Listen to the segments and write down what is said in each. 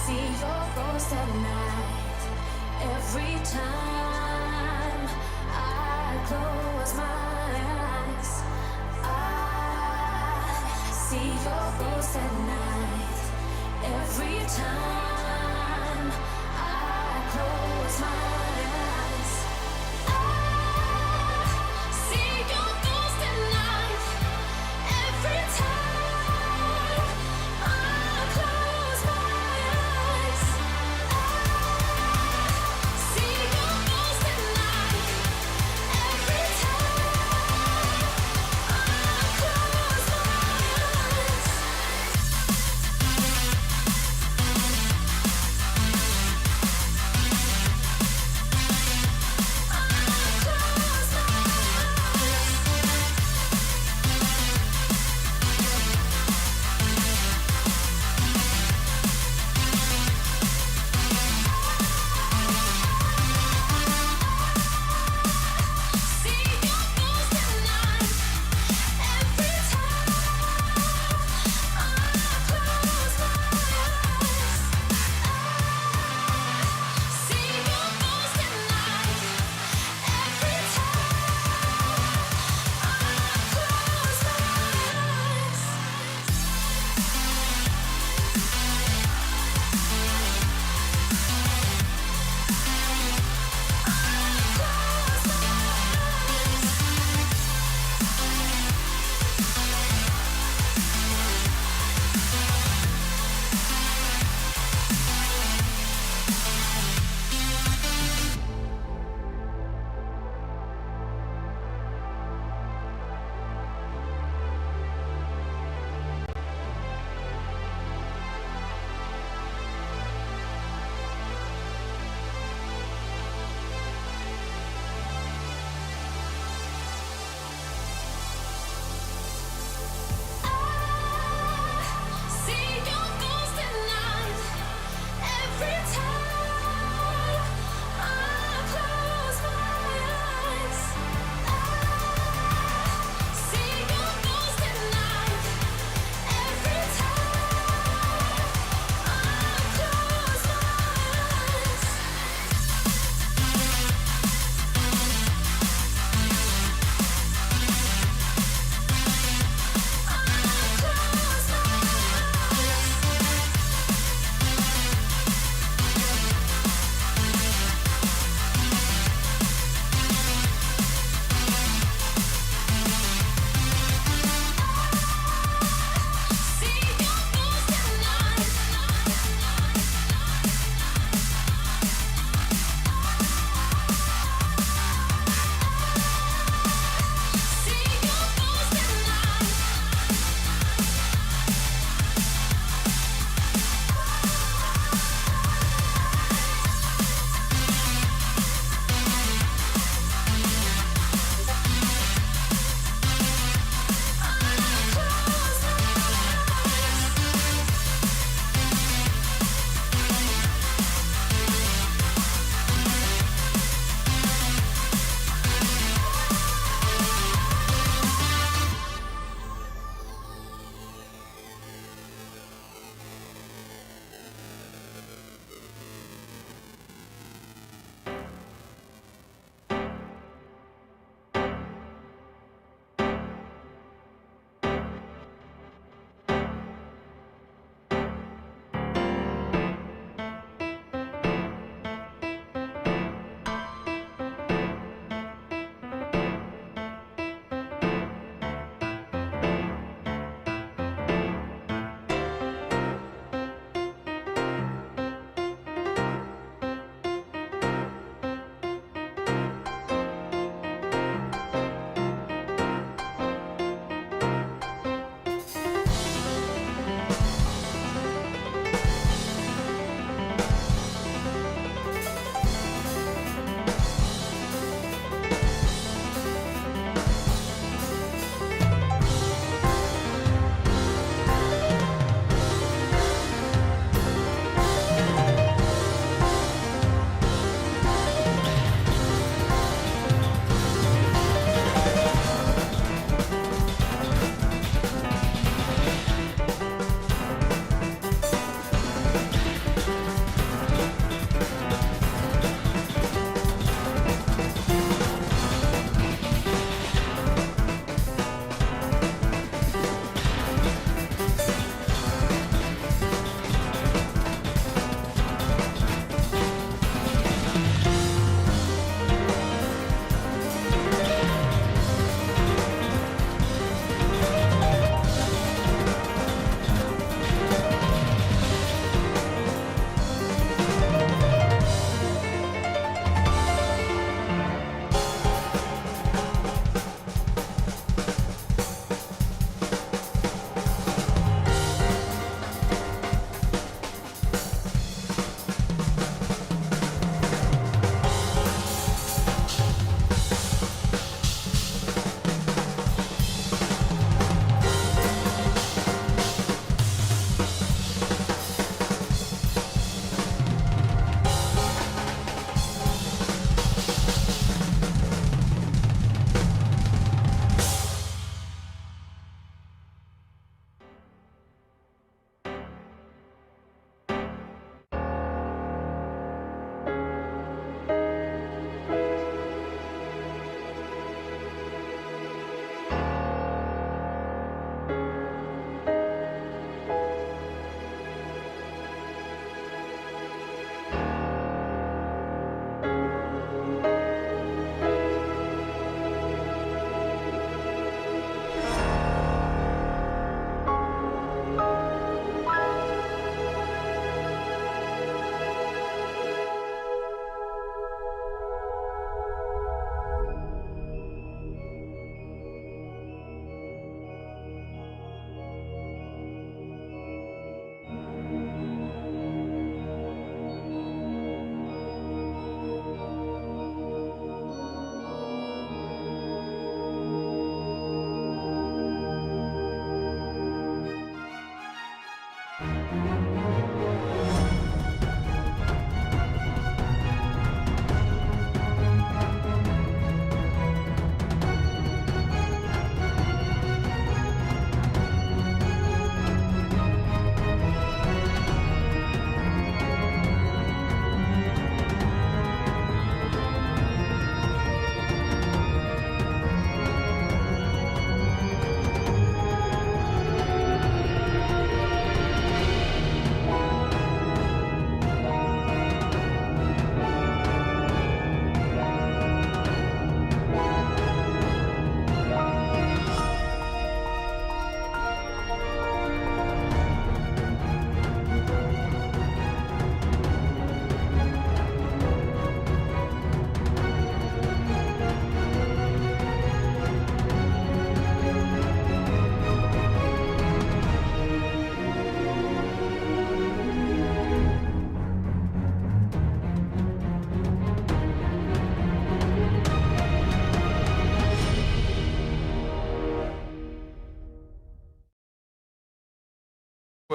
see your ghost at night. Every time I close my eyes, I see your ghost at night. Every time I close my eyes, I see your ghost at night. Every time I close my eyes, I see your ghost at night. Every time I close my eyes.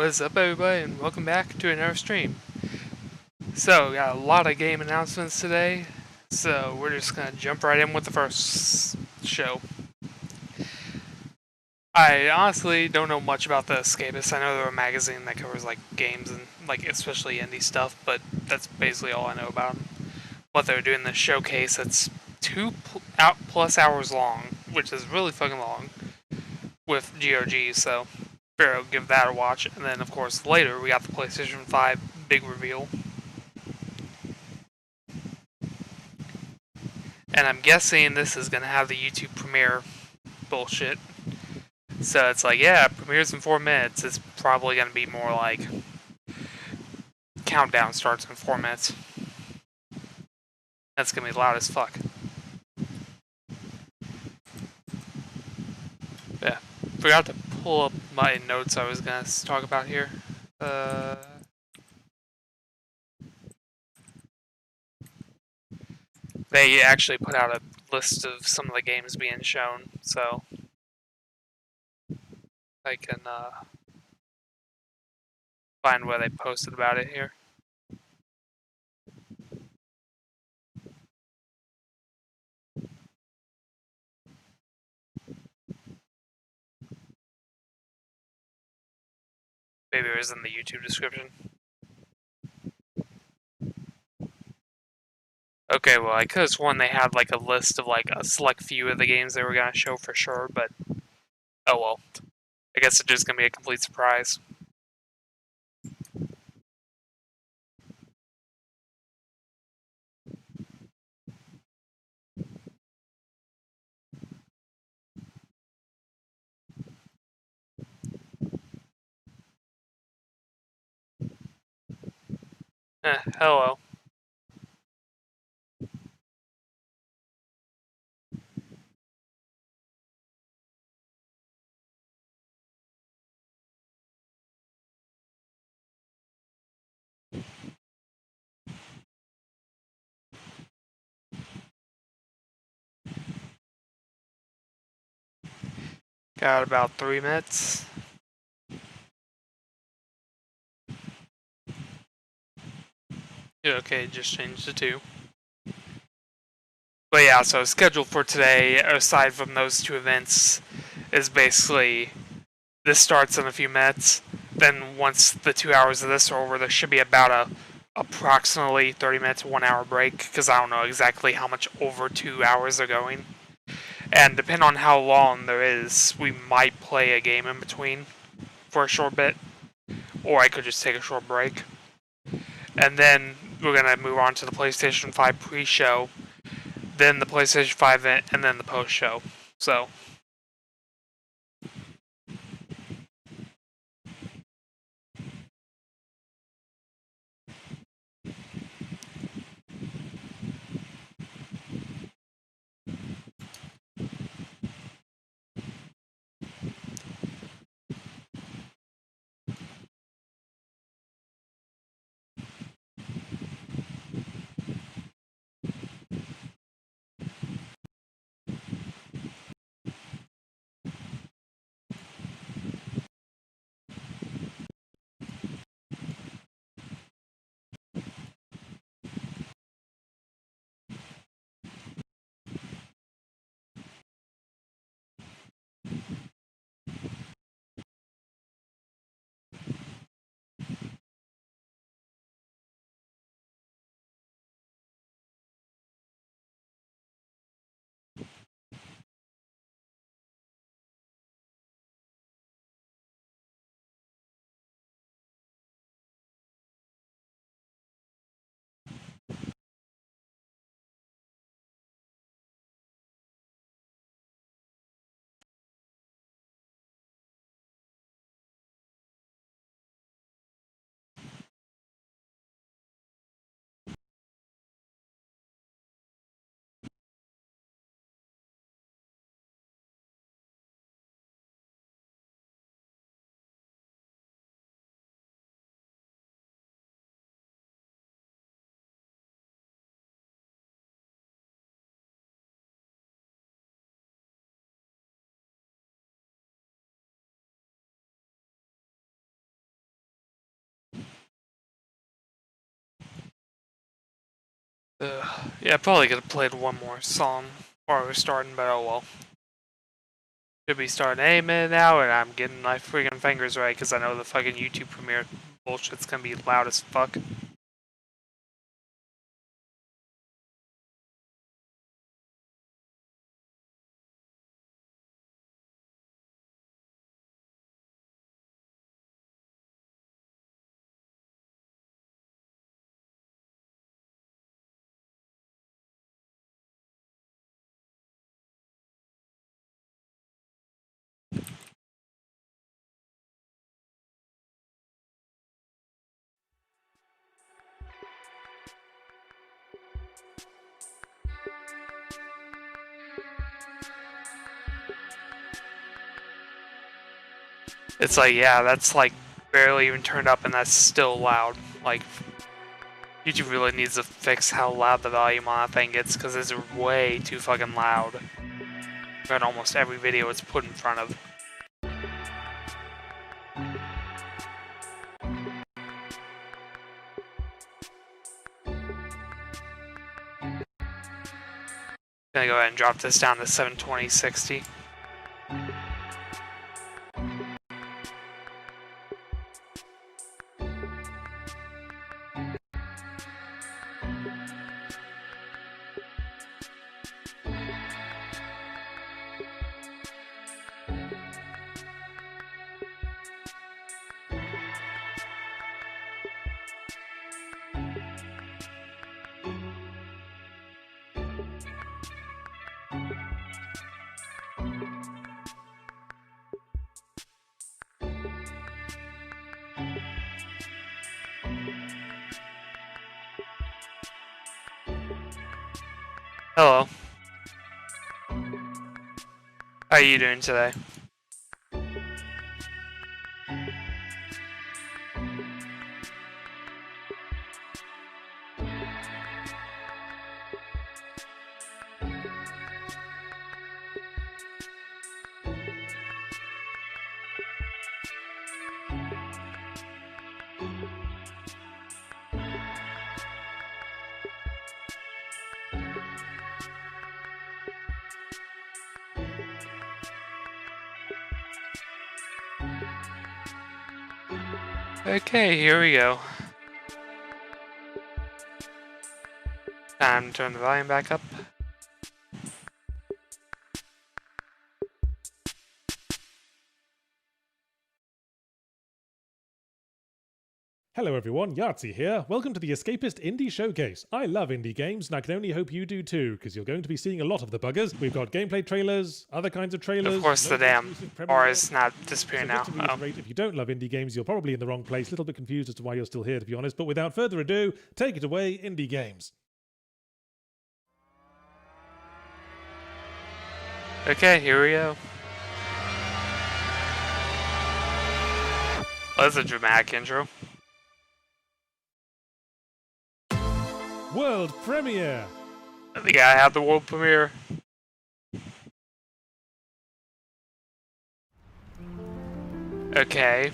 What's up, everybody, and welcome back to another stream. So, we got a lot of game announcements today, so we're just gonna jump right in with the first show. I honestly don't know much about the Escapist. I know they're a magazine that covers like games and like especially indie stuff, but that's basically all I know about them. What they're doing this showcase that's plus hours long, which is really fucking long, with GOG. So, Pharaoh, give that a watch, and then of course later we got the PlayStation 5 big reveal. And I'm guessing this is going to have the YouTube premiere bullshit. So it's like, yeah, premieres in 4 minutes. It's probably going to be more like countdown starts in 4 minutes. That's going to be loud as fuck. Yeah. Forgot to pull up my notes I was going to talk about here. They actually put out a list of some of the games being shown, so I can find where they posted about it here. Maybe it was in the YouTube description. Okay, well, I could have sworn they had like a list of like a select few of the games they were gonna show for sure, but oh well. I guess it's just gonna be a complete surprise. Hello. Got about 3 minutes. Okay, just changed to 2. But yeah, so scheduled for today, aside from those 2 events, is basically this starts in a few minutes. Then once the 2 hours of this are over, there should be about a approximately 30 minutes, 1 hour break, because I don't know exactly how much over 2 hours they're going. And depending on how long there is, we might play a game in between for a short bit, or I could just take a short break. And then we're going to move on to the PlayStation 5 pre-show, then the PlayStation 5 event, and then the post-show. So Yeah, I probably could have played one more song while we're starting, but oh well. Should be starting any minute now, and I'm getting my freaking fingers right because I know the fucking YouTube premiere bullshit's gonna be loud as fuck. It's like, yeah, that's like barely even turned up and that's still loud. Like, YouTube really needs to fix how loud the volume on that thing gets because it's way too fucking loud. On almost every video it's put in front of. Gonna go ahead and drop this down to 720/60. Hello. How are you doing today? Okay, here we go. Time to turn the volume back up. Hello everyone, Yahtzee here. Welcome to the Escapist Indie Showcase. I love indie games, and I can only hope you do too, because you're going to be seeing a lot of the buggers. We've got gameplay trailers, other kinds of trailers. Of course, the damn bar is not disappearing now. So just to reiterate, if you don't love indie games, you're probably in the wrong place. A little bit confused as to why you're still here, to be honest. But without further ado, take it away, indie games. Okay, here we go. Well, that's a dramatic intro. World premiere. I think I have the world premiere. Okay.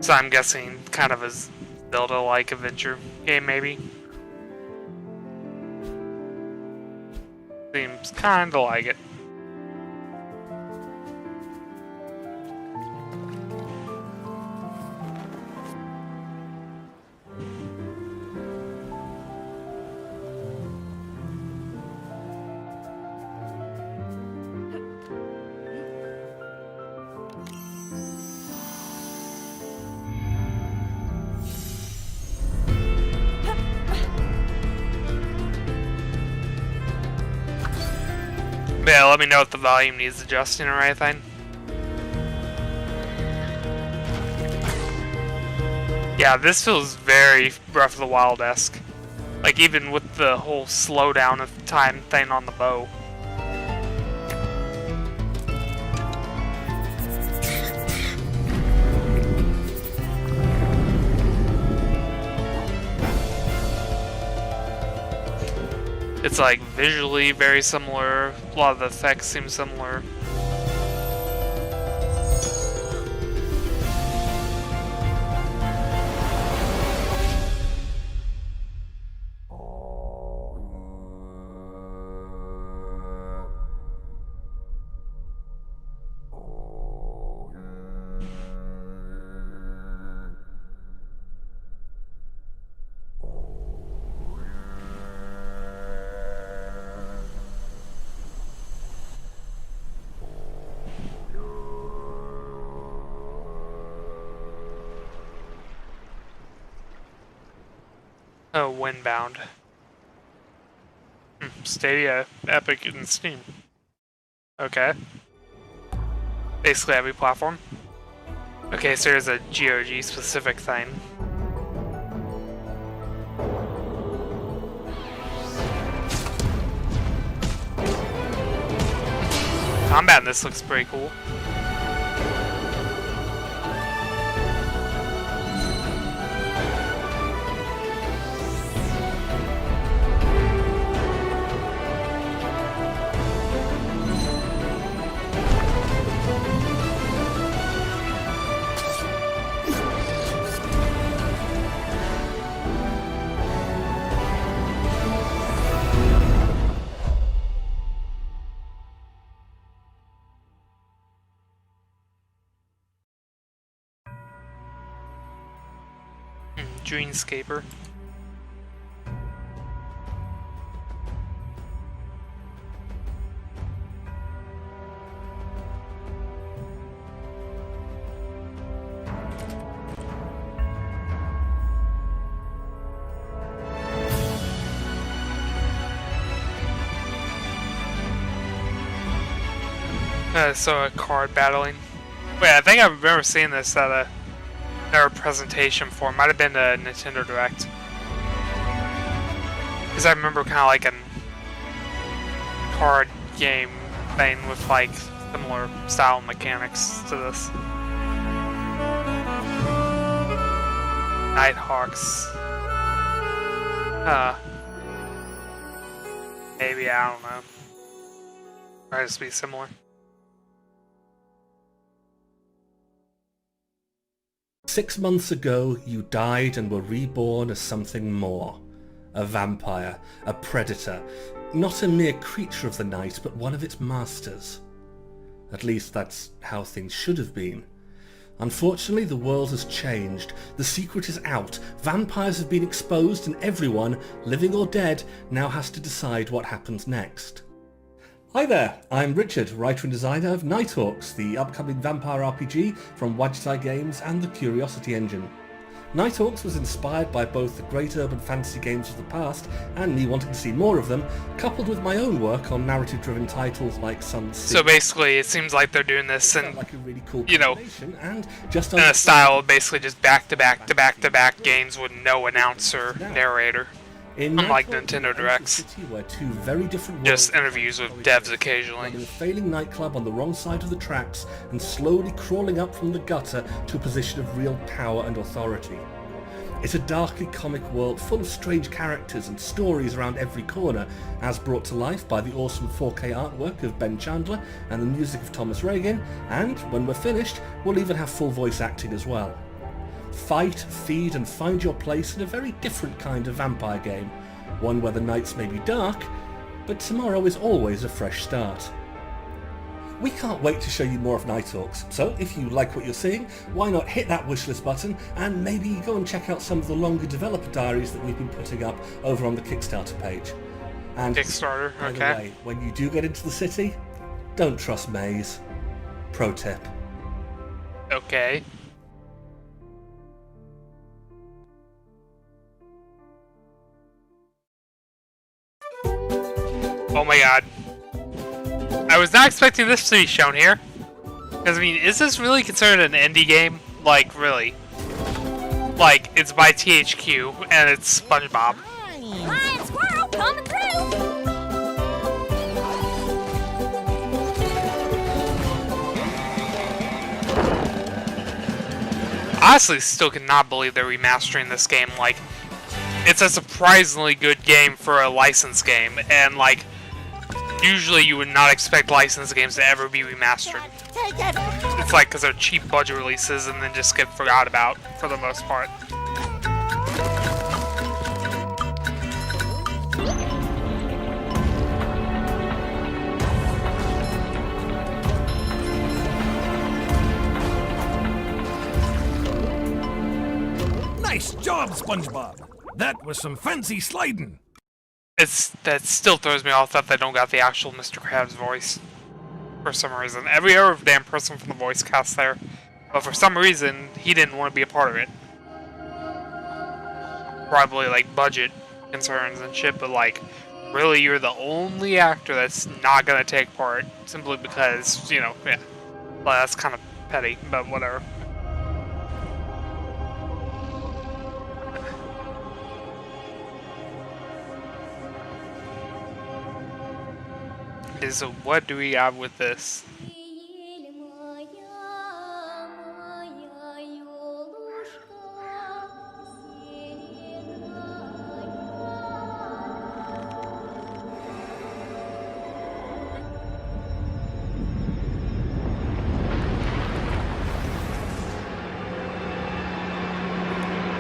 So I'm guessing kind of a Zelda-like adventure game, maybe. Seems kinda like it. Yeah, let me know if the volume needs adjusting or anything. Yeah, this feels very Breath of the Wild-esque. Like, even with the whole slowdown of time thing on the bow. It's like visually very similar, a lot of the effects seem similar. Oh, Windbound. Stadia, Epic, and Steam. Okay. Basically every platform. Okay, so there's a GOG specific thing. Combat in this looks pretty cool. Dreamscaper. So a card battling. Wait, I think I remember seeing this at their presentation for. Might have been a Nintendo Direct. Because I remember kind of like a card game thing with like similar style mechanics to this. Nighthawks. Maybe, I don't know. Might just be similar. "6 months ago, you died and were reborn as something more. A vampire, a predator, not a mere creature of the night, but one of its masters. At least that's how things should have been. Unfortunately, the world has changed. The secret is out. Vampires have been exposed, and everyone, living or dead, now has to decide what happens next." Hi there, I'm Richard, writer and designer of Nighthawks, the upcoming vampire RPG from Wadgetai Games and the Curiosity Engine. Nighthawks was inspired by both the great urban fantasy games of the past and me wanting to see more of them, coupled with my own work on narrative-driven titles like Sun Sea. So basically, it seems like they're doing this in, Like a really cool you know, combination, and just in a style of basically just back-to-back games with no announcer, narrator. Unlike Nighthawks, Nintendo we enter a Directs. city where two very different Just worlds interviews with follow each devs other. occasionally. In a failing nightclub on the wrong side of the tracks and slowly crawling up from the gutter to a position of real power and authority. It's a darkly comic world full of strange characters and stories around every corner, as brought to life by the awesome 4K artwork of Ben Chandler and the music of Thomas Reagan, and when we're finished, we'll even have full voice acting as well. Fight, feed and find your place in a very different kind of vampire game, one where the nights may be dark, but tomorrow is always a fresh start. We can't wait to show you more of Nighthawks, so if you like what you're seeing, why not hit that wishlist button and maybe go and check out some of the longer developer diaries that we've been putting up over on the Kickstarter page. And Kickstarter, by the okay. way, when you do get into the city, don't trust Maze. Pro tip. Okay. Oh my god. I was not expecting this to be shown here. Because, I mean, is this really considered an indie game? Like, really? Like, it's by THQ, and it's SpongeBob. Lion squirrel coming through. Honestly, still cannot believe they're remastering this game. Like, it's a surprisingly good game for a licensed game, and like, usually you would not expect licensed games to ever be remastered. Take it. It's like because they're cheap budget releases and then just get forgot about for the most part. Nice job, SpongeBob. That was some fancy sliding. That still throws me off that they don't got the actual Mr. Krabs voice for some reason. Every other damn person from the voice cast there, but for some reason he didn't want to be a part of it. probably like budget concerns and shit, but like really you're the only actor that's not gonna take part simply because, you know, yeah. Well, that's kind of petty, but whatever. Okay, so what do we have with this?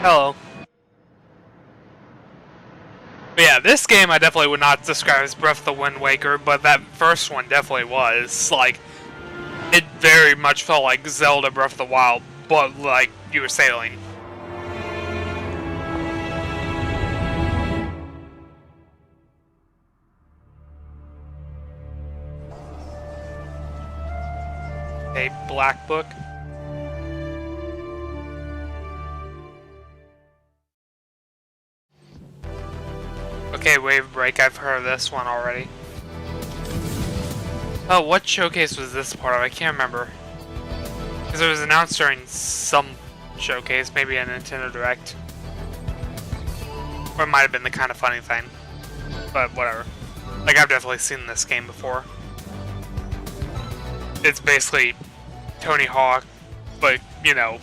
Hello. But yeah, this game I definitely would not describe as Breath of the Wind Waker, but that first one definitely was. Like, it very much felt like Zelda Breath of the Wild, but like you were sailing. A Black Book. Okay, Wave Break, I've heard of this one already. Oh, what showcase was this part of? I can't remember. Because it was announced during some showcase, maybe a Nintendo Direct. Or it might have been the Kind of Funny thing. But whatever. Like, I've definitely seen this game before. It's basically Tony Hawk, but, you know,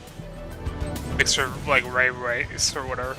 mixed with, like, Ray Race or whatever.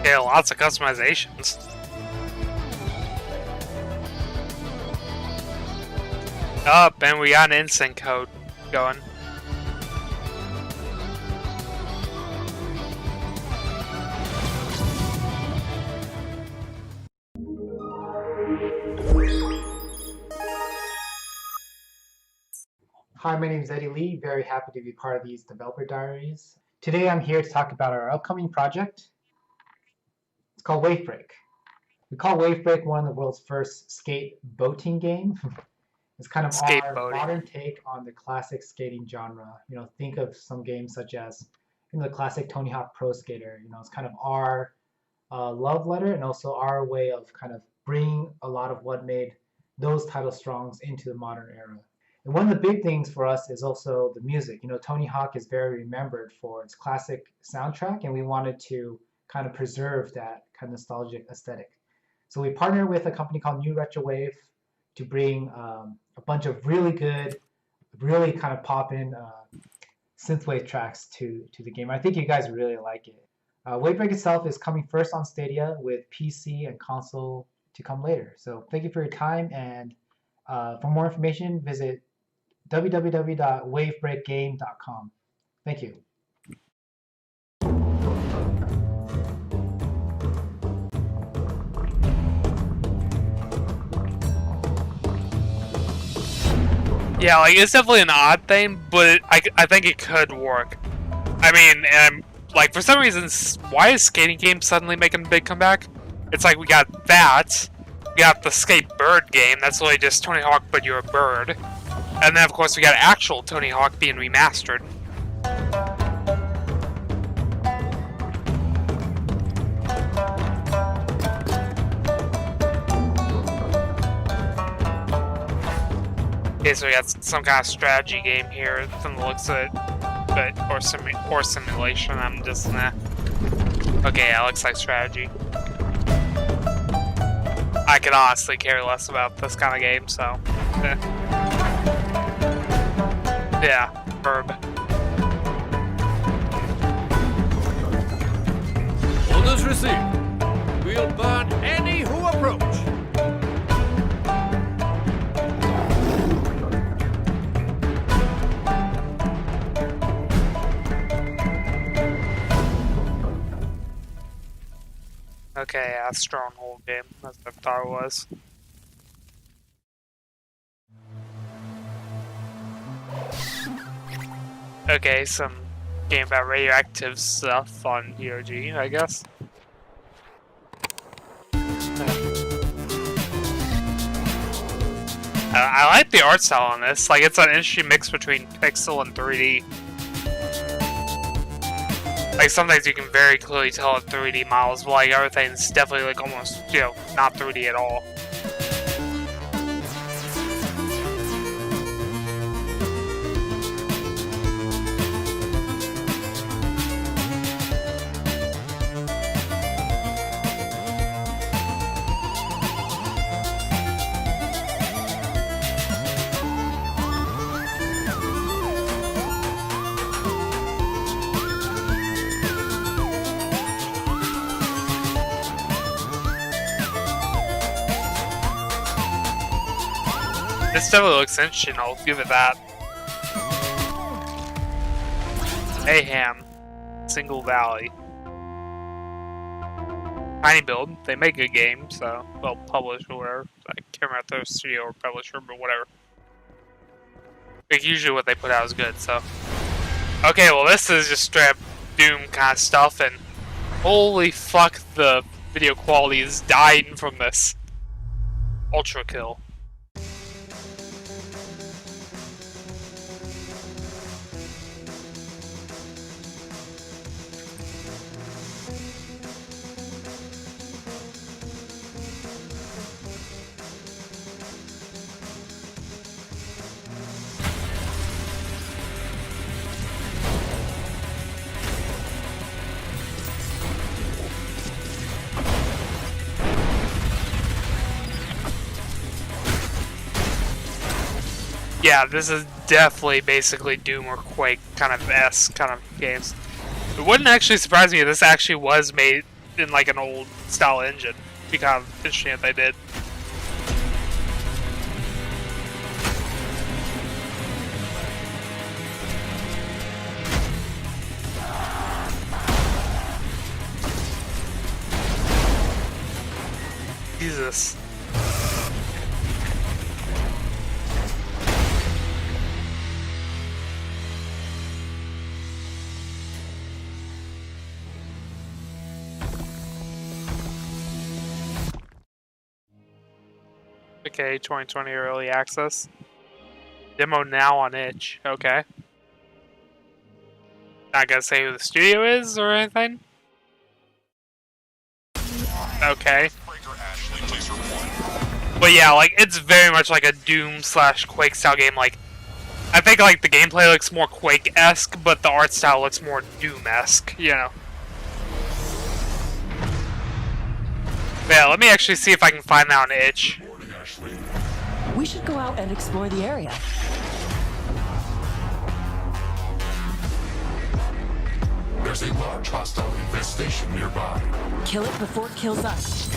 Yeah, lots of customizations. Up, and we got an instant code going. Hi, my name is Eddie Lee. Very happy to be part of these developer diaries. Today I'm here to talk about our upcoming project. It's called Wavebreak. We call Wavebreak one of the world's first skate boating game. It's kind of our modern take on the classic skating genre. You know, think of some games such as, you know, the classic Tony Hawk Pro Skater. You know, it's kind of our love letter and also our way of kind of bringing a lot of what made those title strongs into the modern era. And one of the big things for us is also the music. You know, Tony Hawk is very remembered for its classic soundtrack, and we wanted to kind of preserve that kind of nostalgic aesthetic. So we partnered with a company called New Retro Wave to bring a bunch of really good, really kind of poppin' synthwave tracks to the game. I think you guys really like it. Wavebreak itself is coming first on Stadia with PC and console to come later. So thank you for your time, and for more information, visit www.wavebreakgame.com. Thank you. Yeah, like, it's definitely an odd thing, but I think it could work. I mean, and like, for some reason, why is skating games suddenly making a big comeback? It's like we got that, we got the Skate Bird game, that's really just Tony Hawk, but you're a bird. And then, of course, we got actual Tony Hawk being remastered. Okay, so we got some kind of strategy game here from the looks of it, but or simulation. I'm just nah. Okay, yeah, looks like strategy. I could honestly care less about this kind of game, so yeah, verb. Orders received. We'll burn any who approach. Okay, yeah, Stronghold game. That's what I thought it was. Okay, some game about radioactive stuff on GOG, I guess. I like the art style on this. Like, it's an interesting mix between pixel and 3D. Like, sometimes you can very clearly tell it's 3D models, but like, everything's definitely like almost, you know, not 3D at all. This definitely looks interesting, I'll give it that. Mayhem. Single Valley. Tiny Build. They make good games, so they'll publish or whatever. I can't remember if they're a studio or publisher, but whatever. Like, usually what they put out is good, so. Okay, well this is just straight up Doom kind of stuff, and holy fuck, the video quality is dying from this. Ultra kill. Yeah, this is definitely basically Doom or Quake kind of kind of games. It wouldn't actually surprise me if this actually was made in like an old style engine. It'd be kind of interesting if they did. Jesus. Okay, 2020 early access. Demo now on itch. Okay. Not gonna say who the studio is or anything. Okay. But yeah, like, it's very much like a Doom / Quake style game. Like, I think like the gameplay looks more Quake-esque, but the art style looks more Doom-esque, you know. But yeah, let me actually see if I can find that on itch. We should go out and explore the area. There's a large hostile infestation nearby. Kill it before it kills us.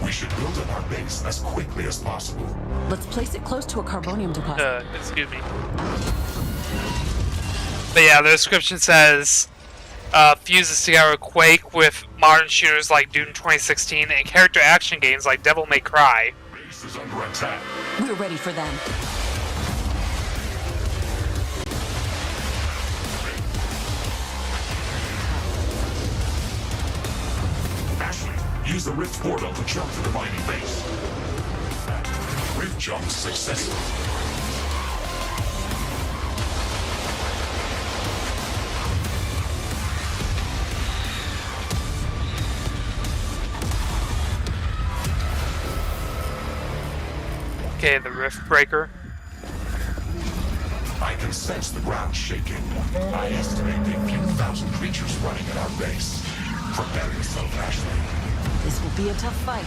We should build up our base as quickly as possible. Let's place it close to a carbonium deposit. Excuse me. But yeah, the description says, fuses together Quake with modern shooters like Doom 2016 and character action games like Devil May Cry. Base is under attack. We're ready for them. Ashley, use the rift portal to jump to the mighty base. Rift jump successful. Okay, the Rift Breaker. I can sense the ground shaking. I estimate a few thousand creatures running at our base. Prepare yourself, Ashley. This will be a tough fight.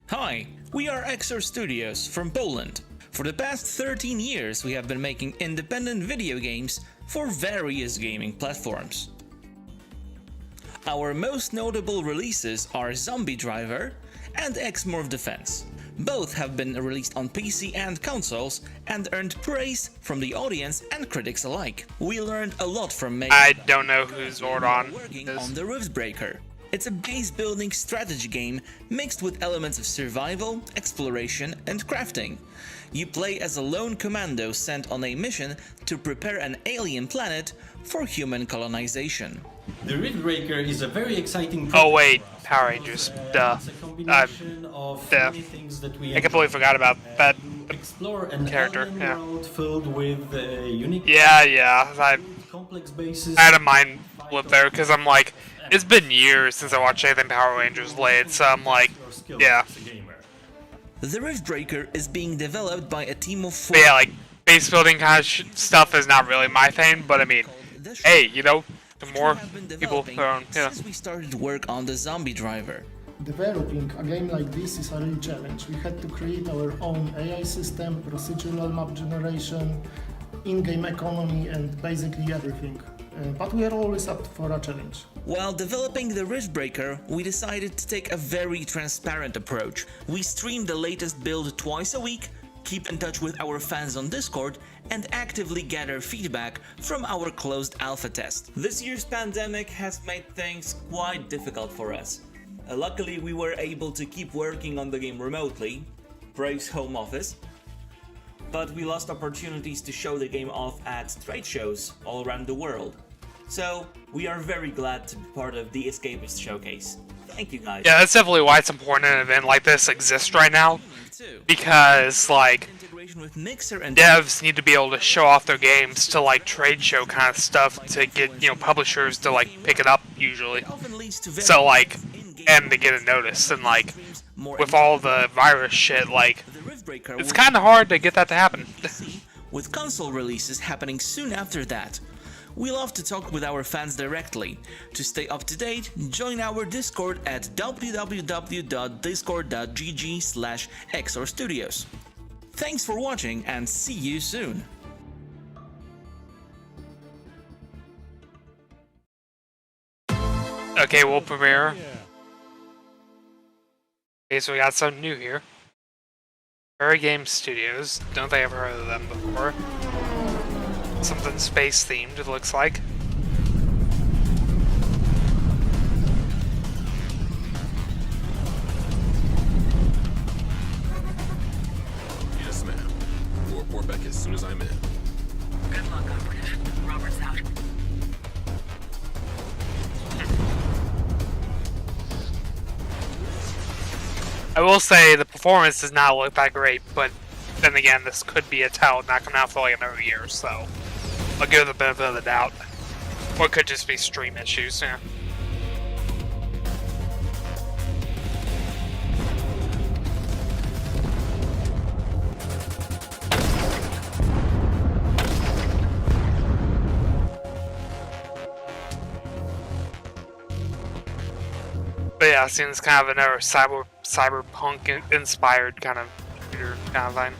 Hi, we are Exor Studios from Poland. For the past 13 years we have been making independent video games for various gaming platforms. Our most notable releases are Zombie Driver and X-Morph Defense. Both have been released on PC and consoles and earned praise from the audience and critics alike. We learned a lot from making. I don't know who Zordon working is. on the Riftbreaker. It's a base-building strategy game mixed with elements of survival, exploration, and crafting. You play as a lone commando sent on a mission to prepare an alien planet for human colonization. The Riftbreaker is a very exciting Oh wait, project for us Power because, Rangers. Duh. It's a combination of duh. many things that we I completely forgot about that explore an character, alien yeah. world filled with unique Yeah. complex bases. I had a mind flip there because I'm like, it's been years since I watched anything Power Rangers late, so I'm like, yeah. The Riftbreaker is being developed by a team of 4. But yeah, like, base building kind of stuff is not really my thing, but I mean, hey, you know, the more people since we started work on the Zombie Driver. Developing a game like this is a real challenge. We had to create our own AI system, procedural map generation, in-game economy, and basically everything. But we are always up for a challenge. While developing the Riftbreaker, we decided to take a very transparent approach. We stream the latest build twice a week, keep in touch with our fans on Discord, and actively gather feedback from our closed alpha test. This year's pandemic has made things quite difficult for us. Luckily, we were able to keep working on the game remotely, praise home office, but we lost opportunities to show the game off at trade shows all around the world. So, we are very glad to be part of the Escapist showcase. Thank you guys. Yeah, that's definitely why it's important an event like this exists right now. Because, like, With Mixer and devs need to be able to show off their games to, like, trade show kind of stuff to get, you know, publishers to, like, pick it up, usually. So, like, and to get it noticed. And, like, with all the virus shit, like, it's kind of hard to get that to happen. With console releases happening soon after that. We love to talk with our fans directly. To stay up to date, join our Discord at www.discord.gg/xorstudios. Thanks for watching and see you soon. Okay, we'll premiere. Okay, so we got something new here. Fairy Game Studios. Don't think I've heard of them before. Something space themed, it looks like. Yes, ma'am. We'll report back as soon as I'm in. Good luck, Operative. Robert's out. I will say the performance does not look that great, but then again, this could be a title not coming out for like another year, so I'll give it the benefit of the doubt. Or it could just be stream issues, yeah. But yeah, it seems kind of another cyberpunk inspired kind of shooter kind of thing.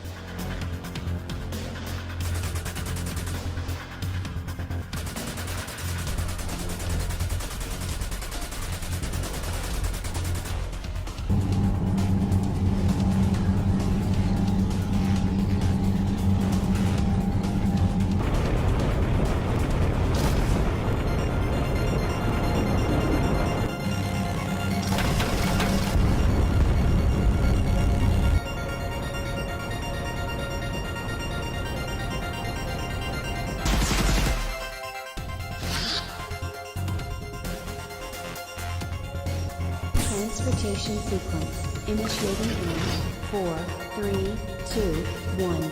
Transportation sequence initiating in 4, 3, 2, 1.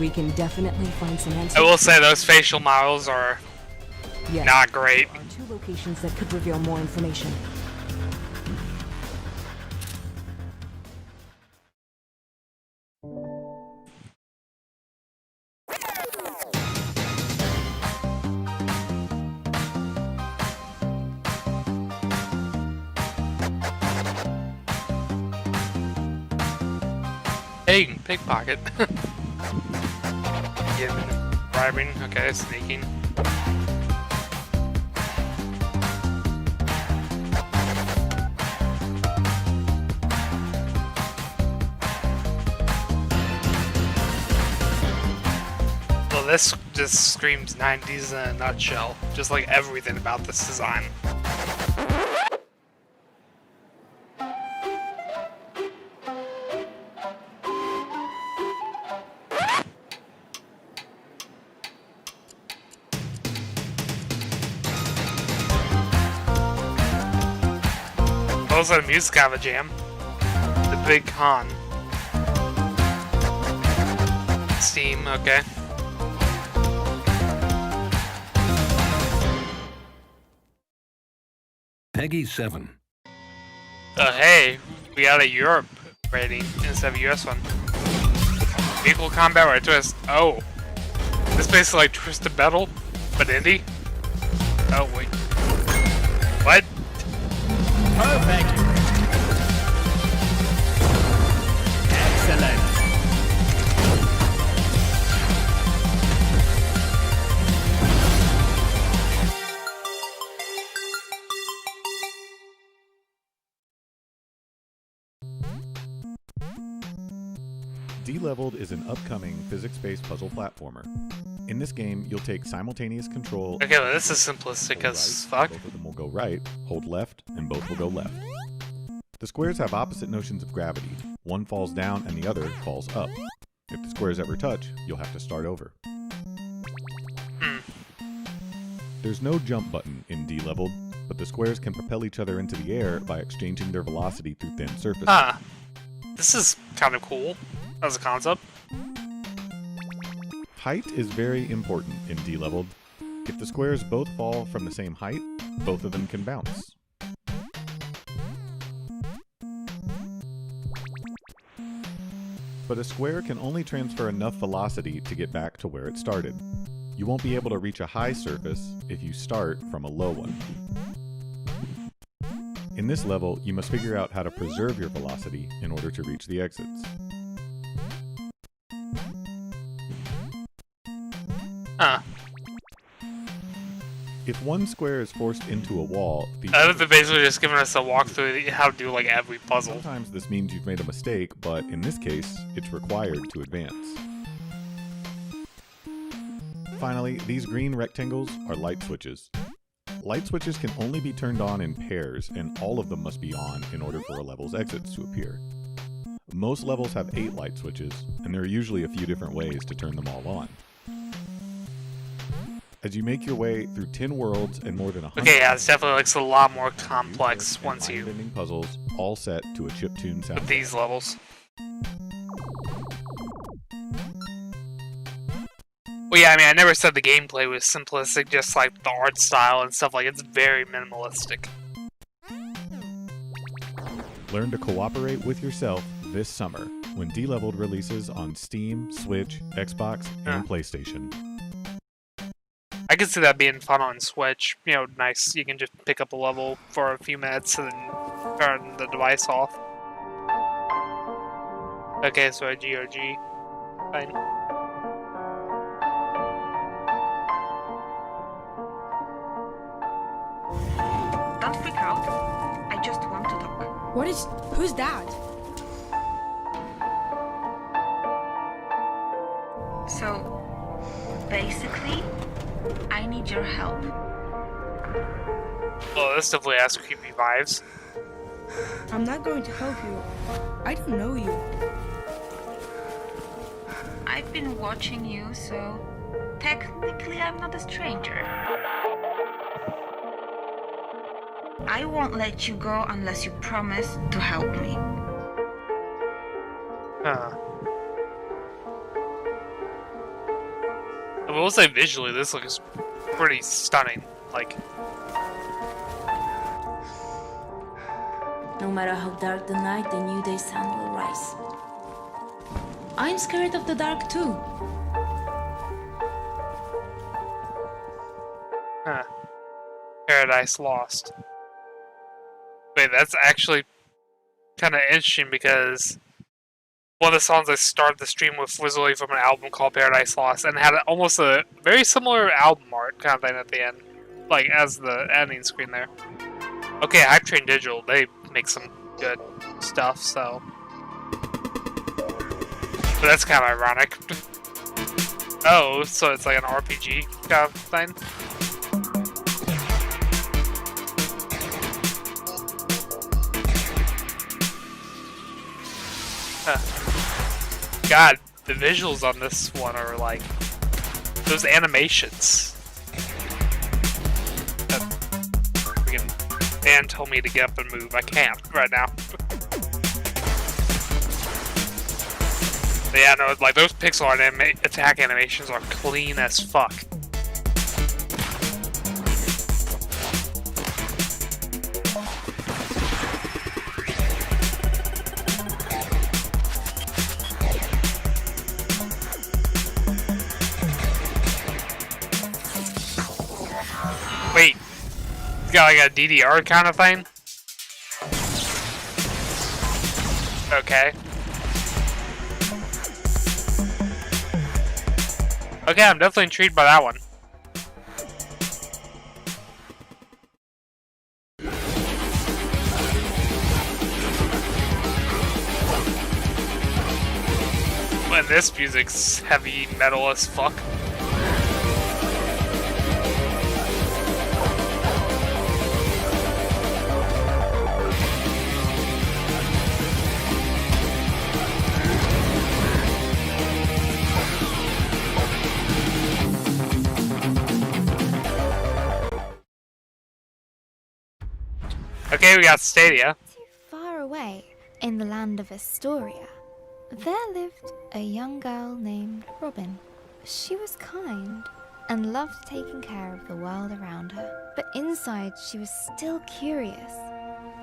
We can definitely find some answers. I will say those facial models are not great. There are 2 locations that could reveal more information. pickpocket. Bribing, okay, sneaking. Well, this just screams 90s in a nutshell, just like everything about this design. Also, the music have a jam. The Big Con. Steam, okay. Peggy 7. Hey, we got a Europe rating instead of a US one. Vehicle combat or a twist. Oh. This basically like Twisted Metal, but indie? Oh, wait. What? Oh, thank you. Excellent. D-Leveled is an upcoming physics-based puzzle platformer. In this game, you'll take simultaneous control. Okay, well, this is simplistic as fuck. Both of them will go right, hold left, and both will go left. The squares have opposite notions of gravity. One falls down and the other falls up. If the squares ever touch, you'll have to start over. There's no jump button in D-Leveled, but the squares can propel each other into the air by exchanging their velocity through thin surfaces. Ah, this is kind of cool as a concept. Height is very important in D-Leveled. If the squares both fall from the same height, both of them can bounce. But a square can only transfer enough velocity to get back to where it started. You won't be able to reach a high surface if you start from a low one. In this level, you must figure out how to preserve your velocity in order to reach the exits. Huh. If one square is forced into a wall, they're basically just giving us a walkthrough how to do like every puzzle. Sometimes this means you've made a mistake, but in this case, it's required to advance. Finally, these green rectangles are light switches. Light switches can only be turned on in pairs, and all of them must be on in order for a level's exits to appear. Most levels have 8 light switches, and there are usually a few different ways to turn them all on. As you make your way through 10 worlds and more than 100... Okay, yeah, it's definitely like a lot more complex once you... ...ending puzzles, all set to a chiptune sound. With these levels. Well, yeah, I mean, I never said the gameplay was simplistic, just like the art style and stuff, like, it's very minimalistic. Learn to cooperate with yourself this summer when D-Leveled releases on Steam, Switch, Xbox, and PlayStation. I could see that being fun on Switch. You know, nice. You can just pick up a level for a few minutes and then turn the device off. Okay, so a GOG. Fine. Don't freak out. I just want to talk. Who's that? So, basically, I need your help. Well, this definitely has creepy vibes. I'm not going to help you. I don't know you. I've been watching you, so technically I'm not a stranger. I won't let you go unless you promise to help me. Huh. I will say visually, this looks pretty stunning. Like, No matter how dark the night, the new day's sun will rise. I'm scared of the dark too. huh. Paradise Lost. Wait, that's actually kind of interesting because one of the songs I started the stream with was really from an album called Paradise Lost, and had almost a very similar album art kind of thing at the end, like as the ending screen there. Okay, Hype Train Digital, they make some good stuff, so. But that's kind of ironic. Oh, so it's like an RPG kind of thing? God, the visuals on this one are like those animations. Freaking Dan told me to get up and move. I can't right now. But yeah, no, like those pixel art attack animations are clean as fuck. Wait, it's got like a DDR kind of thing? Okay. Okay, I'm definitely intrigued by that one. And this music's heavy metal as fuck. Okay, we got Stadia. Far away, in the land of Astoria, there lived a young girl named Robin. She was kind and loved taking care of the world around her, but inside she was still curious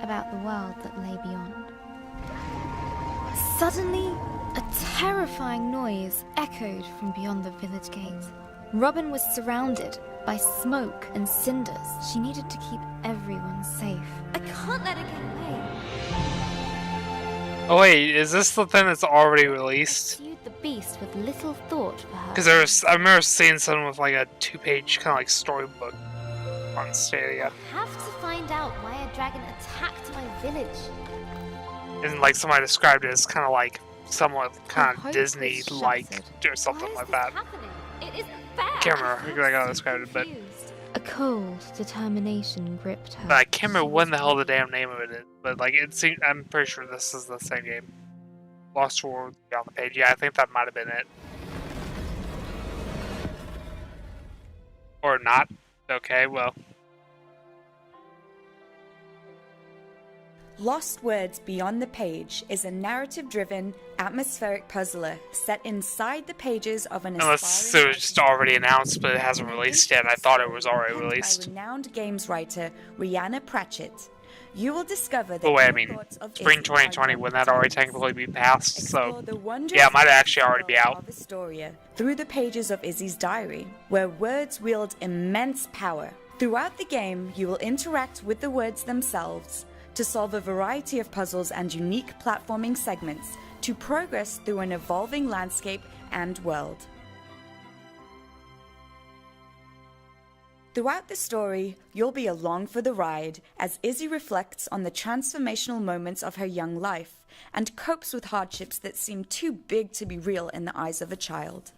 about the world that lay beyond. Suddenly, a terrifying noise echoed from beyond the village gate. Robin was surrounded by smoke and cinders. She needed to keep everyone safe. I can't let her get away. Oh wait, is this the thing that's already released? I pursued the beast with little thought for her. Because I remember seeing something with like a 2-page kind of like storybook on Stadia. I have to find out why a dragon attacked my village. And like somebody described it as kind of like somewhat kind of Disney-like or something like that. It isn't fair. I can't remember. I gotta describe it, but a cold determination gripped her. but I can't remember when the hell the damn name of it is. But like it seemed, I'm pretty sure this is the same game. Lost World on the page. Yeah, I think that might have been it. Or not. Okay, well. Lost Words Beyond the Page is a narrative-driven, atmospheric puzzler set inside the pages of an Unless it was just already announced, but it hasn't released yet. I thought it was already by released. renowned games writer Rhianna Pratchett. You will discover the Oh wait, I inner mean, thoughts of spring Izzy 2020, wouldn't that already technically be passed? So, the wondrous yeah, it might actually already be out. of Astoria through the pages of Izzy's diary, where words wield immense power. Throughout the game, you will interact with the words themselves to solve a variety of puzzles and unique platforming segments to progress through an evolving landscape and world. Throughout the story, you'll be along for the ride as Izzy reflects on the transformational moments of her young life and copes with hardships that seem too big to be real in the eyes of a child.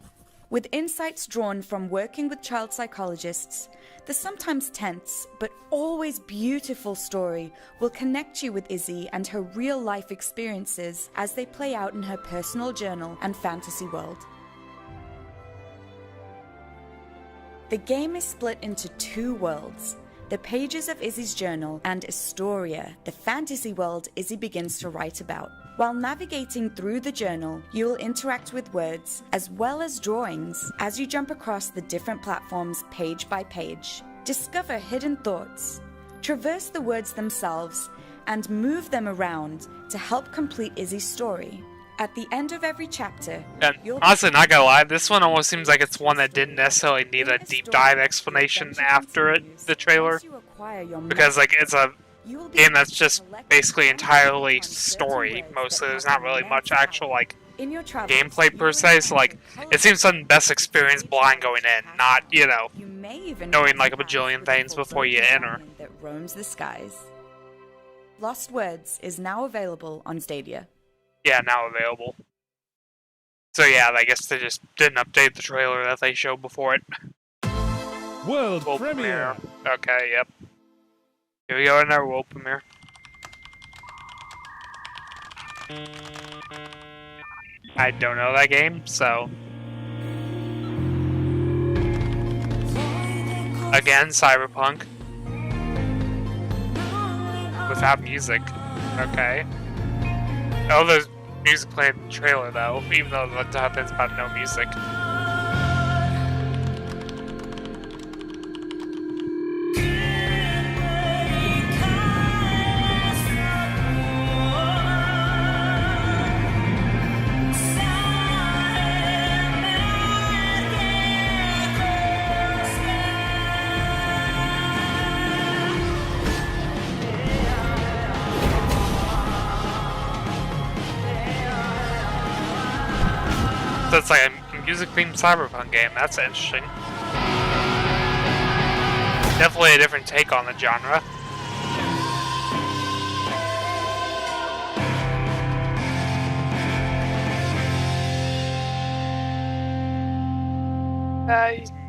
With insights drawn from working with child psychologists, the sometimes tense but always beautiful story will connect you with Izzy and her real-life experiences as they play out in her personal journal and fantasy world. The game is split into two worlds, the pages of Izzy's journal and Astoria, the fantasy world Izzy begins to write about. While navigating through the journal, you will interact with words as well as drawings as you jump across the different platforms page by page. Discover hidden thoughts, traverse the words themselves, and move them around to help complete Izzy's story. At the end of every chapter, And honestly, not gonna lie, this one almost seems like it's one that didn't necessarily need a deep dive explanation after the trailer. Because like it's a game that's just basically entirely story mostly. There's not really much actual like In your travels, gameplay per se, so like, it seems some best experience blind going in, not, you know, you may even knowing like a bajillion things before you enter. that roams the skies. Lost Words is now available on Stadia. Yeah, now available. So yeah, I guess they just didn't update the trailer that they showed before it. World premiere! Okay, yep. Here we go in our world premiere. I don't know that game, so... Again, Cyberpunk. Without music. Okay. Oh, there's music playing in the trailer, though, even though the thing's about no music. So it's like a music-themed Cyberpunk game. That's interesting. Definitely a different take on the genre.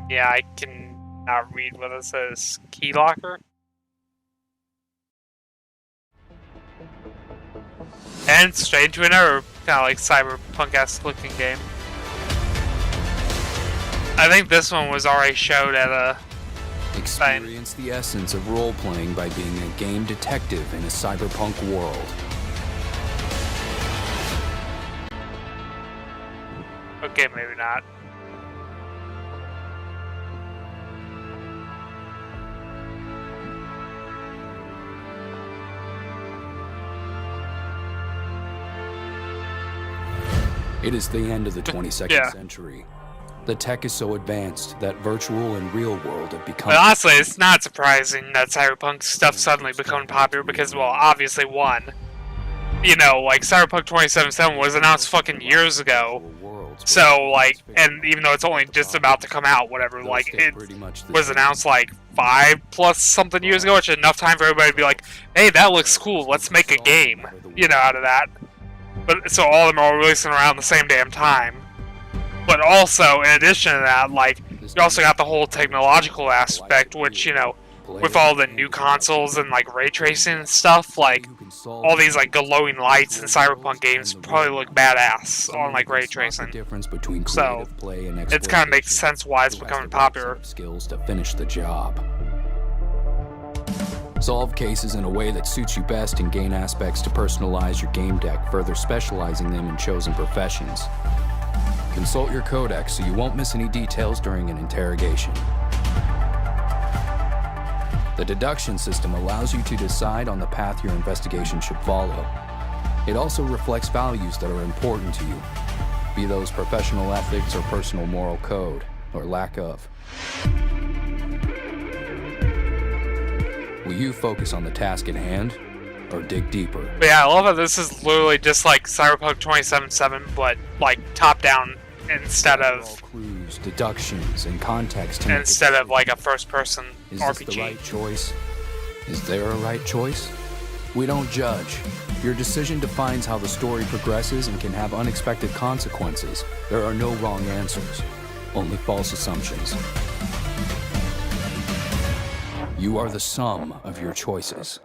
Yeah, I can not read what it says. Key locker? And straight into another kind of like Cyberpunk-esque looking game. I think this one was already showed at a... Experience the essence of role-playing by being a game detective in a cyberpunk world. Okay, maybe not. It is the end of the 22nd century. The tech is so advanced that virtual and real world have become... But honestly, it's not surprising that Cyberpunk stuff suddenly becoming popular because, well, obviously, one, you know, like, Cyberpunk 2077 was announced fucking years ago. So, like, and even though it's only just about to come out, whatever, like, it was announced, like, 5+ something years ago, which is enough time for everybody to be like, hey, that looks cool, let's make a game, you know, out of that. But, so all of them are releasing around the same damn time. But also, in addition to that, like, you also got the whole technological aspect, which, you know, with all the new consoles and, like, ray tracing and stuff, like, all these, like, glowing lights in Cyberpunk games probably look badass on, like, ray tracing. So, it kind of makes sense why it's becoming popular. Skills to finish the job. Solve cases in a way that suits you best and gain aspects to personalize your game deck, further specializing them in chosen professions. Consult your codex so you won't miss any details during an interrogation. The deduction system allows you to decide on the path your investigation should follow. It also reflects values that are important to you, be those professional ethics or personal moral code, or lack of. Will you focus on the task at hand, or dig deeper? But yeah, I love how this is literally just like Cyberpunk 2077, but like top-down instead of clues, deductions, and context. Instead of like a first-person RPG. Is this the right choice? Is there a right choice? We don't judge. Your decision defines how the story progresses and can have unexpected consequences. There are no wrong answers, only false assumptions. You are the sum of your choices.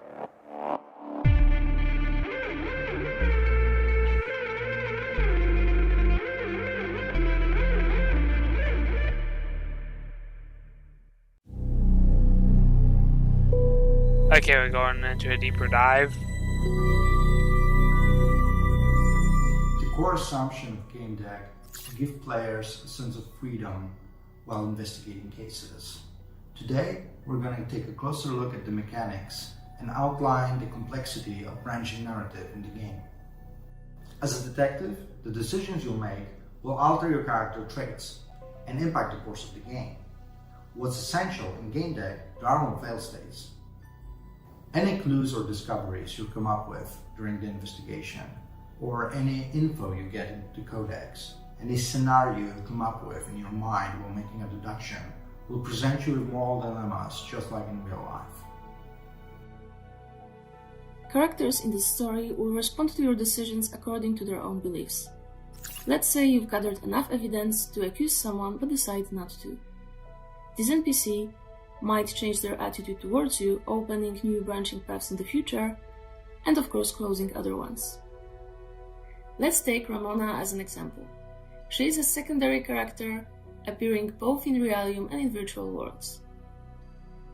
Okay, we're going into a deeper dive. The core assumption of Game Deck is to give players a sense of freedom while investigating cases. Today, we're going to take a closer look at the mechanics and outline the complexity of branching narrative in the game. As a detective, the decisions you'll make will alter your character traits and impact the course of the game. What's essential in Game Deck, there are no fail states. Any clues or discoveries you come up with during the investigation or any info you get into the codex. Any scenario you come up with in your mind while making a deduction will present you with moral dilemmas just like in real life. Characters in this story will respond to your decisions according to their own beliefs. Let's say you've gathered enough evidence to accuse someone but decide not to. This NPC might change their attitude towards you, opening new branching paths in the future, and of course closing other ones. Let's take Ramona as an example. She is a secondary character, appearing both in Realium and in virtual worlds.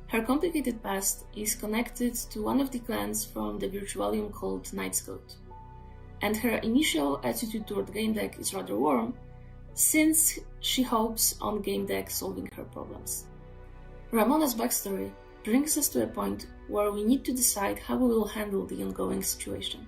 Her complicated past is connected to one of the clans from the Virtualium called Knight's Code, and her initial attitude toward Game Deck is rather warm, since she hopes on Game Deck solving her problems. Ramona's backstory brings us to a point where we need to decide how we will handle the ongoing situation.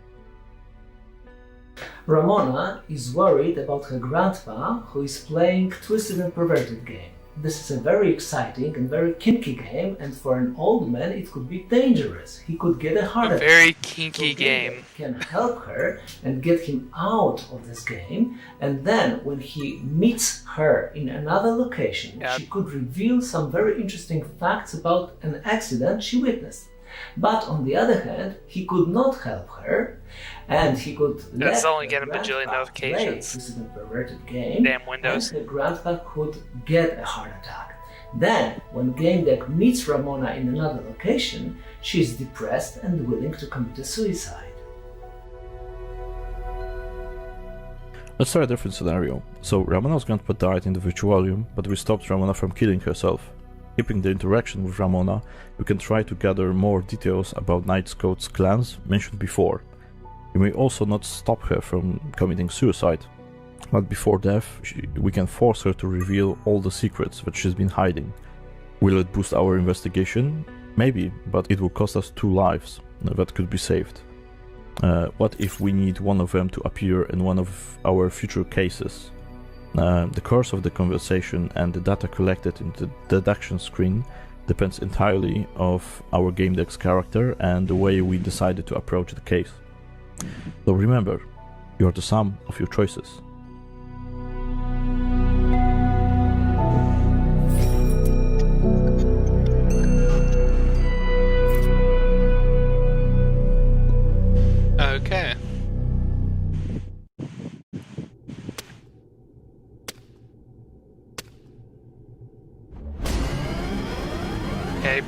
Ramona is worried about her grandpa, who is playing Twisted and Perverted game. This is a very exciting and very kinky game, and for an old man it could be dangerous. He could get a heart attack. A very kinky game. Can help her and get him out of this game, and then when he meets her in another location, she could reveal some very interesting facts about an accident she witnessed. But on the other hand, he could not help her, and he could let only get a bajillion notifications. This is a perverted game. Damn Windows. And her grandpa could get a heart attack. Then, when Game Deck meets Ramona in another location, she is depressed and willing to commit a suicide. Let's try a different scenario. So, Ramona's grandpa died in the Virtualium, but we stopped Ramona from killing herself. Keeping the interaction with Ramona, we can try to gather more details about Knight's Code's clans mentioned before. We may also not stop her from committing suicide, but before death we can force her to reveal all the secrets that she's been hiding. Will it boost our investigation? Maybe, but it will cost us 2 lives that could be saved. What if we need one of them to appear in one of our future cases? The course of the conversation and the data collected in the deduction screen depends entirely on our Game Deck's character and the way we decided to approach the case. So remember, you are the sum of your choices. Okay. Okay,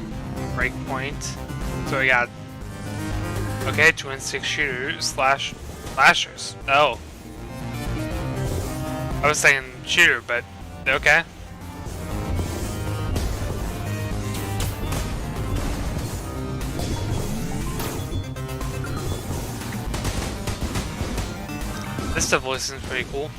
breakpoint. So we got twin stick shooters slashers. Oh. I was saying shooter, but okay. This stuff listens pretty cool.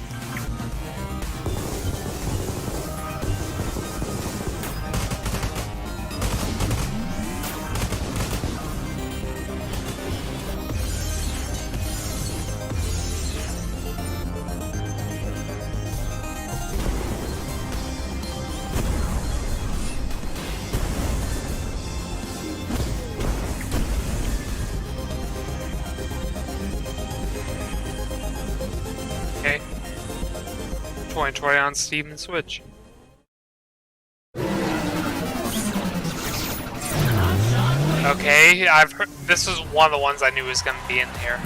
Okay. Toy on Steam and Switch. Okay, I've heard this was one of the ones I knew was gonna be in here.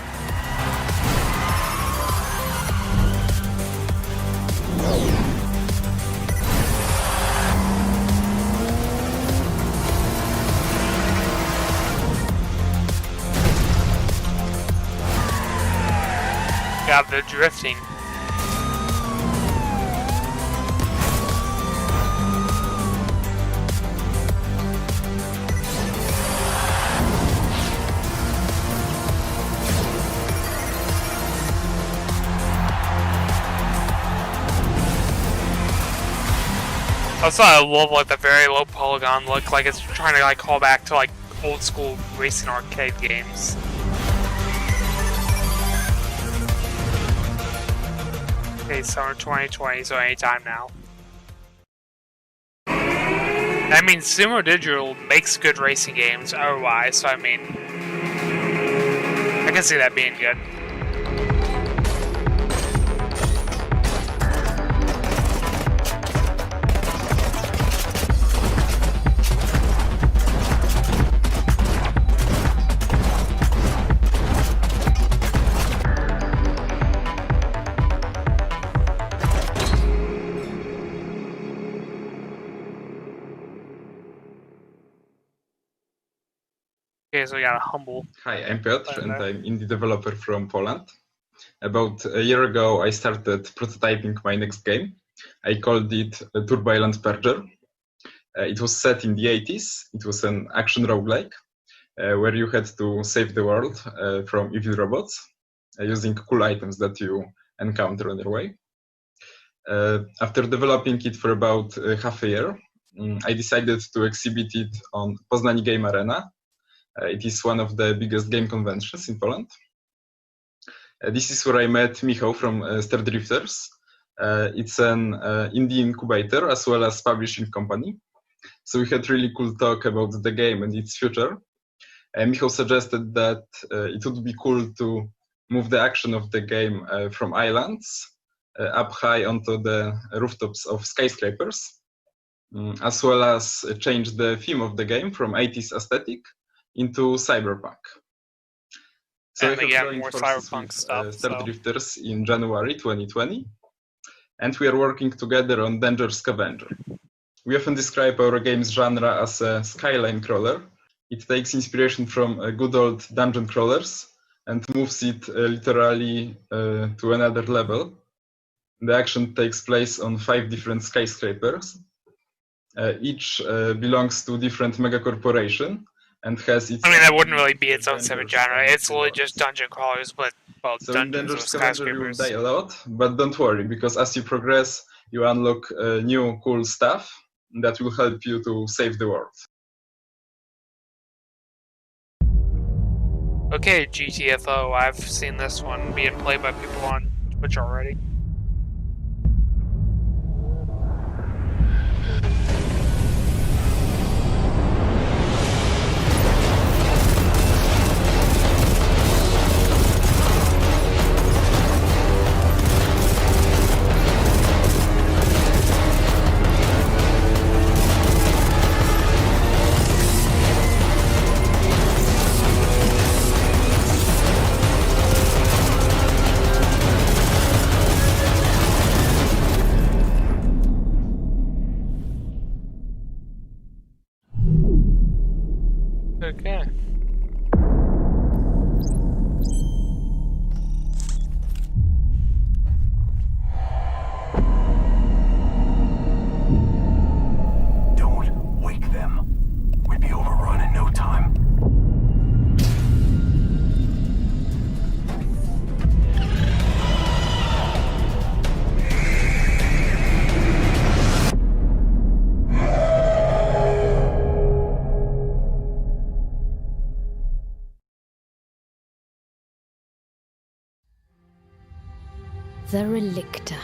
Got the drifting. Also, I love like the very low polygon look, like it's trying to like call back to like old school racing arcade games. Okay, summer 2020, so anytime now. I mean, Sumo Digital makes good racing games otherwise, so I mean, I can see that being good. basically got a humble. Hi, I'm Piotr, and I'm indie developer from Poland. About a year ago, I started prototyping my next game. I called it Turbo Island Purger. It was set in the 80s. It was an action roguelike where you had to save the world from evil robots using cool items that you encounter on your way. After developing it for about half a year, I decided to exhibit it on Poznań Game Arena. It is one of the biggest game conventions in Poland. This is where I met Michał from Star Drifters. It's an indie incubator as well as publishing company. So we had really cool talk about the game and its future. Michał suggested that it would be cool to move the action of the game from islands up high onto the rooftops of skyscrapers, as well as change the theme of the game from 80s aesthetic into cyberpunk. So and we again, joined more forces cyberpunk with stuff. Star Drifters in January 2020, and we are working together on Danger Scavenger. We often describe our game's genre as a skyline crawler. It takes inspiration from good old dungeon crawlers and moves it literally to another level. The action takes place on 5 different skyscrapers. Each belongs to different mega corporation and has its. I mean, that wouldn't really be its own separate genre. It's literally just dungeon crawlers, but well, So in dungeons Danger with Scavenger you will skyscrapers. die a lot, but don't worry, because as you progress, you unlock new cool stuff that will help you to save the world. Okay, GTFO. I've seen this one being played by people on Twitch already. Okay. Don't wake them. We'd be overrun in no time. The Relicta.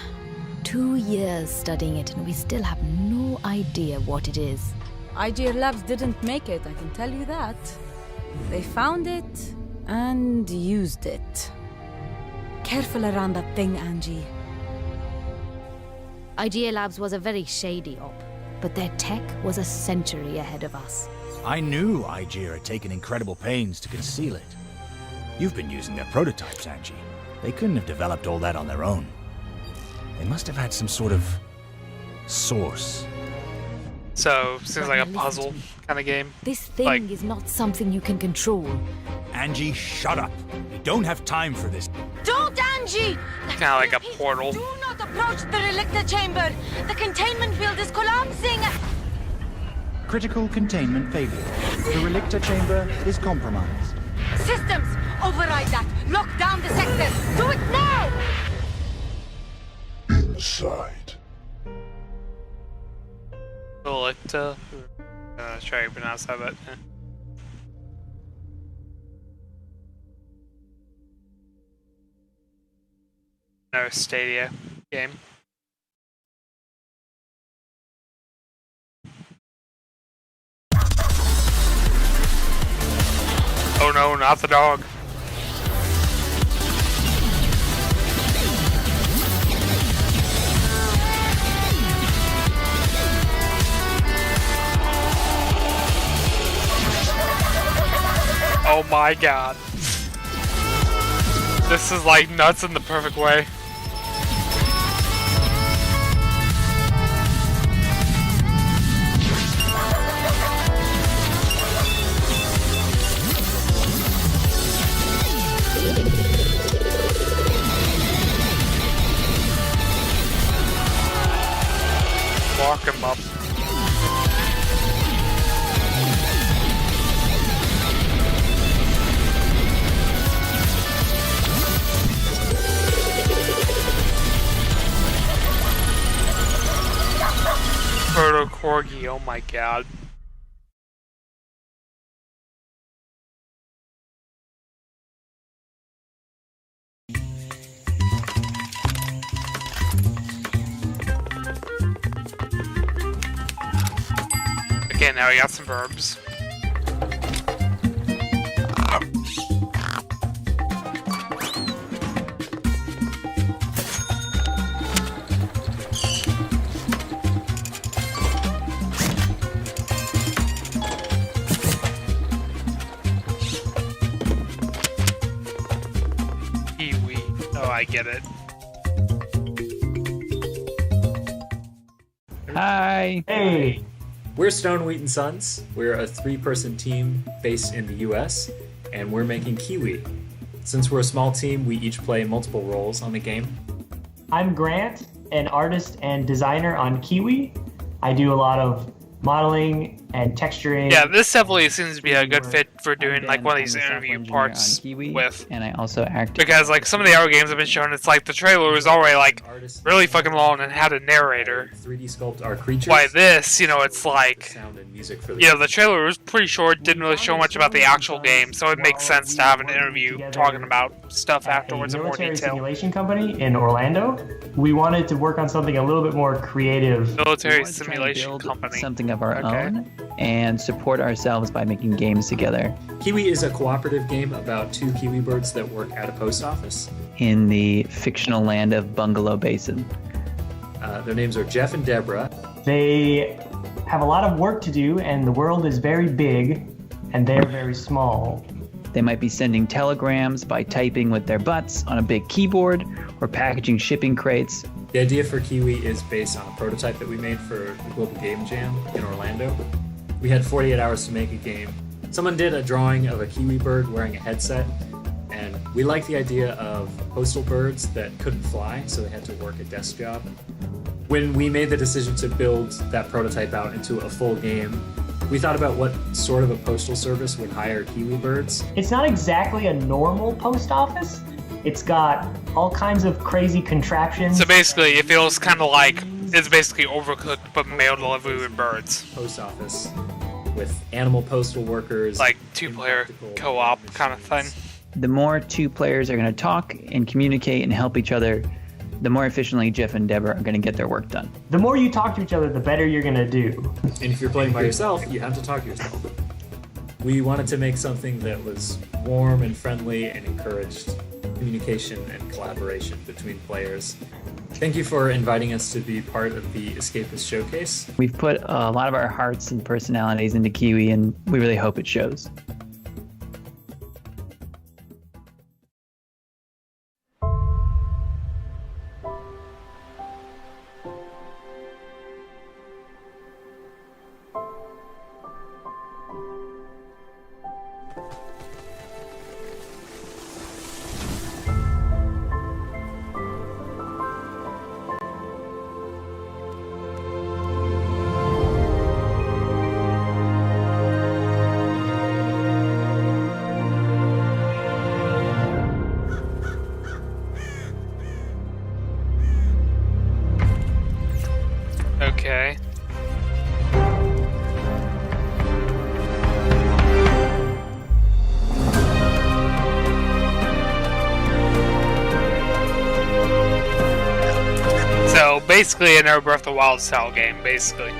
2 years studying it and we still have no idea what it is. IGR Labs didn't make it, I can tell you that. They found it and used it. Careful around that thing, Angie. IGA Labs was a very shady op, but their tech was a century ahead of us. I knew IGR had taken incredible pains to conceal it. You've been using their prototypes, Angie. They couldn't have developed all that on their own. They must have had some sort of source. So, seems like a puzzle kind of game. This thing is not something you can control. Angie, shut up. We don't have time for this. Don't, Angie! Kind of like a portal. Do not approach the Relicta chamber! The containment field is collapsing! Critical containment failure. The Relicta chamber is compromised. Systems! Override that! Lock down the sector! Do it now! Inside. Relicta. Try to pronounce that, but. No Stadia game. Oh no, not the dog. Oh my god. This is like nuts in the perfect way. lock him up. Proto Corgi, oh my god. Okay, now we got some verbs. Kiwi. Oh, I get it. Hi. Hey. We're Stone Wheat and Sons. We're a 3-person team based in the US, and we're making Kiwi. Since we're a small team, we each play multiple roles on the game. I'm Grant, an artist and designer on Kiwi. I do a lot of modeling and texturing. Yeah, this definitely seems to be a good fit for doing like one of these interview parts with. And I also act Because like some of the other games have been shown, it's like the trailer was already like really fucking long and had a narrator. 3D sculpt our creatures. Why this, you know, it's like, Sound and music for the the trailer was pretty short, didn't really show much about the actual game, so it makes sense to have an interview talking about stuff afterwards in more military detail. simulation company in Orlando. We wanted to work on something a little bit more creative. Military simulation company. something of our own and support ourselves by making games together. Kiwi is a cooperative game about 2 kiwi birds that work at a post office. In the fictional land of Bungalow Basin. Their names are Jeff and Deborah. They have a lot of work to do, and the world is very big, and they're very small. They might be sending telegrams by typing with their butts on a big keyboard or packaging shipping crates. The idea for Kiwi is based on a prototype that we made for the Global Game Jam in Orlando. We had 48 hours to make a game. Someone did a drawing of a kiwi bird wearing a headset, and we liked the idea of postal birds that couldn't fly, so they had to work a desk job. When we made the decision to build that prototype out into a full game, we thought about what sort of a postal service would hire kiwi birds. It's not exactly a normal post office. It's got all kinds of crazy contraptions. So basically, it feels kind of like it's basically Overcooked, but mail delivery with birds. Post office with animal postal workers. Like 2-player co-op kind of thing. The more 2 players are going to talk and communicate and help each other, the more efficiently Jeff and Deborah are going to get their work done. The more you talk to each other, the better you're going to do. And if you're playing by yourself, you have to talk to yourself. We wanted to make something that was warm and friendly and encouraged communication and collaboration between players. Thank you for inviting us to be part of the Escapist Showcase. We've put a lot of our hearts and personalities into Kiwi, and we really hope it shows. Okay. So basically another Breath of the Wild style game, basically.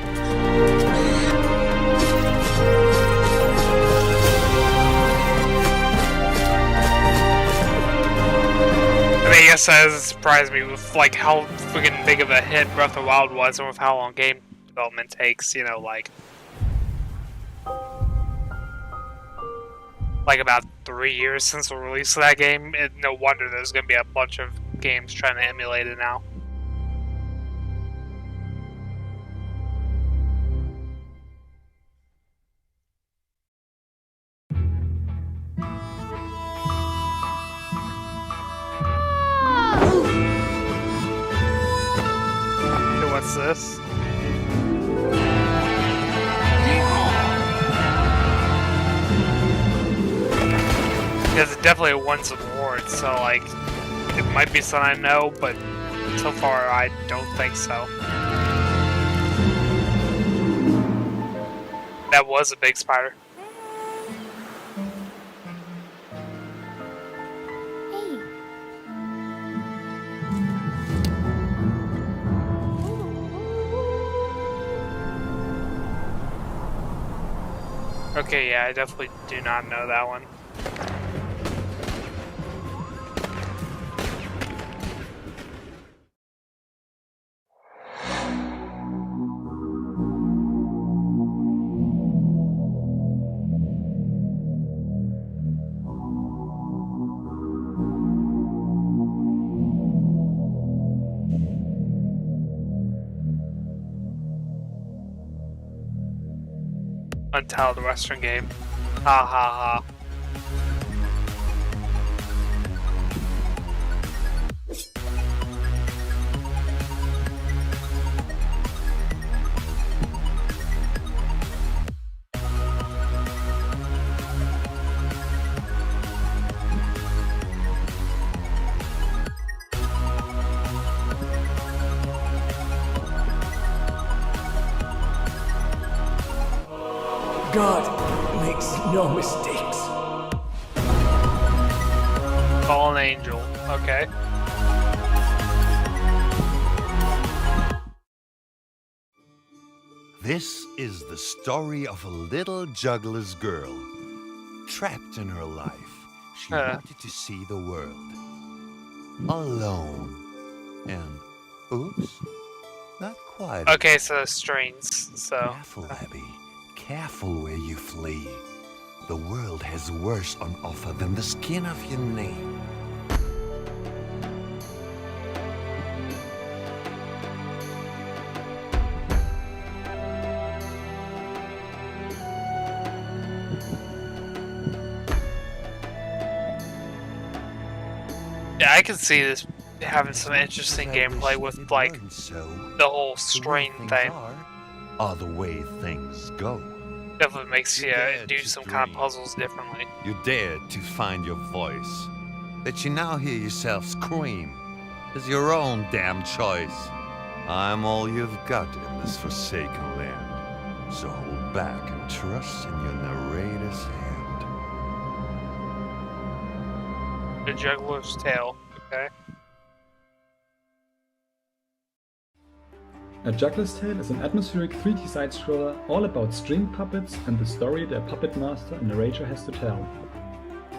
I mean, I guess that doesn't surprise me with like how freaking big of a hit Breath of the Wild was and with how long game development takes, you know, like about 3 years since the release of that game. No wonder there's going to be a bunch of games trying to emulate it now. What's this? Because it definitely won some awards, so like, it might be something I know, but so far I don't think so. That was a big spider. Okay, yeah, I definitely do not know that one. Untitled Western game. Ha ha ha. God makes no mistakes. Fallen angel. Okay. This is the story of a little juggler's girl. Trapped in her life, she wanted to see the world. Alone. And, oops, not quite. Okay, so strings, so... Careful, Abby. Careful where you flee. The world has worse on offer than the skin of your knee. Yeah, I can see this having some interesting gameplay with, like, the whole string thing. Are the way things go. Definitely makes you do some kind of puzzles differently. You dared to find your voice. That you now hear yourself scream is your own damn choice. I'm all you've got in this forsaken land. So hold back and trust in your narrator's hand. The Juggler's Tale, okay. A Juggler's Tale is an atmospheric 3D side-scroller all about string puppets and the story their puppet master and narrator has to tell.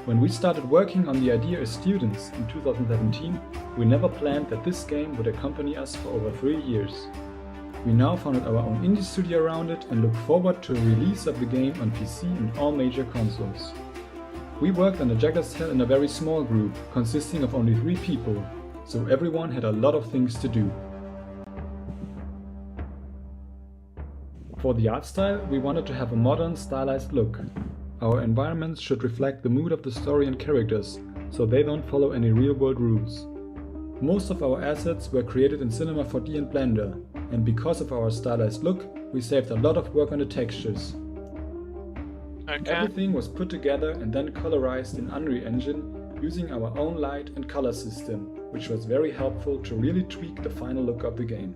When we started working on the idea as students in 2017, we never planned that this game would accompany us for over 3 years. We now founded our own indie studio around it and look forward to a release of the game on PC and all major consoles. We worked on the Juggler's Tale in a very small group, consisting of only 3 people, so everyone had a lot of things to do. For the art style, we wanted to have a modern, stylized look. Our environments should reflect the mood of the story and characters, so they don't follow any real-world rules. Most of our assets were created in Cinema 4D and Blender, and because of our stylized look, we saved a lot of work on the textures. Okay. Everything was put together and then colorized in Unreal Engine using our own light and color system, which was very helpful to really tweak the final look of the game.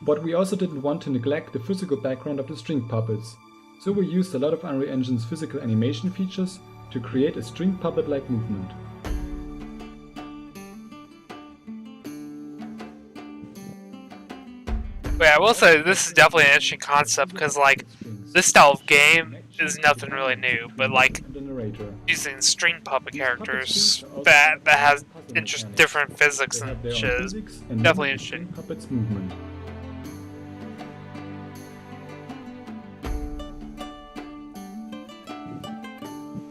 But we also didn't want to neglect the physical background of the string puppets, so we used a lot of Unreal Engine's physical animation features to create a string puppet-like movement. But yeah, I will say this is definitely an interesting concept because, like, this style of game is nothing really new, but like using string puppet characters that has different physics and shit is definitely interesting. Puppets movement.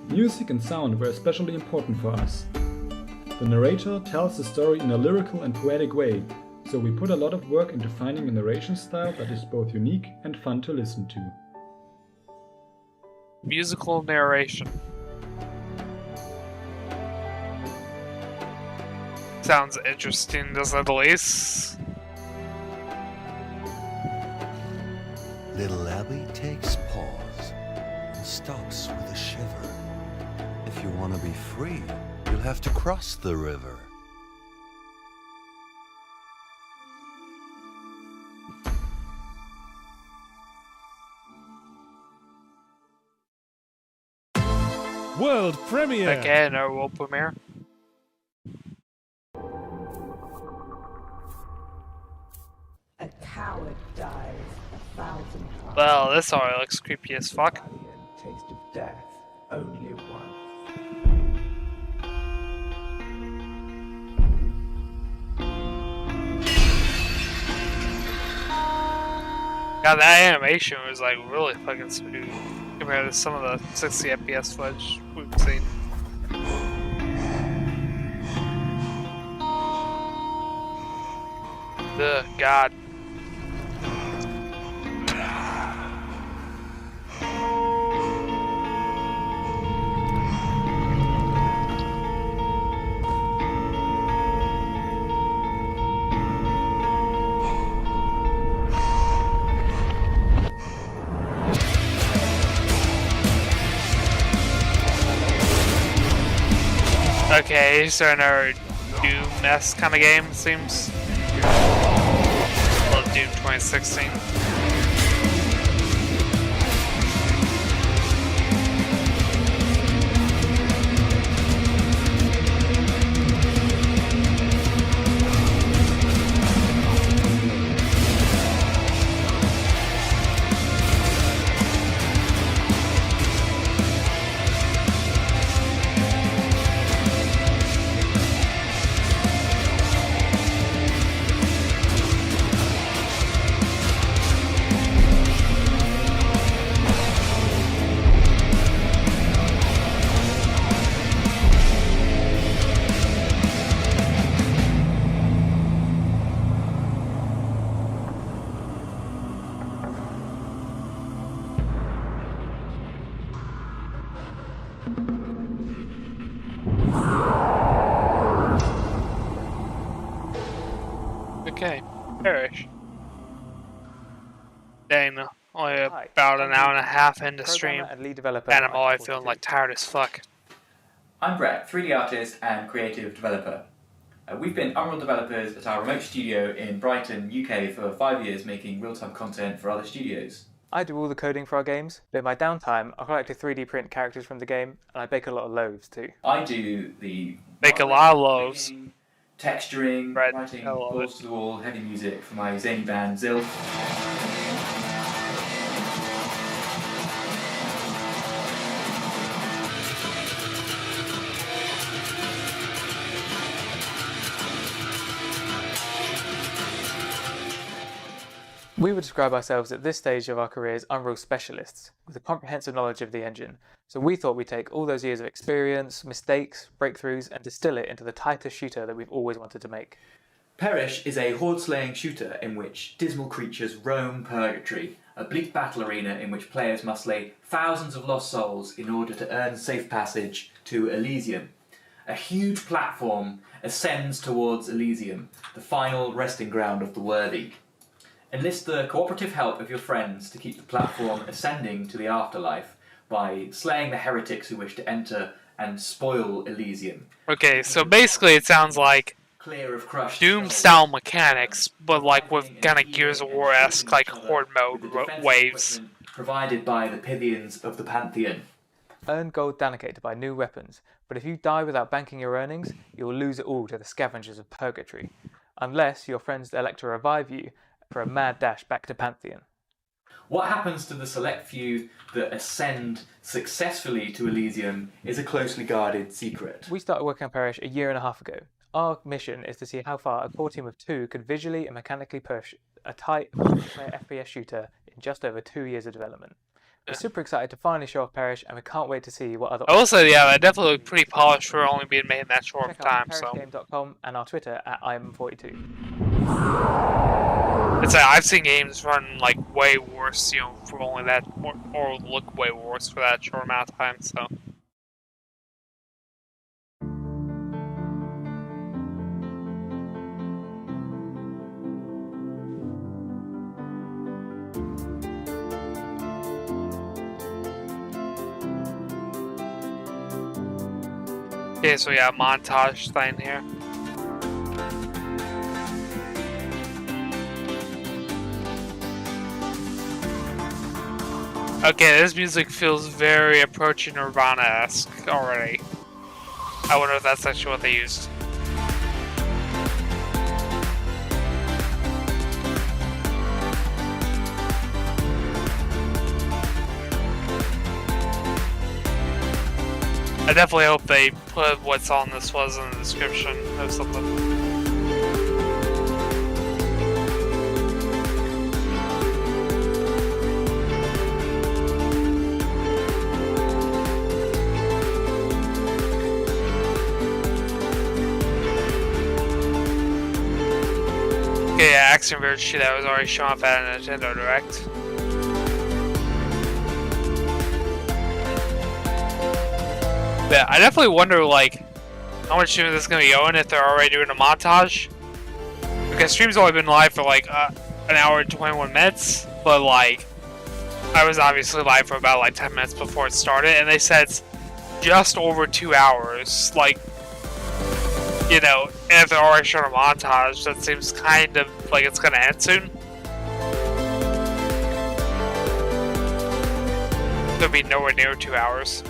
Music and sound were especially important for us. The narrator tells the story in a lyrical and poetic way, so we put a lot of work into finding a narration style that is both unique and fun to listen to. Musical narration. Sounds interesting, to say the least. Little Abby takes pause and stops with a shiver. If you want to be free, you'll have to cross the river. World premiere! Again, our world premiere. A coward dies 1,000 times. Well, this already looks creepy as fuck. Taste of death, only once. God, that animation was like really fucking smooth compared to some of the 60 FPS footage we've seen. Ugh, God. Okay, so another Doom-esque kind of game, it seems. Well, Doom 2016. Okay, perish. Dang, only about an hour and a half into stream, and lead developer and I'm already feeling like tired as fuck. I'm Brett, 3D artist and creative developer. We've been Unreal developers at our remote studio in Brighton, UK for 5 years, making real-time content for other studios. I do all the coding for our games, but in my downtime I like to 3D print characters from the game, and I bake a lot of loaves too. I do the Bake a lot of loaves. Texturing, Right. writing balls to the wall, heavy music for my zany band Zilf. We would describe ourselves at this stage of our careers Unreal specialists, with a comprehensive knowledge of the engine. So we thought we'd take all those years of experience, mistakes, breakthroughs, and distill it into the tightest shooter that we've always wanted to make. Perish is a horde-slaying shooter in which dismal creatures roam purgatory, a bleak battle arena in which players must slay thousands of lost souls in order to earn safe passage to Elysium. A huge platform ascends towards Elysium, the final resting ground of the worthy. Enlist the cooperative help of your friends to keep the platform ascending to the afterlife by slaying the heretics who wish to enter and spoil Elysium. Okay, so basically it sounds like Clear of crushed Doom-style mechanics, but like with kind of Gears of War-esque like horde mode waves. Provided by the Pythians of the Pantheon. Earn gold Danicate to buy new weapons, but if you die without banking your earnings, you will lose it all to the scavengers of purgatory, unless your friends elect to revive you for a mad dash back to Pantheon. What happens to the select few that ascend successfully to Elysium is a closely guarded secret. We started working on Perish a year and a half ago. Our mission is to see how far a core team of 2 could visually and mechanically push a tight multiplayer FPS shooter in just over 2 years of development. We're super excited to finally show off Perish, and we can't wait to see what other... Also, yeah, that definitely looked pretty polished for only being made in that short of time, so... perishgame.com and our Twitter at IM42. It's like, I've seen games run like way worse, you know, for only that, or look way worse for that short amount of time, so... Okay, so yeah, montage thing here. Okay, this music feels very approaching Nirvana-esque already. I wonder if that's actually what they used. I definitely hope they put what song this was in the description or something. Okay, yeah, Action Verge shit that was already shown off at a Nintendo Direct. Yeah, I definitely wonder, like, how much sooner this is going to be going if they're already doing a montage. Because stream's only been live for, like, an hour and 21 minutes. But, like, I was obviously live for about, like, 10 minutes before it started. And they said it's just over 2 hours. Like, you know, and if they're already showing a montage, that seems kind of like it's going to end soon. It'll be nowhere near 2 hours.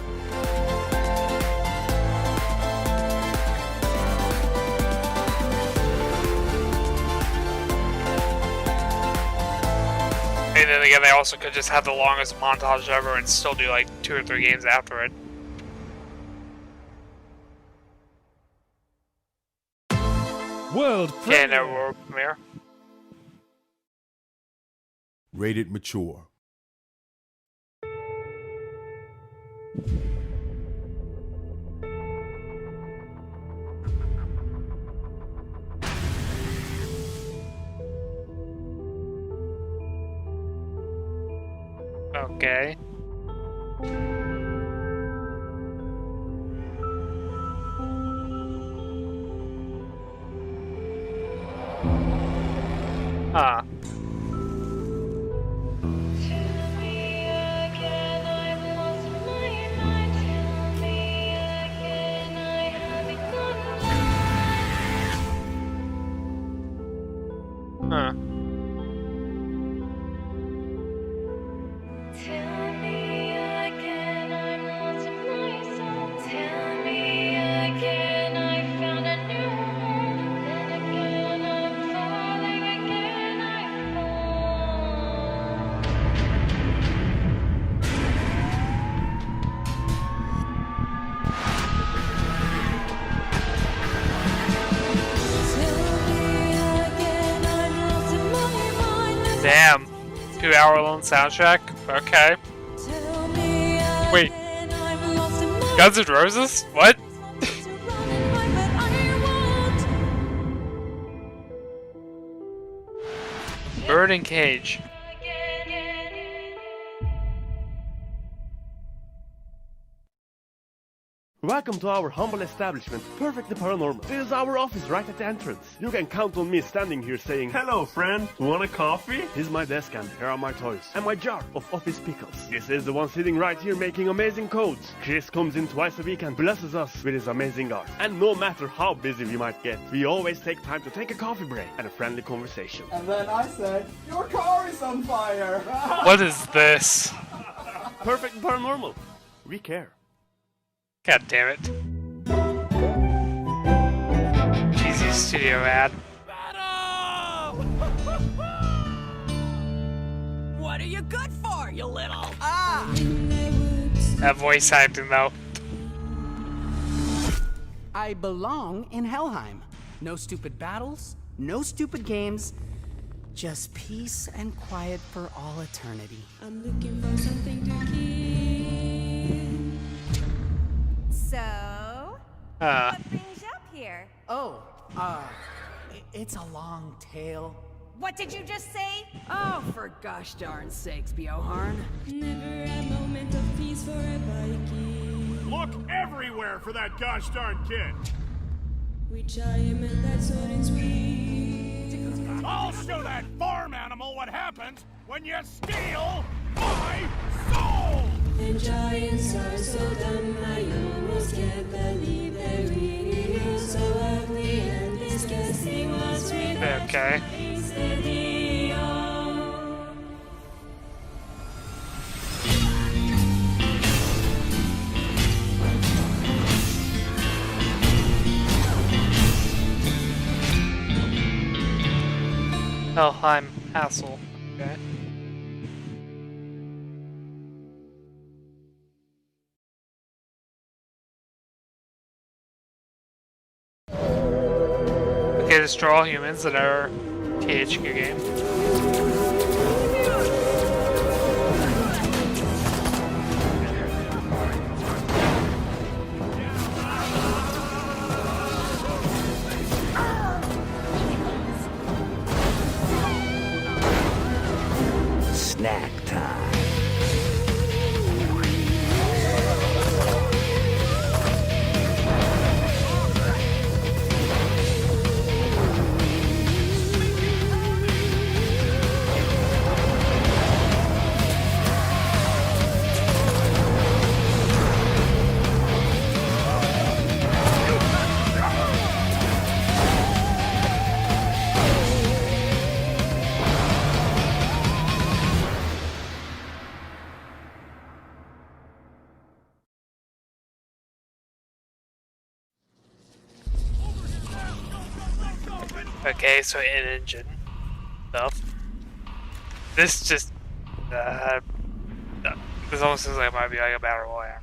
And then again, they also could just have the longest montage ever and still do like 2 or 3 games after it. World premiere. Yeah, no, world premiere. Rated mature. Okay. Huh. Huh. Damn. 2 hour long soundtrack? Okay. Wait. Guns N' Roses? What? Birding Cage. Welcome to our humble establishment, Perfectly Paranormal. This is our office right at the entrance. You can count on me standing here saying, "Hello, friend. Want a coffee?" Here's my desk and here are my toys. And my jar of office pickles. This is the one sitting right here making amazing codes. Chris comes in twice a week and blesses us with his amazing art. And no matter how busy we might get, we always take time to take a coffee break and a friendly conversation. And then I said, "Your car is on fire." What is this? Perfect Paranormal. We care. God damn it. Cheesy studio ad. What are you good for, you little? That voice acting though. I belong in Helheim. No stupid battles, no stupid games, just peace and quiet for all eternity. I'm looking for something to keep. So, what brings you up here? Oh, it's a long tale. What did you just say? Oh, for gosh darn sakes, Bioharn. Never a moment of peace for a Viking. Look everywhere for that gosh darn kid. Which I am and that's what it's sweet. I'll show that farm animal what happens when you steal my soul! And giants are so dumb, I almost can't believe they're Okay. Helheim Castle. Okay. Okay, destroy all humans in our THQ game. Snack time. Okay, so in-engine stuff. This just this almost seems like it might be like a battle royale.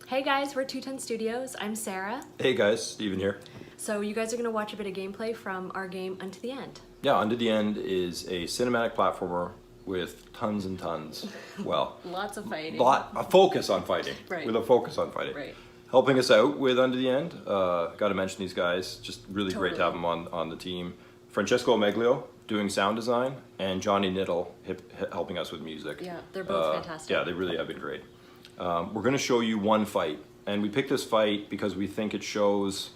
Hey guys, we're 210 Studios. I'm Sarah. Hey guys, Steven here. So you guys are going to watch a bit of gameplay from our game Unto the End. Yeah, Unto the End is a cinematic platformer with tons and tons, well, lots of fighting. A focus on fighting. Right. With a focus on fighting. Right. Helping us out with Unto the End, got to mention these guys, just really great to have them on the team. Francesco Meglio doing sound design, and Johnny Niddle helping us with music. Yeah, they're both fantastic. Yeah, they really have been great. We're going to show you one fight, and we picked this fight because we think it shows,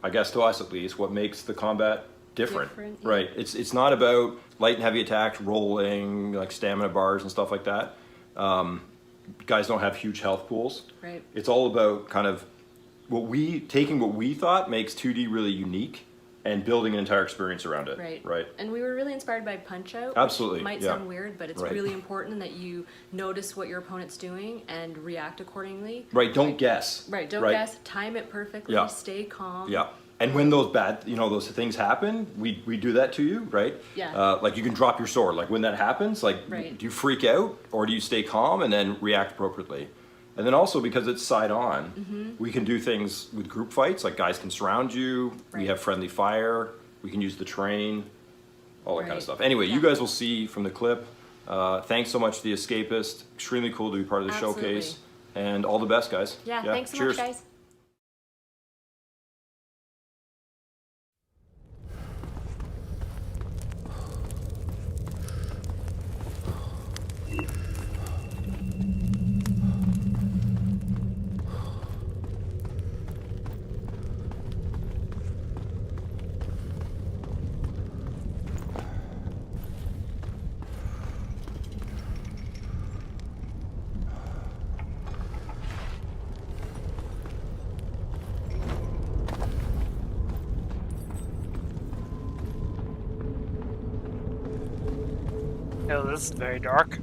I guess to us at least, what makes the combat different. Yeah. Right. It's not about light and heavy attacks, rolling, like stamina bars and stuff like that. Guys don't have huge health pools. Right. It's all about kind of taking what we thought makes 2D really unique and building an entire experience around it. Right. Right. And we were really inspired by Punch-Out. Absolutely, Which might yeah. sound weird, but it's Right. really important that you notice what your opponent's doing and react accordingly. Right. Don't guess. Right. Don't Right. guess. Time it perfectly. Yeah. Stay calm. Yeah. And when those those things happen, we do that to you, right? Yeah. Like you can drop your sword. Like when that happens, like Right. do you freak out or do you stay calm and then react appropriately? And then also because it's side on, we can do things with group fights. Like guys can surround you. We Right. have friendly fire. We can use the train, all that kind Right. of stuff. Anyway, you Yeah. guys will see from the clip. Thanks so much to the Escapist. Extremely cool to be part of the Absolutely. showcase. And all the best, guys. Yeah. Thanks so cheers. much, guys. Oh, this is very dark.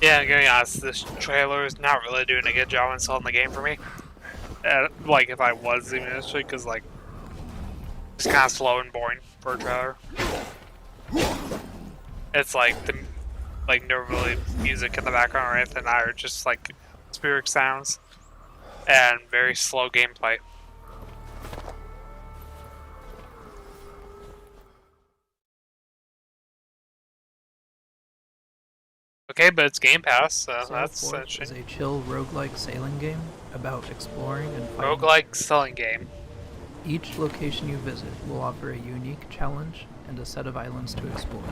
Yeah, I'm gonna be honest, this trailer is not really doing a good job in selling the game for me. Like, if I was even initially, because, like, it's kind of slow and boring for a trailer. It's like, no really music in the background or anything, or just, like, spirit sounds, and very slow gameplay. Okay, but it's Game Pass, so that's Sailforth is a chill roguelike sailing game about exploring and fighting. Roguelike sailing game. Each location you visit will offer a unique challenge and a set of islands to explore.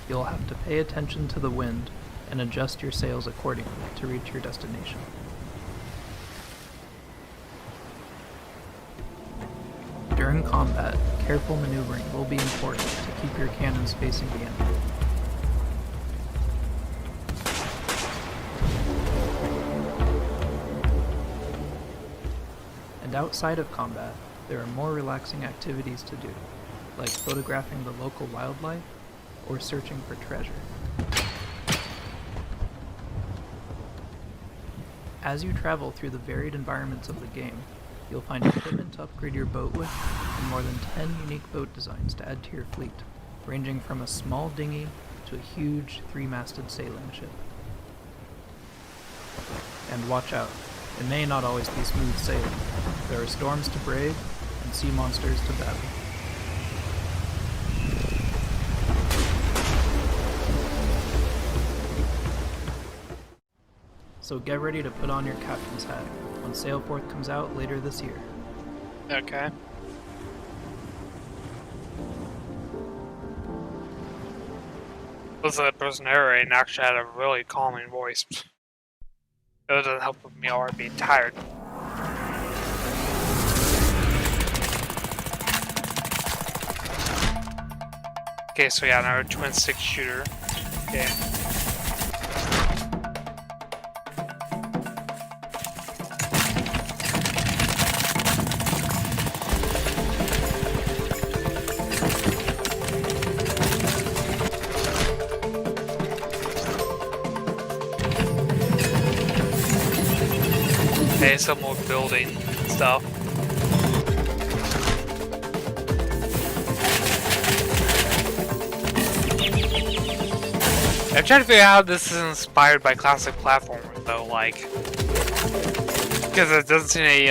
You'll have to pay attention to the wind and adjust your sails accordingly to reach your destination. During combat, careful maneuvering will be important to keep your cannons facing the enemy. And outside of combat, there are more relaxing activities to do, like photographing the local wildlife or searching for treasure. As you travel through the varied environments of the game, you'll find equipment to upgrade your boat with, and more than 10 unique boat designs to add to your fleet, ranging from a small dinghy to a huge 3-masted sailing ship. And watch out, it may not always be smooth sailing. There are storms to brave, and sea monsters to battle. So get ready to put on your captain's hat when Sailforth comes out later this year. Okay. Listen, the person narrating actually had a really calming voice. It doesn't help with me already being tired. Okay, so yeah, another twin stick shooter game. Okay, some more building stuff. I'm trying to figure out how this is inspired by classic platformers, though, like, because it doesn't seem any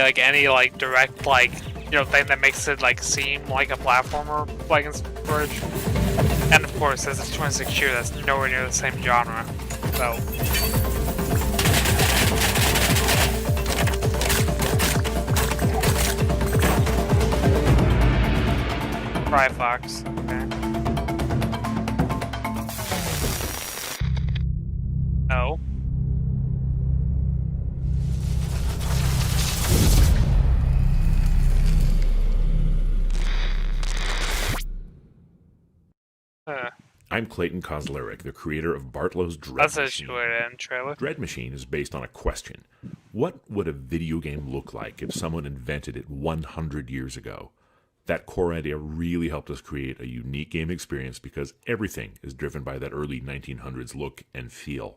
direct thing that makes it seem like a platformer inspiration. And of course, as a twin stick shooter, that's nowhere near the same genre. So. Fox. Okay. No. I'm Clayton Kozleric, the creator of Bartlow's Dread That's Machine. a trailer. Dread Machine is based on a question. What would a video game look like if someone invented it 100 years ago? That core idea really helped us create a unique game experience because everything is driven by that early 1900s look and feel.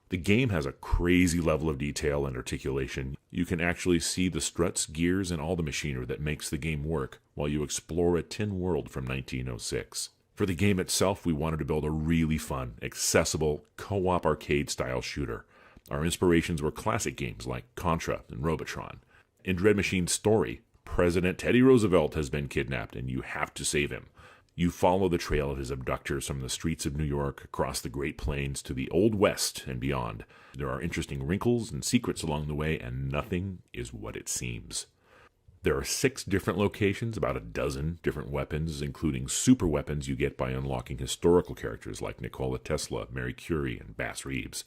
The game has a crazy level of detail and articulation. You can actually see the struts, gears, and all the machinery that makes the game work while you explore a tin world from 1906. For the game itself, we wanted to build a really fun, accessible, co-op arcade-style shooter. Our inspirations were classic games like Contra and Robotron. In Dread Machine's story, President Teddy Roosevelt has been kidnapped, and you have to save him. You follow the trail of his abductors from the streets of New York, across the Great Plains to the Old West and beyond. There are interesting wrinkles and secrets along the way, and nothing is what it seems. There are 6 different locations, about a dozen different weapons, including super weapons you get by unlocking historical characters like Nikola Tesla, Mary Curie, and Bass Reeves.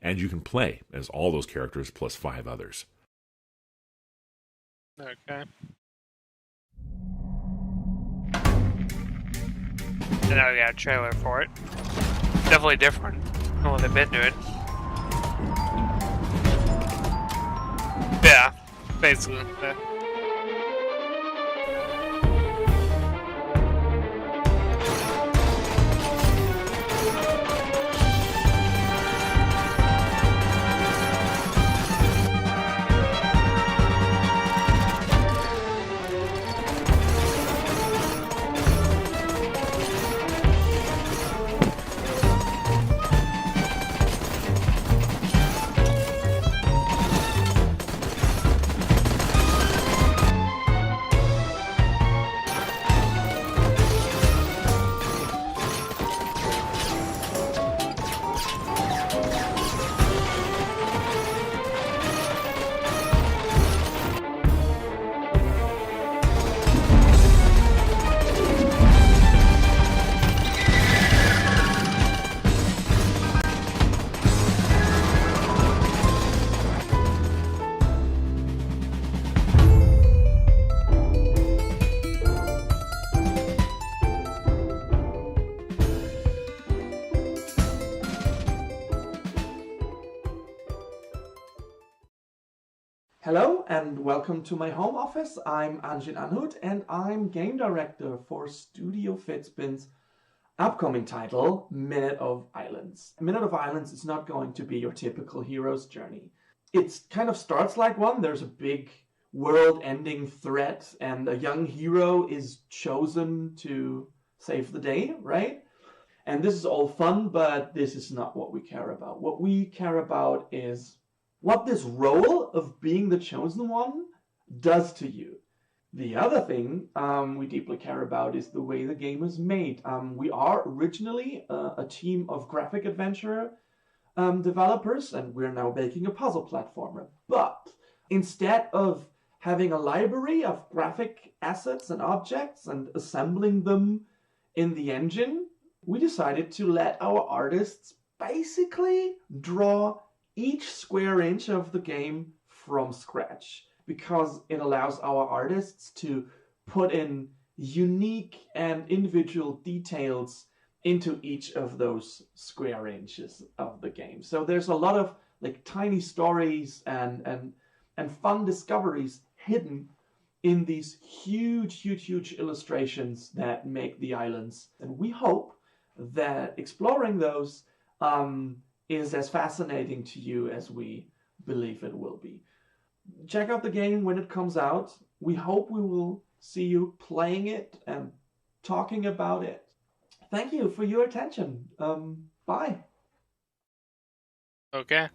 And you can play as all those characters plus 5 others. Okay. And now we got a trailer for it. Definitely different than what they've been doing. Yeah, basically. Yeah. Hello and welcome to my home office. I'm Anjin Anhut and I'm game director for Studio Fitspin's upcoming title, Minute of Islands. Minute of Islands is not going to be your typical hero's journey. It kind of starts like one. There's a big world-ending threat and a young hero is chosen to save the day, right? And this is all fun, but this is not what we care about. What we care about is what this role of being the chosen one does to you. The other thing we deeply care about is the way the game is made. We are originally a team of graphic adventure developers, and we're now making a puzzle platformer. But instead of having a library of graphic assets and objects and assembling them in the engine, we decided to let our artists basically draw each square inch of the game from scratch, because it allows our artists to put in unique and individual details into each of those square inches of the game. So there's a lot of like tiny stories and fun discoveries hidden in these huge illustrations that make the islands. And we hope that exploring those is as fascinating to you as we believe it will be. Check out the game when it comes out. We hope we will see you playing it and talking about it. Thank you for your attention. Bye. Okay.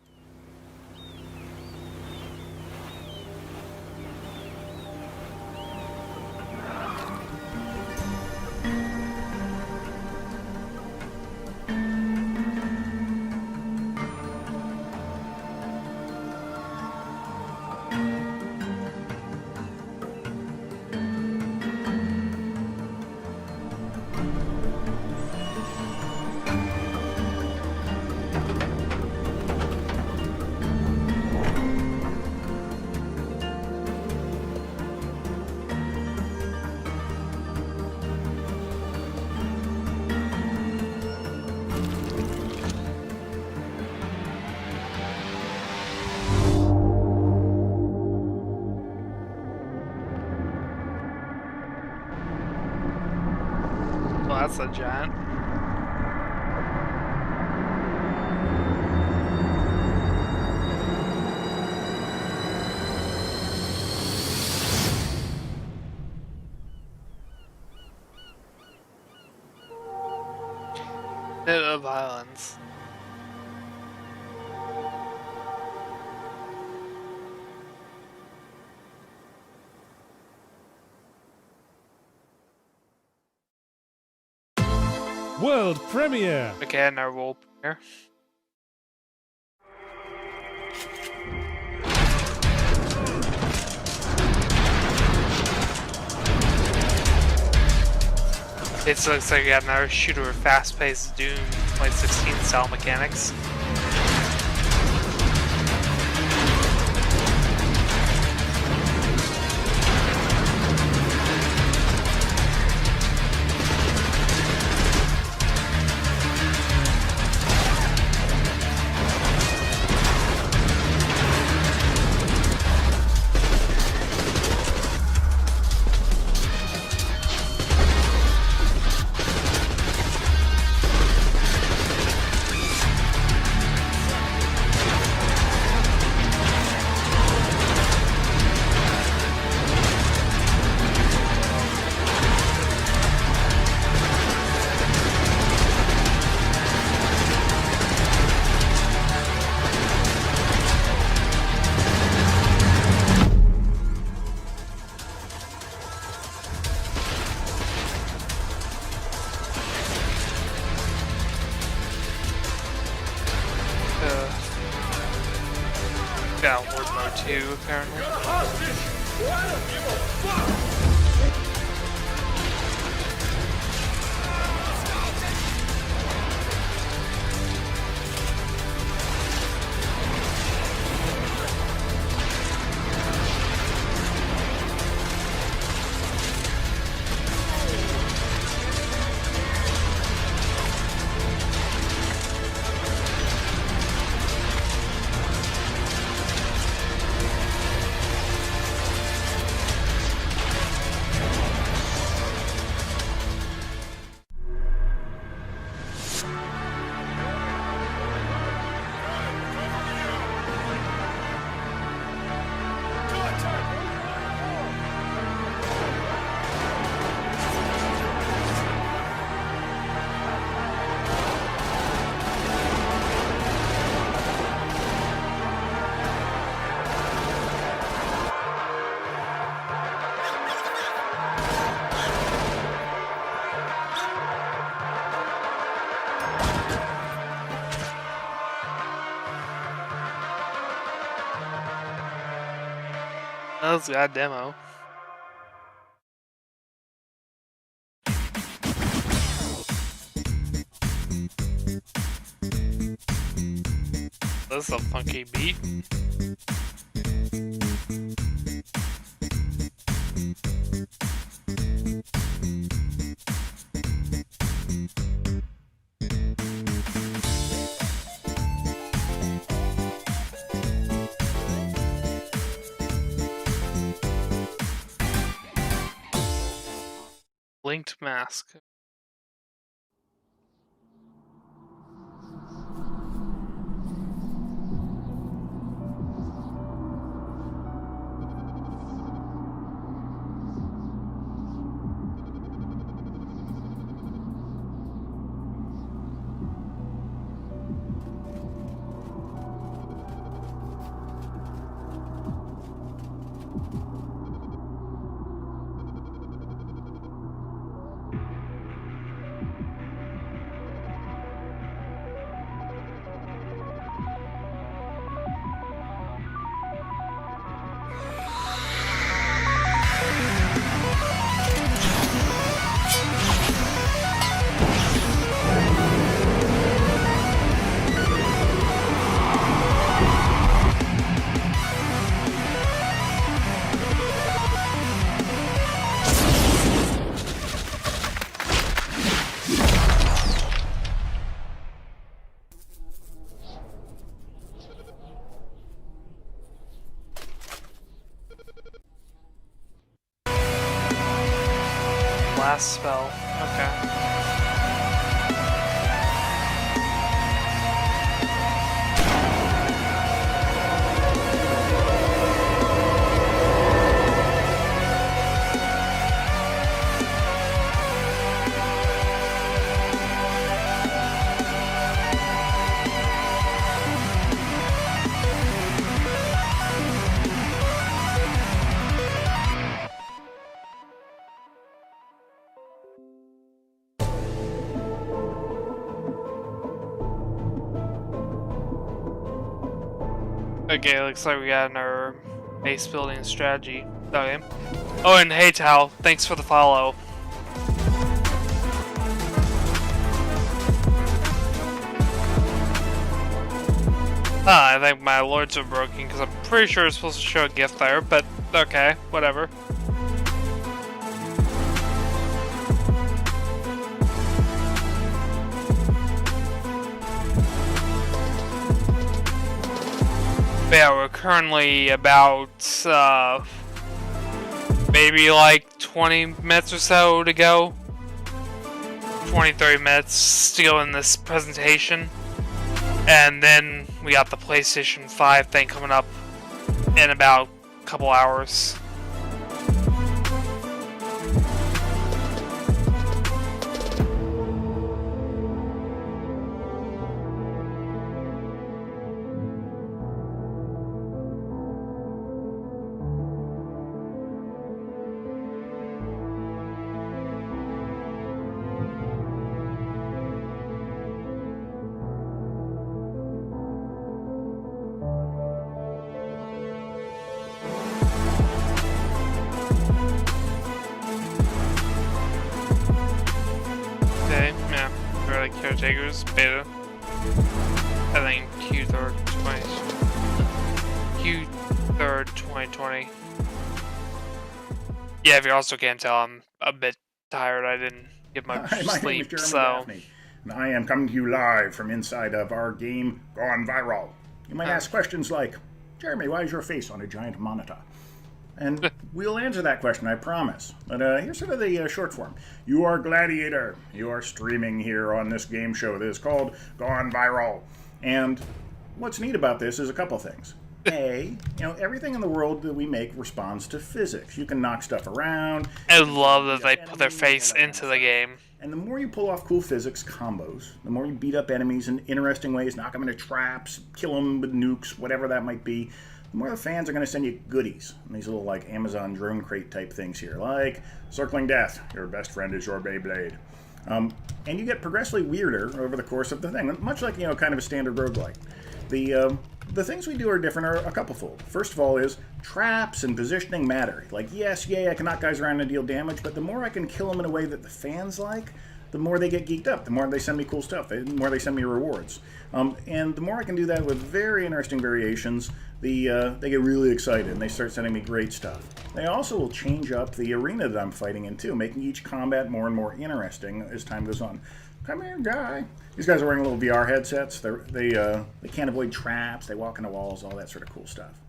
Well, that's a giant. Minute of Islands. World premiere! Again, our world premiere. It looks like we got another shooter with fast-paced Doom 2016 style mechanics. Downward mode 2, apparently. That's got a demo. That's a funky beat. Linked mask. Last spell. Okay. Okay, looks like we got our base building strategy. Okay. Oh, and hey Tal, thanks for the follow. I think my lords are broken because I'm pretty sure it's supposed to show a gift there, but okay, whatever. Yeah, we're currently about maybe like 20 minutes or so to go. 20-30 minutes to go in this presentation. And then we got the PlayStation 5 thing coming up in about a couple hours. Caretakers beta. I think Q3 2020. Yeah, if you also can't tell, I'm a bit tired. I didn't get much sleep, so. And I am coming to you live from inside of our game Gone Viral. You might ask questions like, Jeremy, why is your face on a giant monitor? And we'll answer that question, I promise. But here's sort of the short form. You are Gladiator. You are streaming here on this game show that is called Gone Viral. And what's neat about this is a couple things. A, everything in the world that we make responds to physics. You can knock stuff around. I love that they put their face into the game. And the more you pull off cool physics combos, the more you beat up enemies in interesting ways, knock them into traps, kill them with nukes, whatever that might be, the more the fans are going to send you goodies. And these little, like, Amazon drone crate type things here, like Circling Death, your best friend is your Beyblade. And you get progressively weirder over the course of the thing, much like, kind of a standard roguelike. The the things we do are different are a couple-fold. First of all is traps and positioning matter. Like, yes, yay, I can knock guys around and deal damage, but the more I can kill them in a way that the fans like, the more they get geeked up, the more they send me cool stuff, the more they send me rewards. And the more I can do that with very interesting variations, they get really excited and they start sending me great stuff. They also will change up the arena that I'm fighting in too, making each combat more and more interesting as time goes on. Come here, guy. These guys are wearing little VR headsets. They can't avoid traps. They walk into walls, all that sort of cool stuff.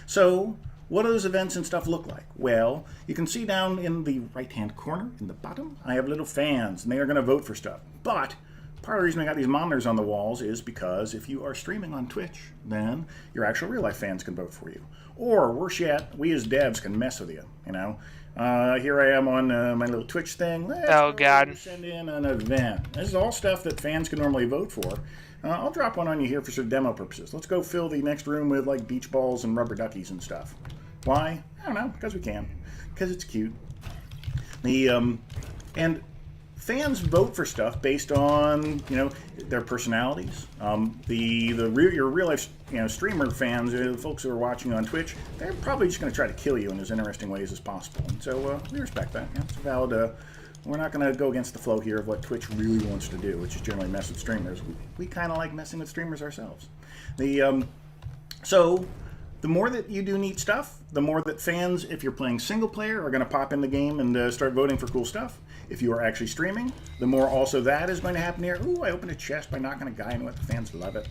So, what do those events and stuff look like? Well, you can see down in the right-hand corner, in the bottom, I have little fans, and they are going to vote for stuff. But part of the reason I got these monitors on the walls is because if you are streaming on Twitch, then your actual real-life fans can vote for you. Or, worse yet, we as devs can mess with you, you know? Here I am on my little Twitch thing. God. Send in an event. This is all stuff that fans can normally vote for. I'll drop one on you here for sort of demo purposes. Let's go fill the next room with like beach balls and rubber duckies and stuff. Why? I don't know. Because we can. Because it's cute. And fans vote for stuff based on, you know, their personalities. Your real life, you know, streamer fans, the folks who are watching on Twitch, they're probably just going to try to kill you in as interesting ways as possible. And so we respect that. Yeah, it's valid. We're not going to go against the flow here of what Twitch really wants to do, which is generally mess with streamers. We kind of like messing with streamers ourselves. So the more that you do neat stuff, the more that fans, if you're playing single player, are going to pop in the game and start voting for cool stuff. If you are actually streaming, the more also that is going to happen here. Ooh, I opened a chest by knocking a guy into it. The fans love it.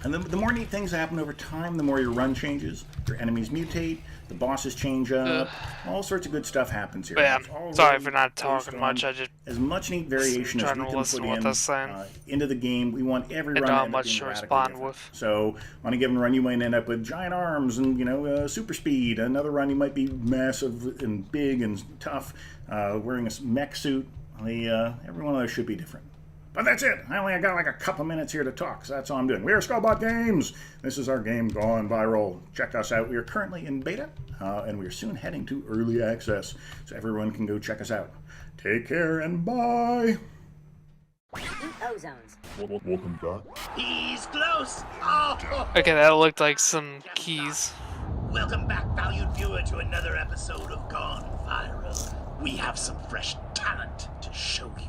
And the more neat things happen over time, the more your run changes, your enemies mutate, the bosses change up, all sorts of good stuff happens here. Yeah, sorry for not talking much. I just as much neat variation as we can put into the game. We want every run to end up being radically different. So on a given run, you might end up with giant arms and, you know, super speed. Another run, you might be massive and big and tough, wearing a mech suit. Every one of those should be different. But that's it. I only got like a couple minutes here to talk, so that's all I'm doing. We are Skullbot Games. This is our game gone viral. Check us out. We are currently in beta, and we are soon heading to early access, so everyone can go check us out. Take care and bye. Ozones. Welcome back. He's close. Oh. Okay, that looked like some keys. Welcome back, valued viewer, to another episode of Gone Viral. We have some fresh talent to show you.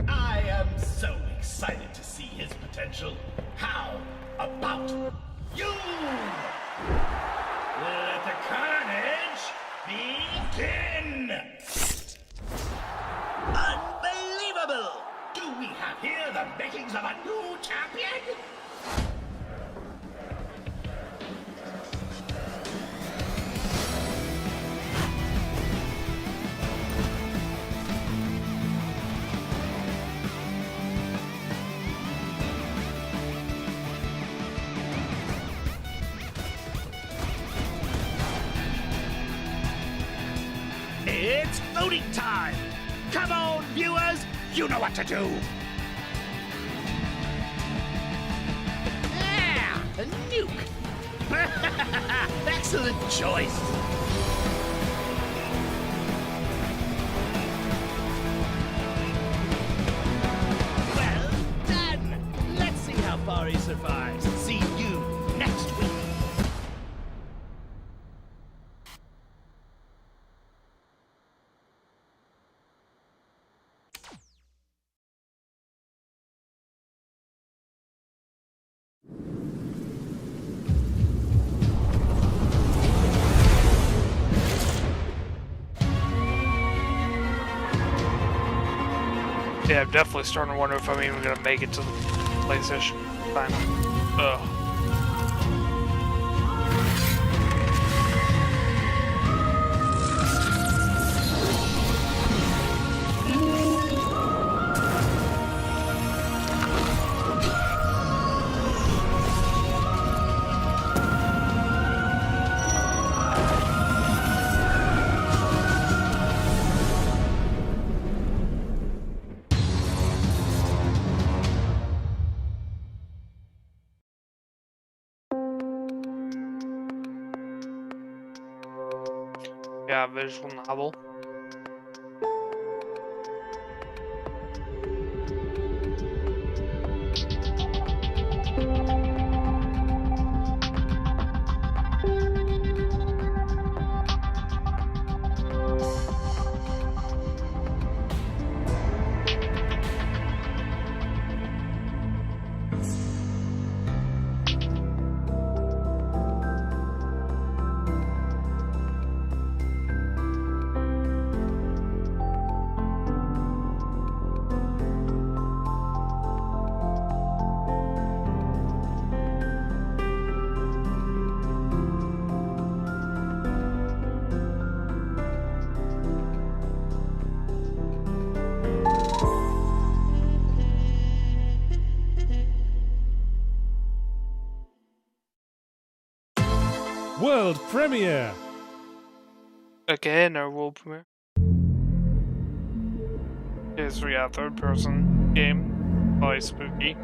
I am so excited to see his potential. How about you? Let the carnage begin! Unbelievable! Do we have here the makings of a new champion? It's voting time! Come on, viewers! You know what to do! Yeah! A nuke! Excellent choice! Well done! Let's see how far he survives. See you next week! Yeah, I'm definitely starting to wonder if I'm even gonna make it to the PlayStation final. Ugh. Yeah, visual novel. World premiere! Again, our world premiere. Is third person game. Probably spooky.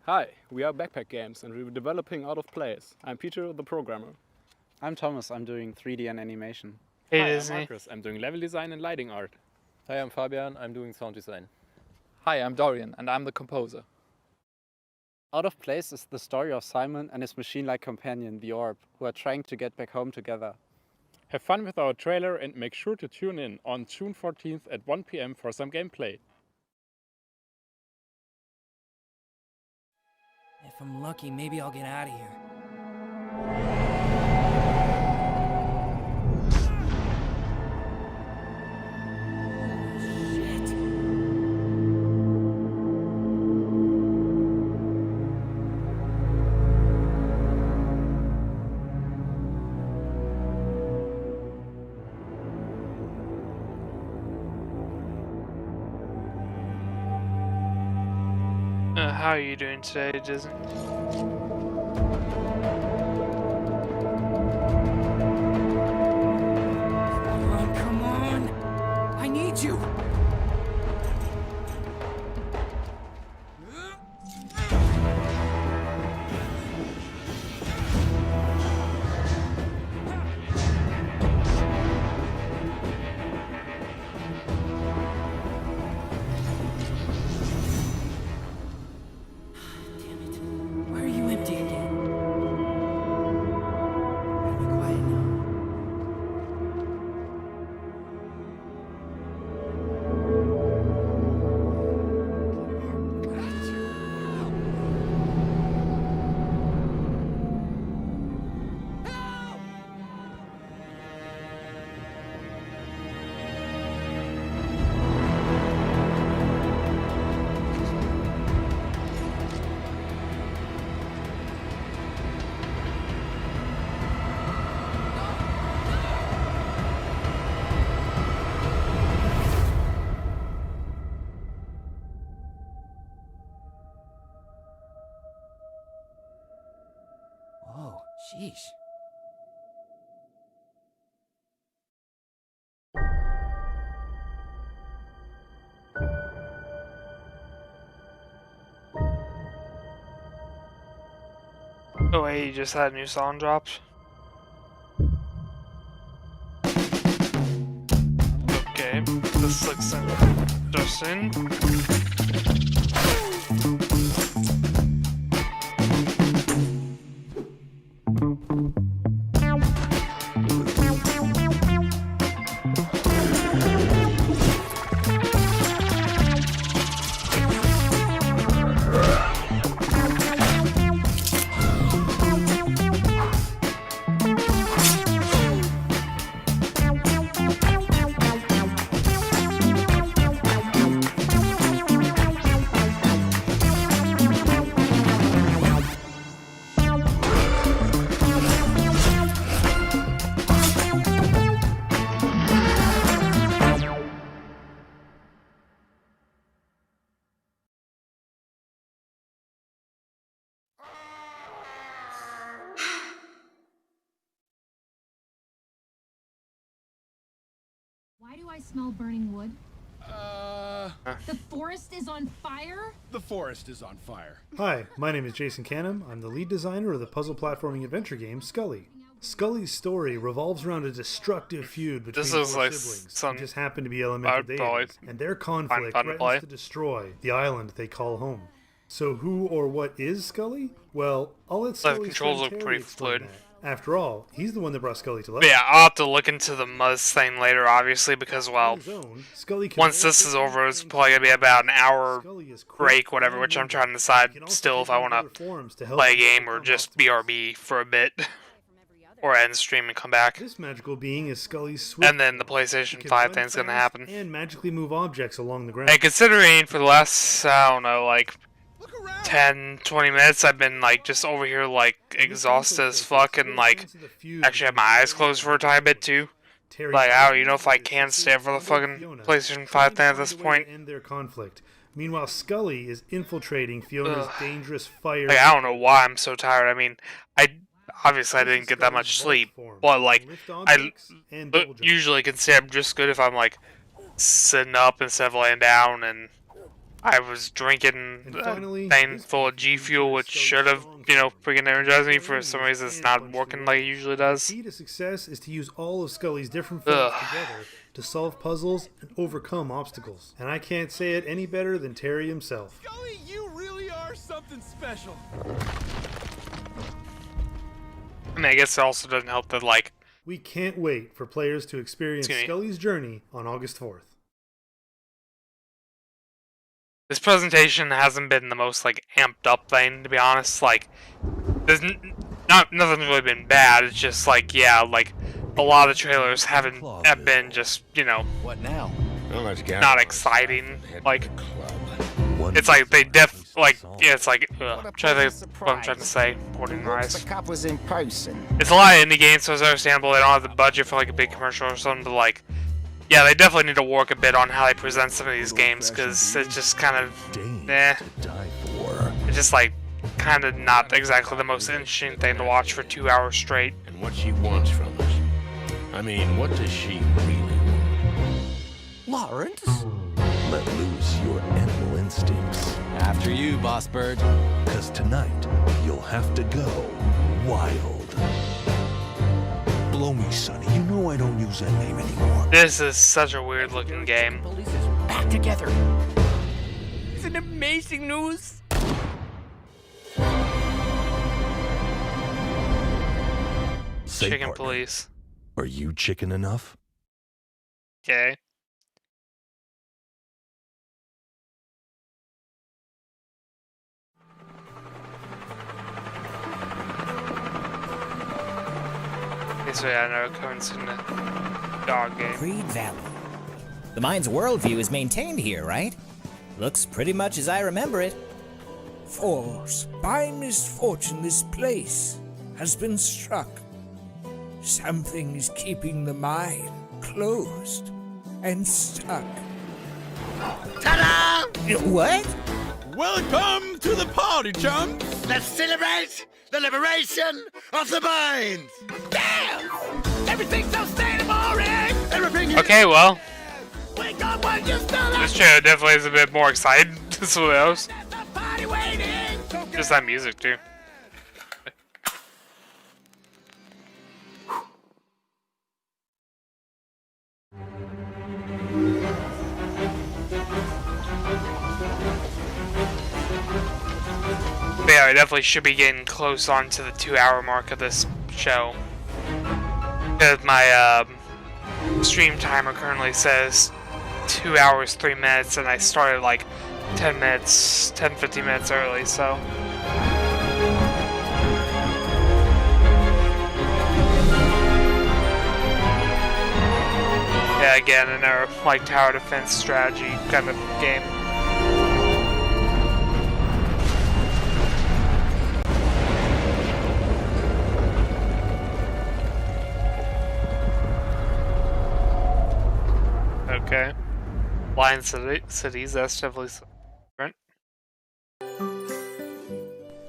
Hi, we are Backpack Games and we're developing Out of Place. I'm Peter, the programmer. I'm Thomas, I'm doing 3D and animation. Hi, I'm Marcus, I'm doing level design and lighting art. Hi, I'm Fabian, I'm doing sound design. Hi, I'm Dorian and I'm the composer. Out of Place is the story of Simon and his machine-like companion, the Orb, who are trying to get back home together. Have fun with our trailer and make sure to tune in on June 14th at 1 PM for some gameplay. If I'm lucky, maybe I'll get out of here. How are you doing today, Disney? Come on! I need you! Why are you empty again? Be quiet now. Whoa, sheesh. Oh wait, you just had a new song dropped? Okay, this looks interesting. Why do I smell burning wood? The forest is on fire? The forest is on fire. Hi, my name is Jason Canham. I'm the lead designer of the puzzle platforming adventure game Scully. Scully's story revolves around a destructive feud between four siblings who just happen to be elemental deities, and their conflict threatens to destroy the island they call home. So who or what is Scully? Well, I'll let Scully's friend Terry explain that. After all, he's the one that brought Scully to life. Yeah, I'll have to look into the Muzz thing later, obviously, because, well, once this is over, it's probably going to be about an hour break, whatever, which I'm trying to decide still if I want to play a game or just BRB for a bit. Or end stream and come back. This magical being is Scully's swift, and then the PlayStation 5 thing's going to happen. And magically move objects along the ground. And considering for the last, I don't know, like 10, 20 minutes, I've been like just over here like exhausted as fuck and like actually have my eyes closed for a tiny bit too. Like I don't even know if I can stay for the fucking PlayStation 5 thing at this point. End their conflict. Meanwhile, Scully is infiltrating Fiona's dangerous fire. Like I don't know why I'm so tired. I mean, obviously I didn't get that much sleep, but like I usually can say I'm just good if I'm like sitting up instead of laying down, and I was drinking a thing full of G Fuel, which should have, you know, freaking energized me. For some reason it's not working like it usually does. The key to success is to use all of Scully's different forms together to solve puzzles and overcome obstacles. And I can't say it any better than Terry himself. Scully, you really are something special. I mean, I guess it also doesn't help that, like... We can't wait for players to experience Scully's journey on August 4th. This presentation hasn't been the most, like, amped up thing, to be honest. Like, there's nothing's really been bad. It's just, like, yeah, like, a lot of trailers have been just, you know... What now? Not exciting. Like... It's like they yeah, it's like I'm trying to think what I'm trying to say. The cop was in person. It's a lot of indie games, so it's understandable they don't have the budget for like a big commercial or something. But like, yeah, they definitely need to work a bit on how they present some of these games because it's just kind of It's just like kind of not exactly the most interesting thing to watch for 2 hours straight. And what she wants from us. I mean, what does she really want? Lawrence? Let loose your animal instincts. After you, boss bird. Because tonight, you'll have to go wild. Blow me, Sonny. You know I don't use that name anymore. This is such a weird looking game. Back together. Isn't it amazing news? Say, Chicken partner, police. Are you chicken enough? Okay. So yeah, no occurrence in the dog game. Creed Valley. The mine's worldview is maintained here, right? Looks pretty much as I remember it. For by misfortune this place has been struck. Something is keeping the mine closed and stuck. Ta-da! What? Welcome to the party, chums! Let's celebrate the liberation of the mines! Damn! Everything's so state of boring! Everything Okay, well. Wake up while you're still This trailer definitely is a bit more exciting than some of those. party waiting! Just that music, too. But yeah, I definitely should be getting close on to the 2-hour mark of this show. Because my stream timer currently says 2 hours, 3 minutes, and I started like 10 minutes, 10-15 minutes early, so. Yeah, again, another like tower defense strategy kind of game. Okay. Lion Cities, that's definitely different.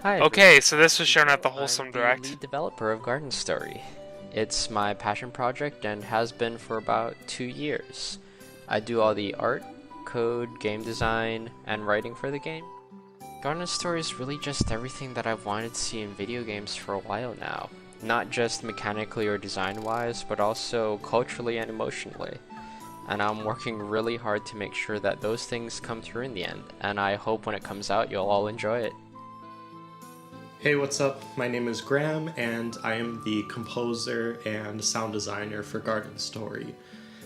Hi. Okay, so this was shown at the Wholesome I'm Direct. the lead developer of Garden Story. It's my passion project and has been for about 2 years. I do all the art, code, game design, and writing for the game. Garden Story is really just everything that I've wanted to see in video games for a while now. not just mechanically or design-wise, but also culturally and emotionally. And I'm working really hard to make sure that those things come through in the end, and I hope when it comes out you'll all enjoy it. Hey, what's up? My name is Graham, and I am the composer and sound designer for Garden Story.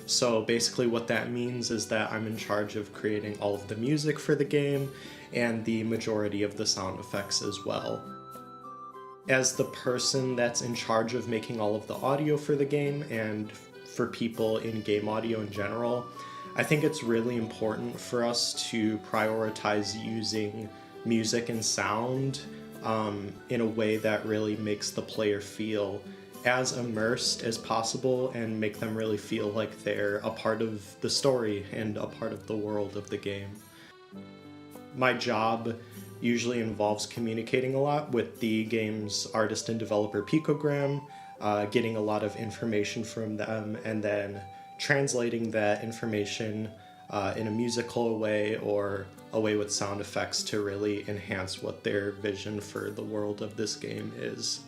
So basically what that means is that I'm in charge of creating all of the music for the game and the majority of the sound effects as well. As the person that's in charge of making all of the audio for the game and for people in game audio in general, I think it's really important for us to prioritize using music and sound in a way that really makes the player feel as immersed as possible and make them really feel like they're a part of the story and a part of the world of the game. My job usually involves communicating a lot with the game's artist and developer Picogram, getting a lot of information from them, and then translating that information in a musical way or a way with sound effects to really enhance what their vision for the world of this game is.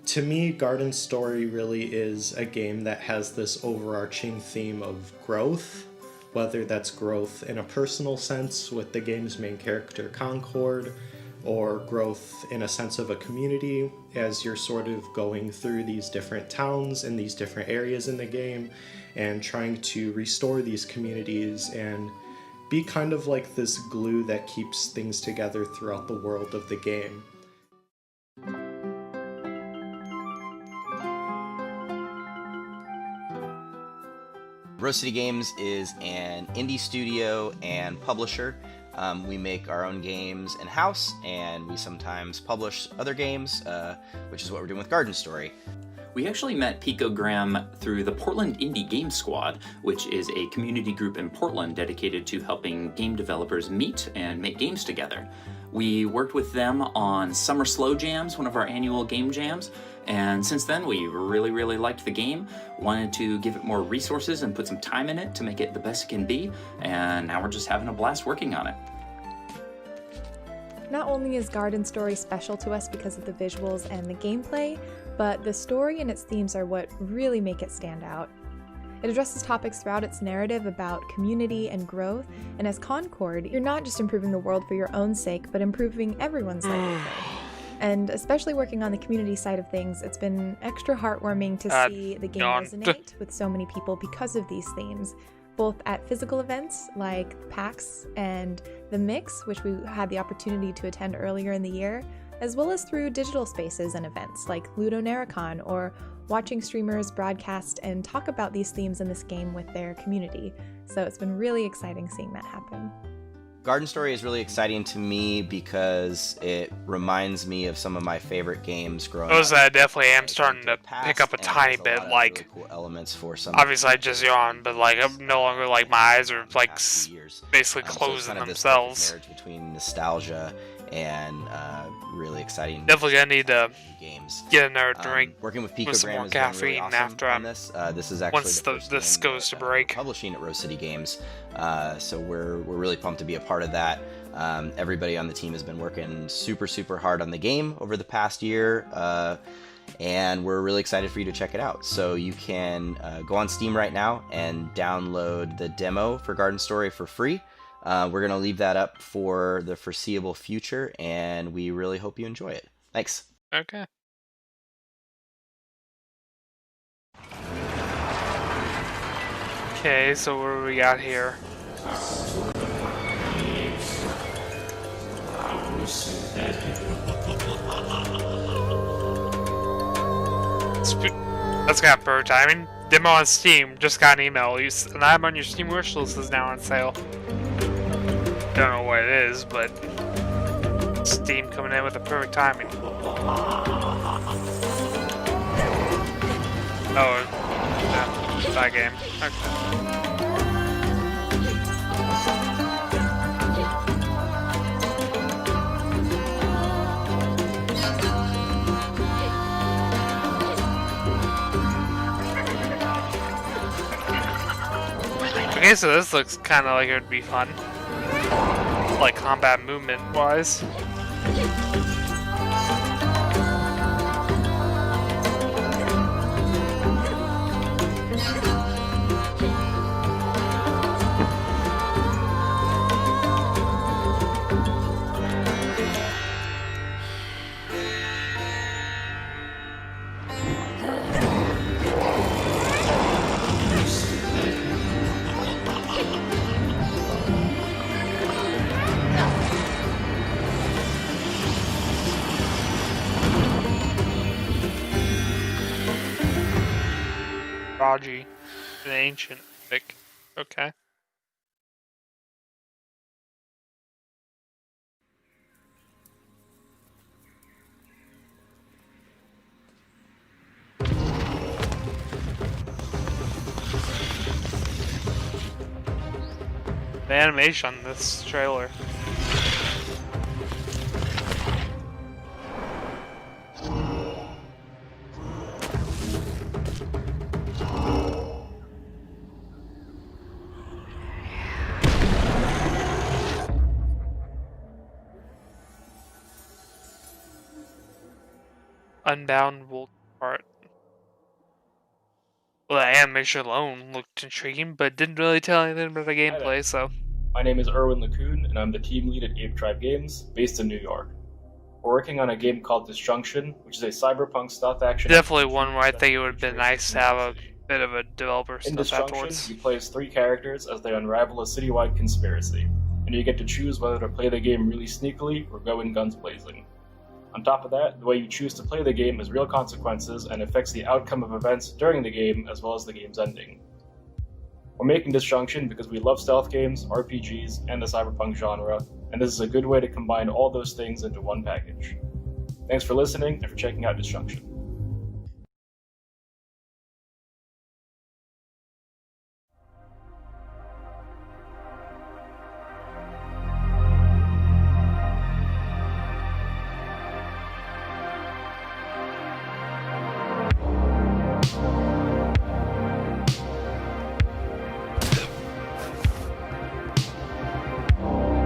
To me, Garden Story really is a game that has this overarching theme of growth, whether that's growth in a personal sense with the game's main character Concord, or growth in a sense of a community as you're sort of going through these different towns and these different areas in the game and trying to restore these communities and be kind of like this glue that keeps things together throughout the world of the game. Rose City Games is an indie studio and publisher. We make our own games in-house, and we sometimes publish other games, which is what we're doing with Garden Story. We actually met Picogram through the Portland Indie Game Squad, which is a community group in Portland dedicated to helping game developers meet and make games together. We worked with them on Summer Slow Jams, one of our annual game jams, and since then we really liked the game, wanted to give it more resources and put some time in it to make it the best it can be, and now we're just having a blast working on it. Not only is Garden Story special to us because of the visuals and the gameplay, but the story and its themes are what really make it stand out. It addresses topics throughout its narrative about community and growth, and as Concord, you're not just improving the world for your own sake, but improving everyone's livelihood. And especially working on the community side of things, it's been extra heartwarming to see the game resonate with so many people because of these themes, both at physical events like PAX and The Mix, which we had the opportunity to attend earlier in the year, as well as through digital spaces and events like Ludo Naricon, or watching streamers broadcast and talk about these themes in this game with their community. So it's been really exciting seeing that happen. Garden Story is really exciting to me because it reminds me of some of my favorite games growing up. Those I definitely am starting to pick up a tiny bit, like, really cool elements for some obviously I just yawned, but like I'm no longer, like, my eyes are like basically closing so themselves. Marriage between nostalgia and really exciting. Definitely gonna need to games. get another drink working with with some Picogram more has been caffeine really awesome after on I'm this is actually once this goes to break. Publishing at Rose City Games, so we're really pumped to be a part of that. Everybody on the team has been working super hard on the game over the past year, and we're really excited for you to check it out. So you can go on Steam right now and download the demo for Garden Story for free. We're going to leave that up for the foreseeable future, and we really hope you enjoy it. Thanks. Okay. Okay, so what do we got here? That's got bird timing. Demo on Steam. Just got an email. And I'm on your Steam wishlist is now on sale. Don't know what it is, but Steam coming in with the perfect timing. Oh, yeah, that game. Okay, so this looks kind of like it would be fun. Like combat movement wise. Raji, an ancient epic. Okay. The animation on this trailer. Unbound Wolf part. Well, the animation alone looked intriguing, but didn't really tell anything about the gameplay, so. My name is Erwin Lacoon, and I'm the team lead at Ape Tribe Games, based in New York. We're working on a game called Disjunction, which is a cyberpunk stealth action. Definitely one where I think it would have been nice to have a bit of a developer In stuff Disjunction, afterwards. you play as 3 characters as they unravel a citywide conspiracy, and you get to choose whether to play the game really sneakily or go in guns blazing. On top of that, the way you choose to play the game has real consequences and affects the outcome of events during the game as well as the game's ending. We're making Disjunction because we love stealth games, RPGs, and the cyberpunk genre, and this is a good way to combine all those things into one package. Thanks for listening and for checking out Disjunction.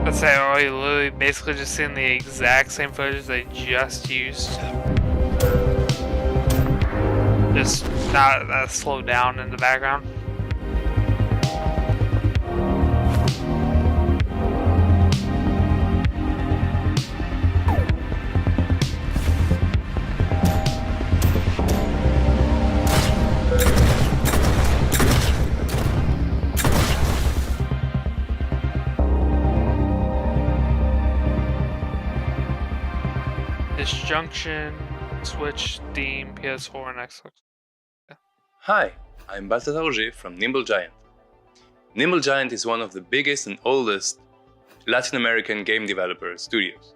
Let's say, are you literally basically just seeing the exact same footage they just used? Just not slowed down in the background. Disjunction, Switch, Steam, PS4, and Xbox. Yeah. Hi, I'm Balthazar Roger from Nimble Giant. Nimble Giant is one of the biggest and oldest Latin American game developer studios.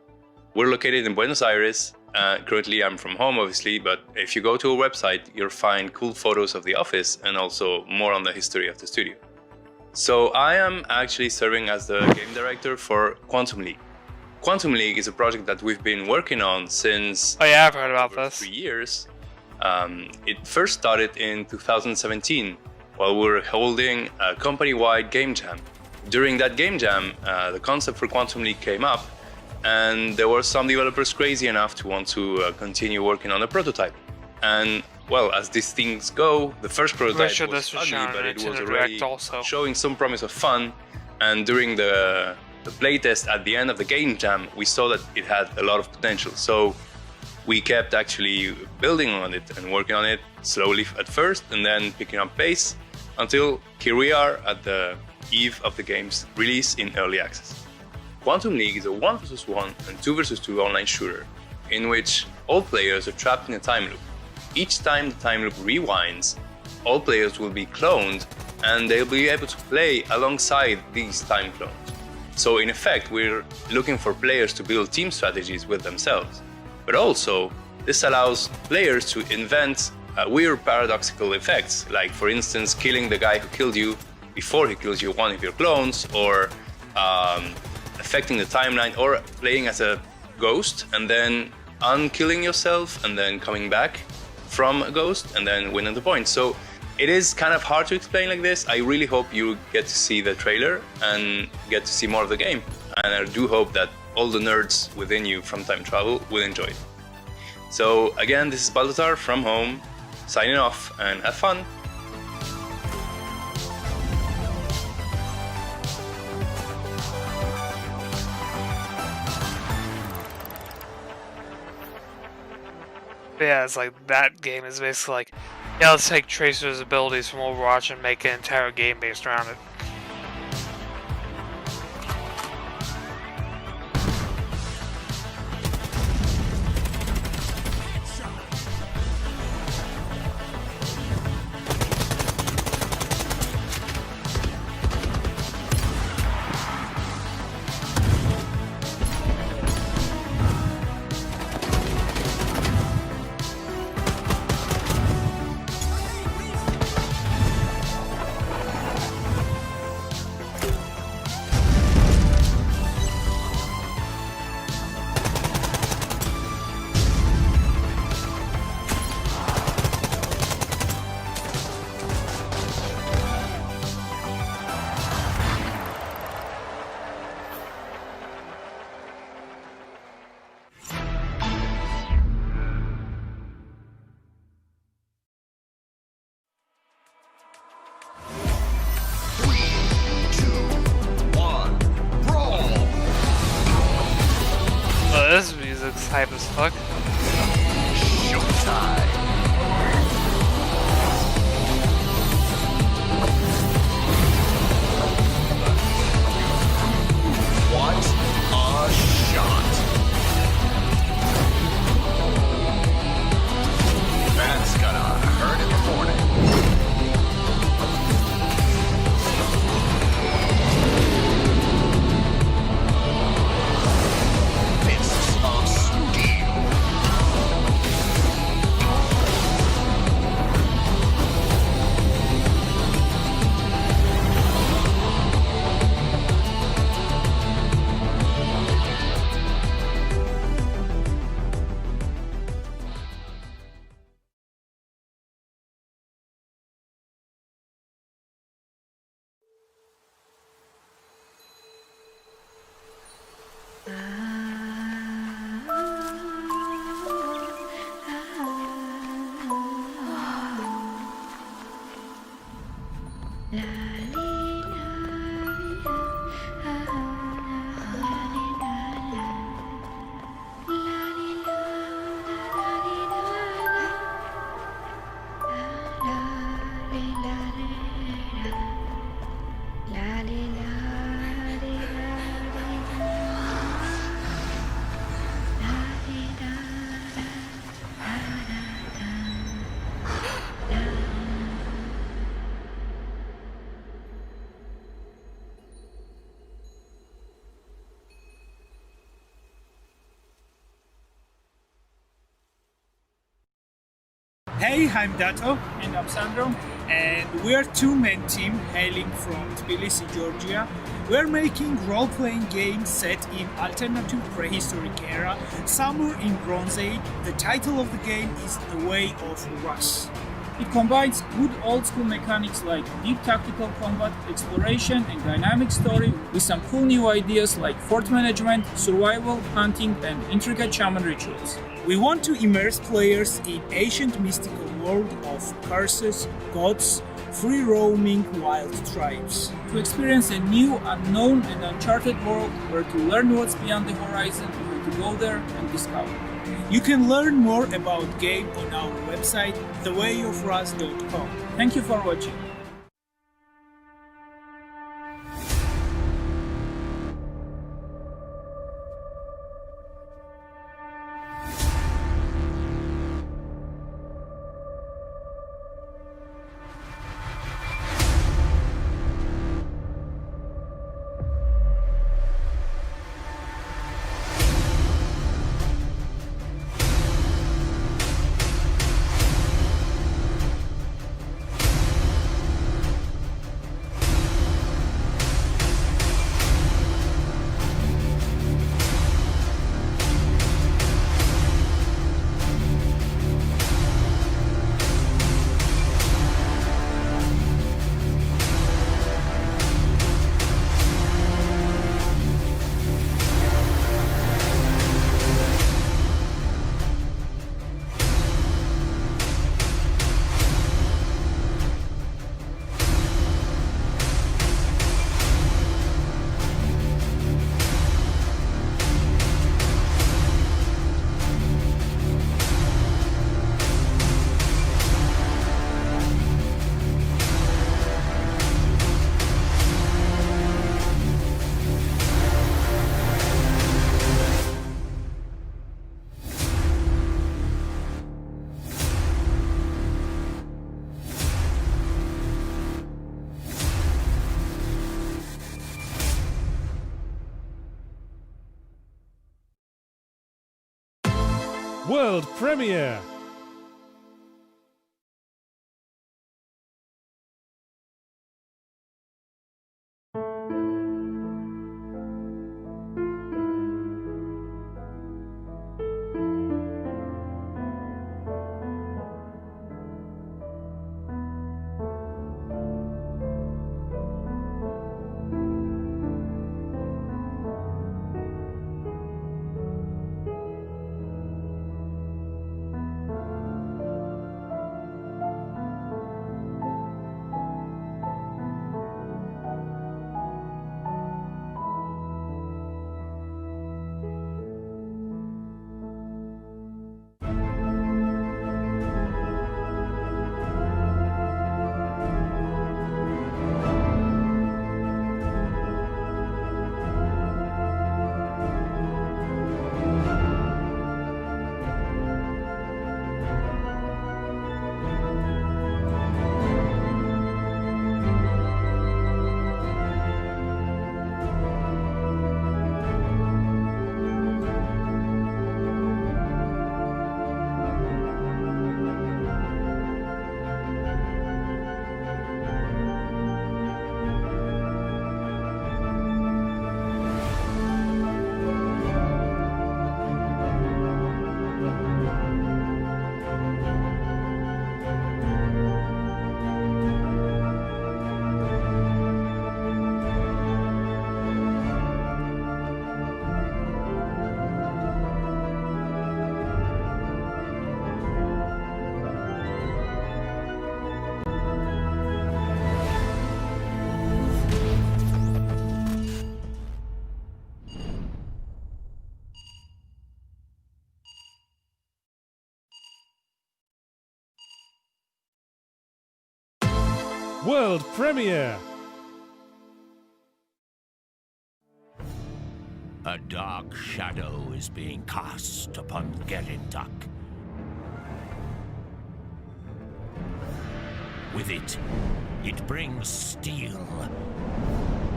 We're located in Buenos Aires. Currently I'm from home obviously, but if you go to our website, you'll find cool photos of the office and also more on the history of the studio. So I am actually serving as the game director for Quantum League. Quantum League is a project that we've been working on since I've heard about this. 3 years. It first started in 2017 while we were holding a company-wide game jam. During that game jam, the concept for Quantum League came up, and there were some developers crazy enough to want to continue working on a prototype. And well, as these things go, the first prototype was ugly, but it was already showing some promise of fun. And during the playtest at the end of the game jam, we saw that it had a lot of potential. So we kept actually building on it and working on it slowly at first, and then picking up pace until here we are at the eve of the game's release in early access. Quantum League is a 1 vs 1 and 2 vs 2 online shooter in which all players are trapped in a time loop. Each time the time loop rewinds, all players will be cloned and they'll be able to play alongside these time clones. So in effect, we're looking for players to build team strategies with themselves. But also, this allows players to invent weird paradoxical effects, like for instance, killing the guy who killed you before he kills you one of your clones, or affecting the timeline, or playing as a ghost and then unkilling yourself and then coming back from a ghost and then winning the point. So it is kind of hard to explain like this. I really hope you get to see the trailer and get to see more of the game. And I do hope that all the nerds within you from time travel will enjoy it. So again, this is Balthazar from home, signing off, and have fun! Yeah, it's like that game is basically like, yeah, let's take Tracer's abilities from Overwatch and make an entire game based around it. music's hype as fuck. Showtime. What a shot! That's gonna hurt in the morning. Fists of steel. Hey, I'm Dato. And I'm Sandro. And we're two-man team hailing from Tbilisi, Georgia. We're making role-playing games set in alternative prehistoric era, somewhere in Bronze Age. The title of the game is The Way of Russ. It combines good old-school mechanics like deep tactical combat, exploration, and dynamic story with some cool new ideas like fort management, survival, hunting, and intricate shaman rituals. We want to immerse players in ancient mystical world of curses, gods, free-roaming wild tribes. To experience a new, unknown, and uncharted world where to learn what's beyond the horizon, you have to go there and discover. You can learn more about game on our website, thewayofruss.com. Thank you for watching. World premiere! World premiere! A dark shadow is being cast upon Gerindak. With it, it brings steel,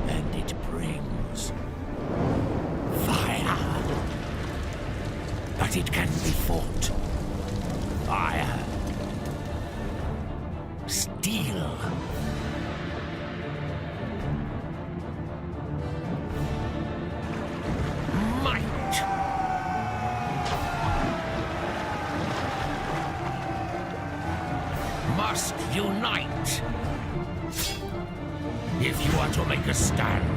and it brings fire. But it can be fought. Fire. Steel. Might. Must unite. If you are to make a stand.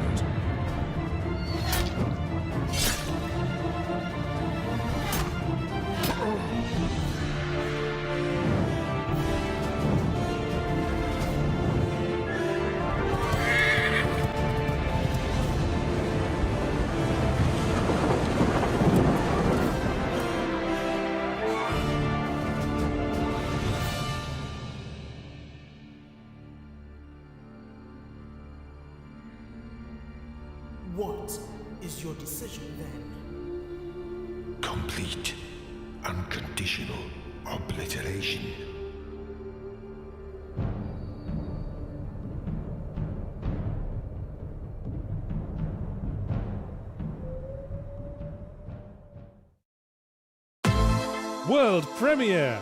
What is your decision then? Complete, unconditional obliteration. World premiere!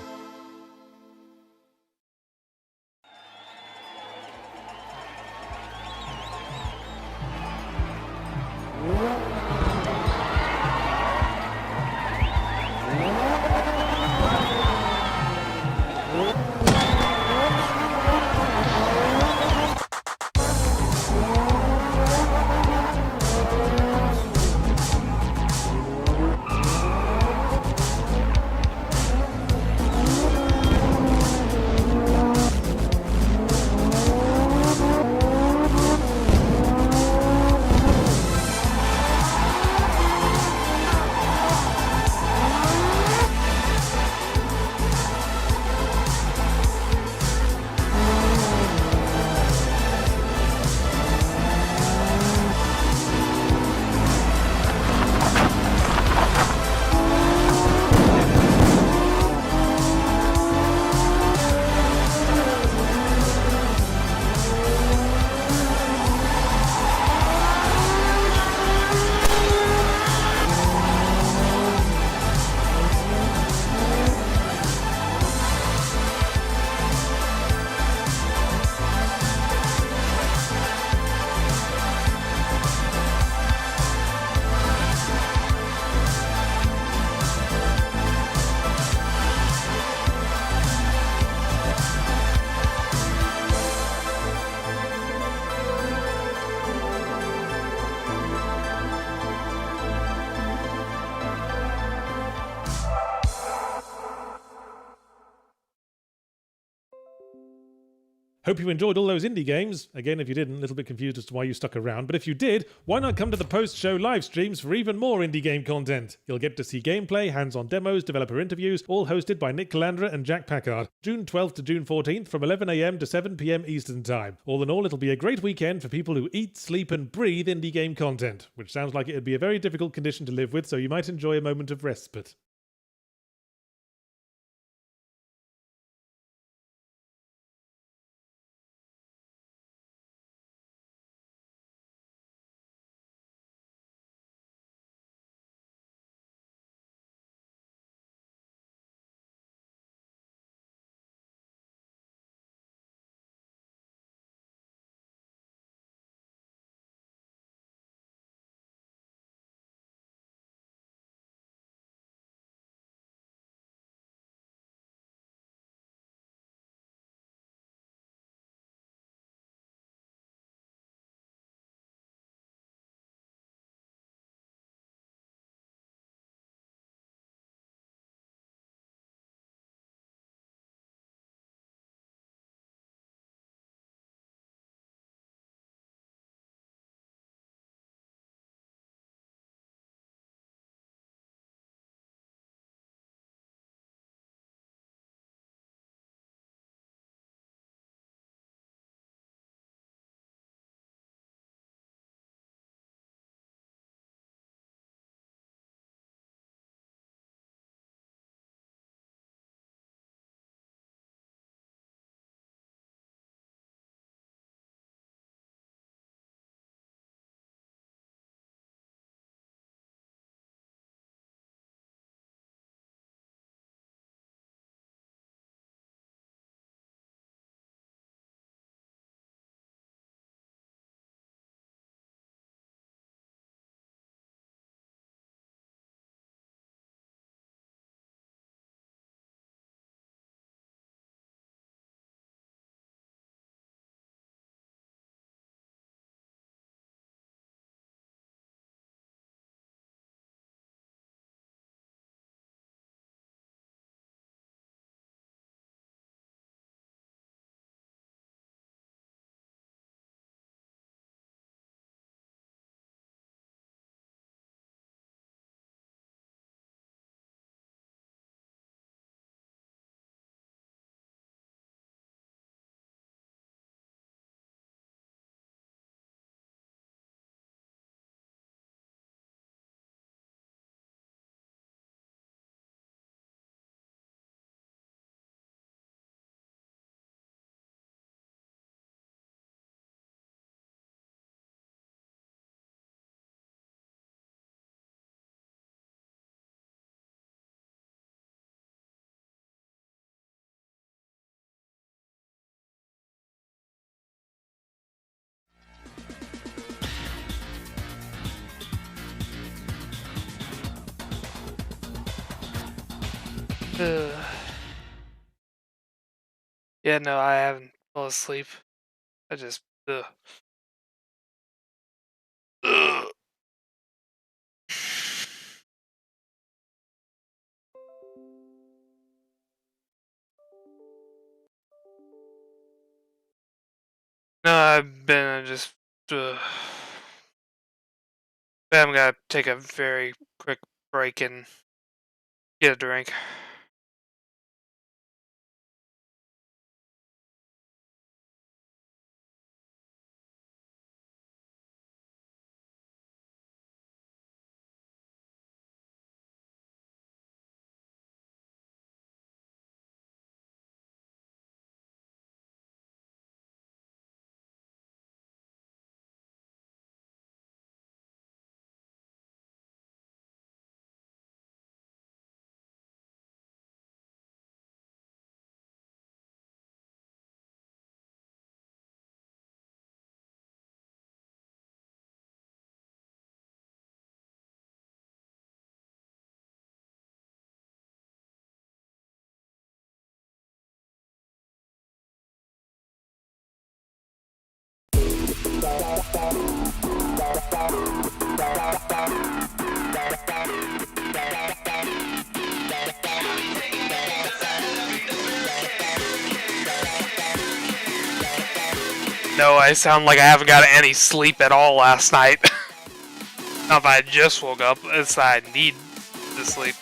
Hope you enjoyed all those indie games. Again, if you didn't, a little bit confused as to why you stuck around. But if you did, why not come to the post-show live streams for even more indie game content? You'll get to see gameplay, hands-on demos, developer interviews, all hosted by Nick Calandra and Jack Packard. June 12th to June 14th from 11 a.m. to 7 p.m. Eastern Time. All in all, it'll be a great weekend for people who eat, sleep and breathe indie game content, which sounds like it'd be a very difficult condition to live with, so you might enjoy a moment of respite. Yeah, no, I haven't fallen asleep. I just. No, I've been just. I'm gonna take a very quick break and get a drink. No, I sound like I haven't got any sleep at all last night. Not if I just woke up, it's that I need to sleep.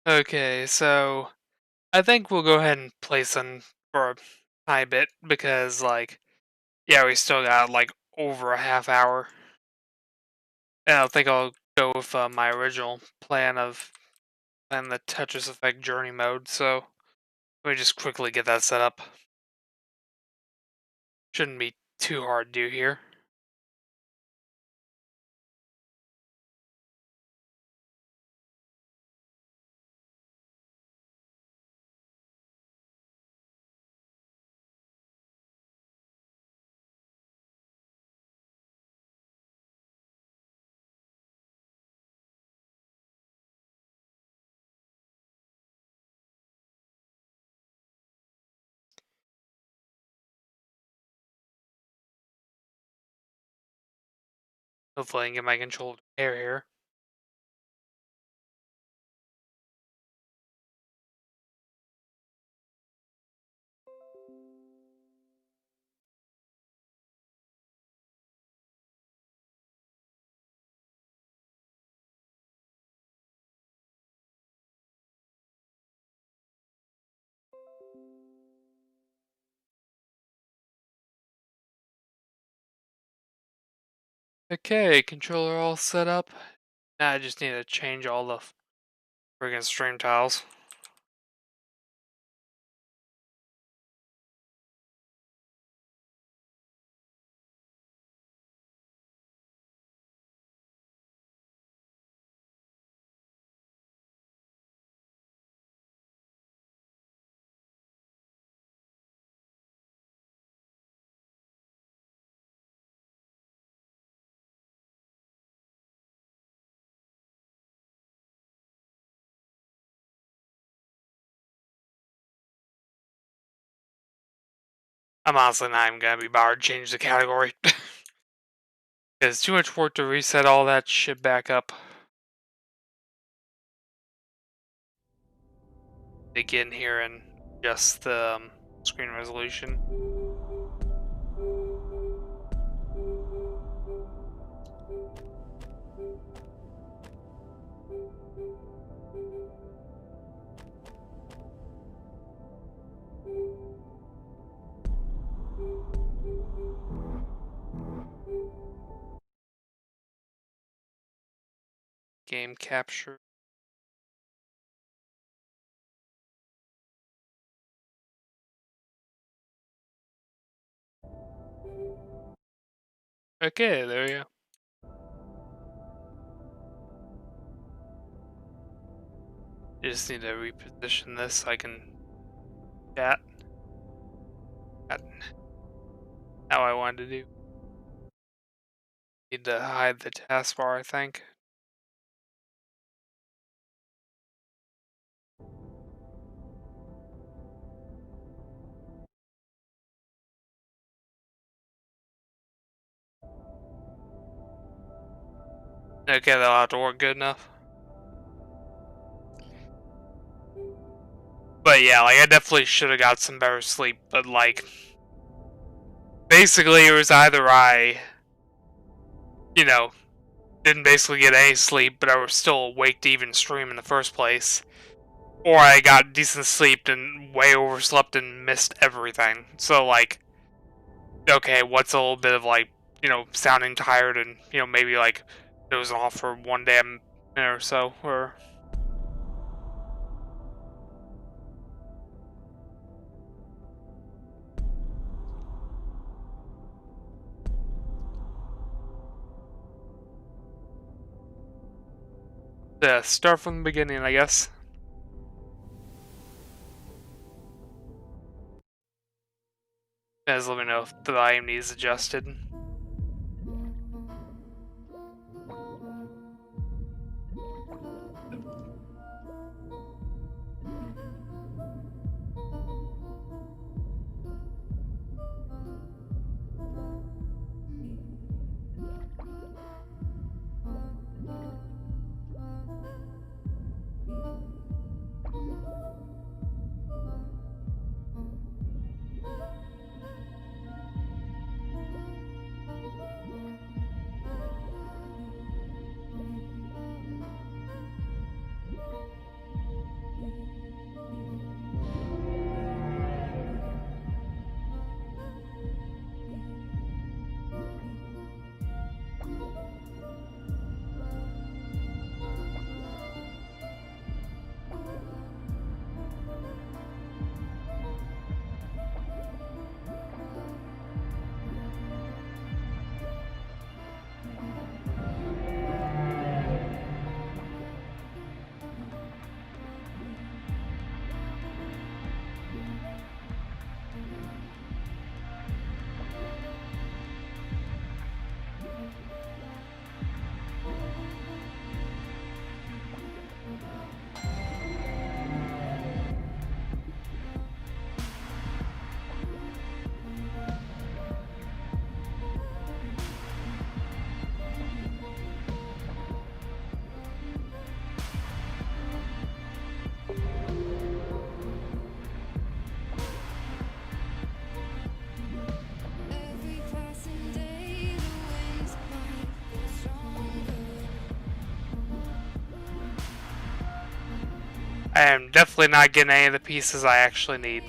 Okay, so I think we'll go ahead and play some for a tiny bit because, like, yeah, we still got like over a half hour. And I think I'll go with my original plan of playing the Tetris Effect Journey mode. So let me just quickly get that set up. Shouldn't be too hard to do here. Hopefully I can get my control hair here. Okay, controller all set up. Now I just need to change all the friggin' stream tiles. I'm honestly not even gonna be bothered to change the category. It's too much work to reset all that shit back up. Begin here and adjust the screen resolution. Game capture. Okay, there we go. Just need to reposition this so I can chat. How I wanted to do. Need to hide the taskbar, I think. Okay, that'll have to work good enough. But yeah, like I definitely should have got some better sleep, but like basically it was either I, you know, didn't basically get any sleep, but I was still awake to even stream in the first place, or I got decent sleep and way overslept and missed everything. So like, okay, what's a little bit of like, sounding tired and, maybe like dozing off for one damn minute or so, or... Yeah, start from the beginning, I guess. Guys, let me know if the volume needs adjusted. I am definitely not getting any of the pieces I actually need.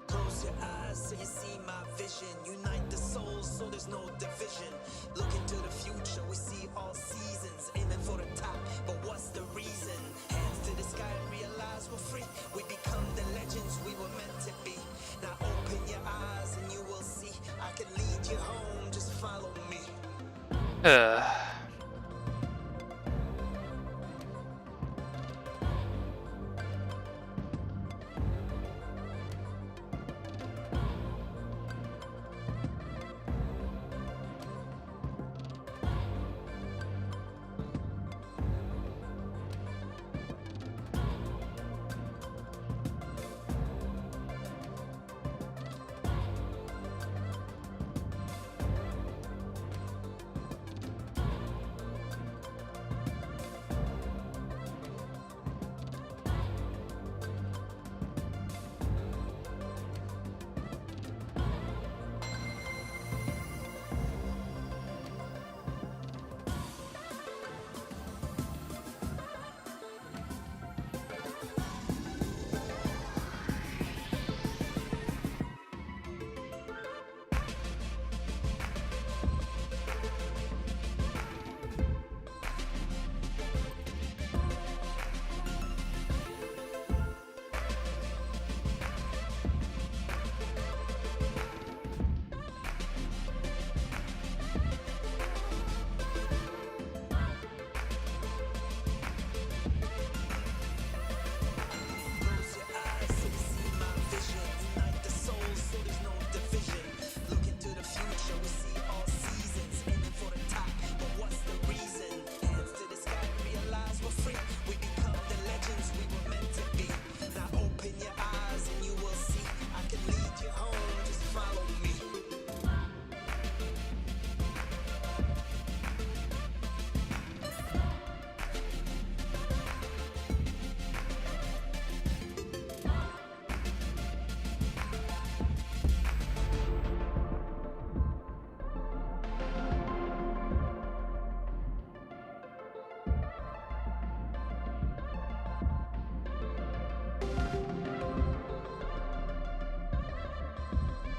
Close your eyes so you see my vision. Unite the souls so there's no division. Look into the future, we see all seasons. Aiming for the top, but what's the reason? Hands to the sky and realize we're free. We become the legends we were meant to be. Now open your eyes and you will see. I can lead you home, just follow me.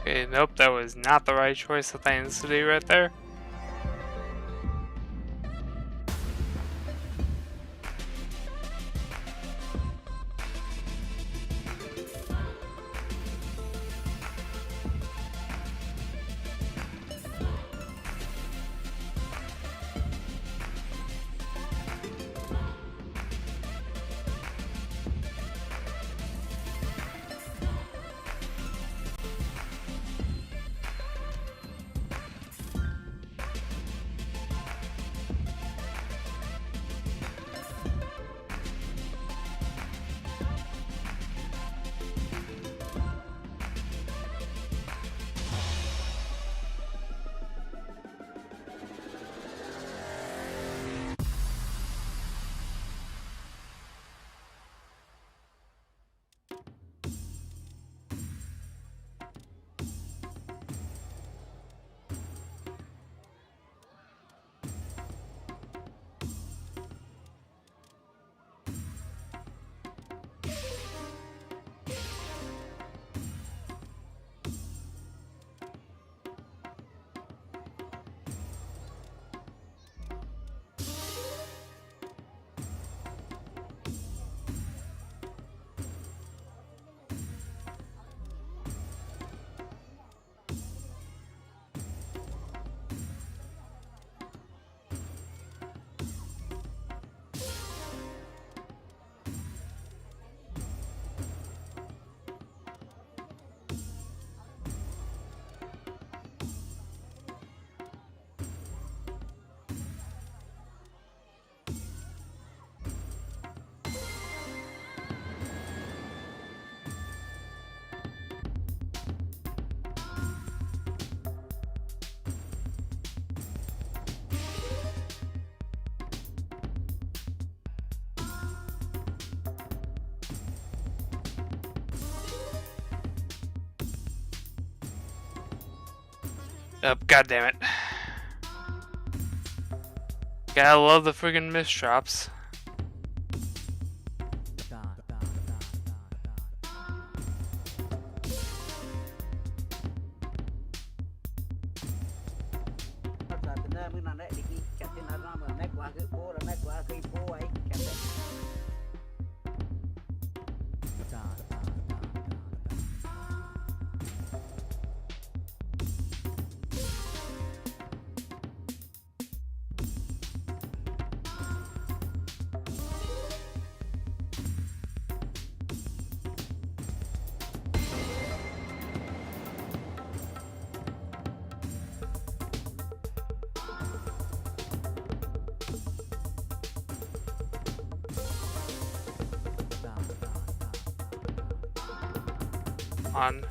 Okay, nope, that was not the right choice of things to do right there. Oh, God damn it. Gotta love the friggin' misdrops. On.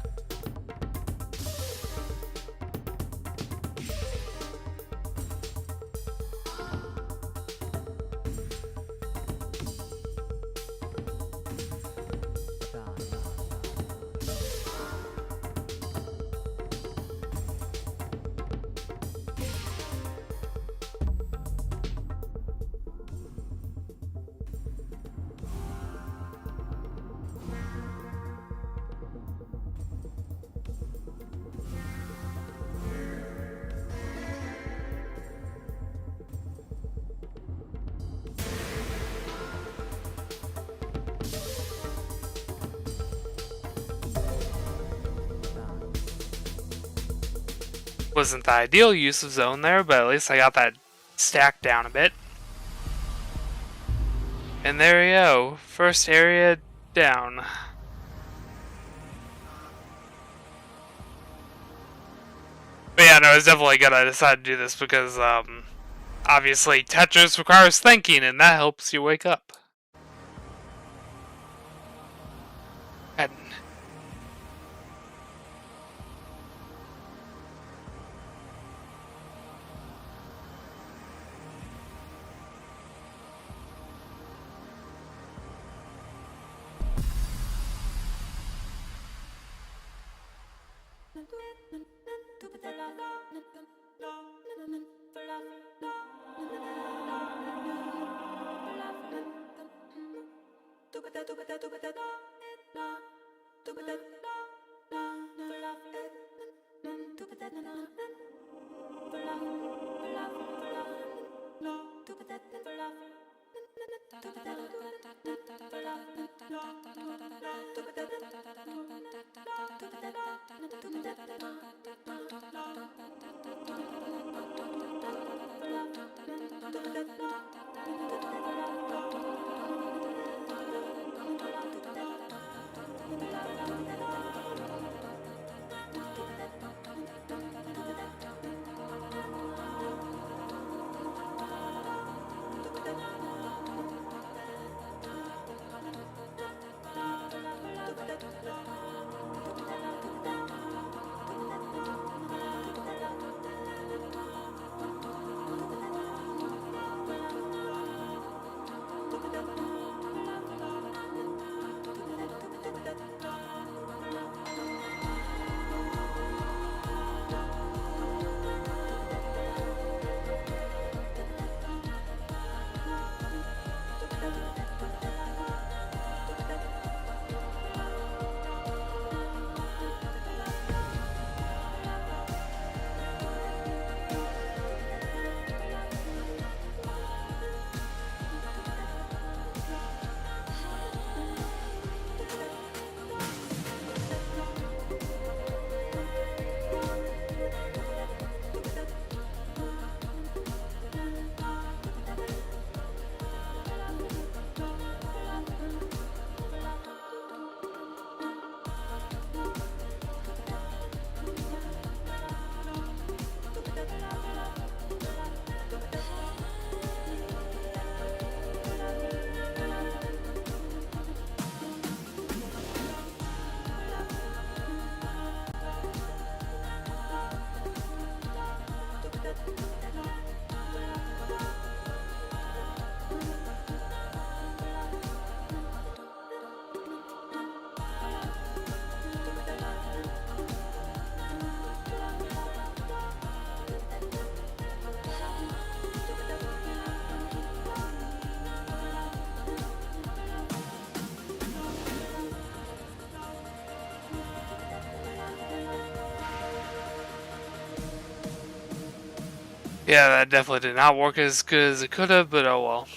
Wasn't the ideal use of zone there, but at least I got that stack down a bit. And there we go. First area down. But yeah, no, it's definitely good I decided to do this because, obviously Tetris requires thinking, and that helps you wake up. And Yeah, that definitely did not work as good as it could have, but oh well.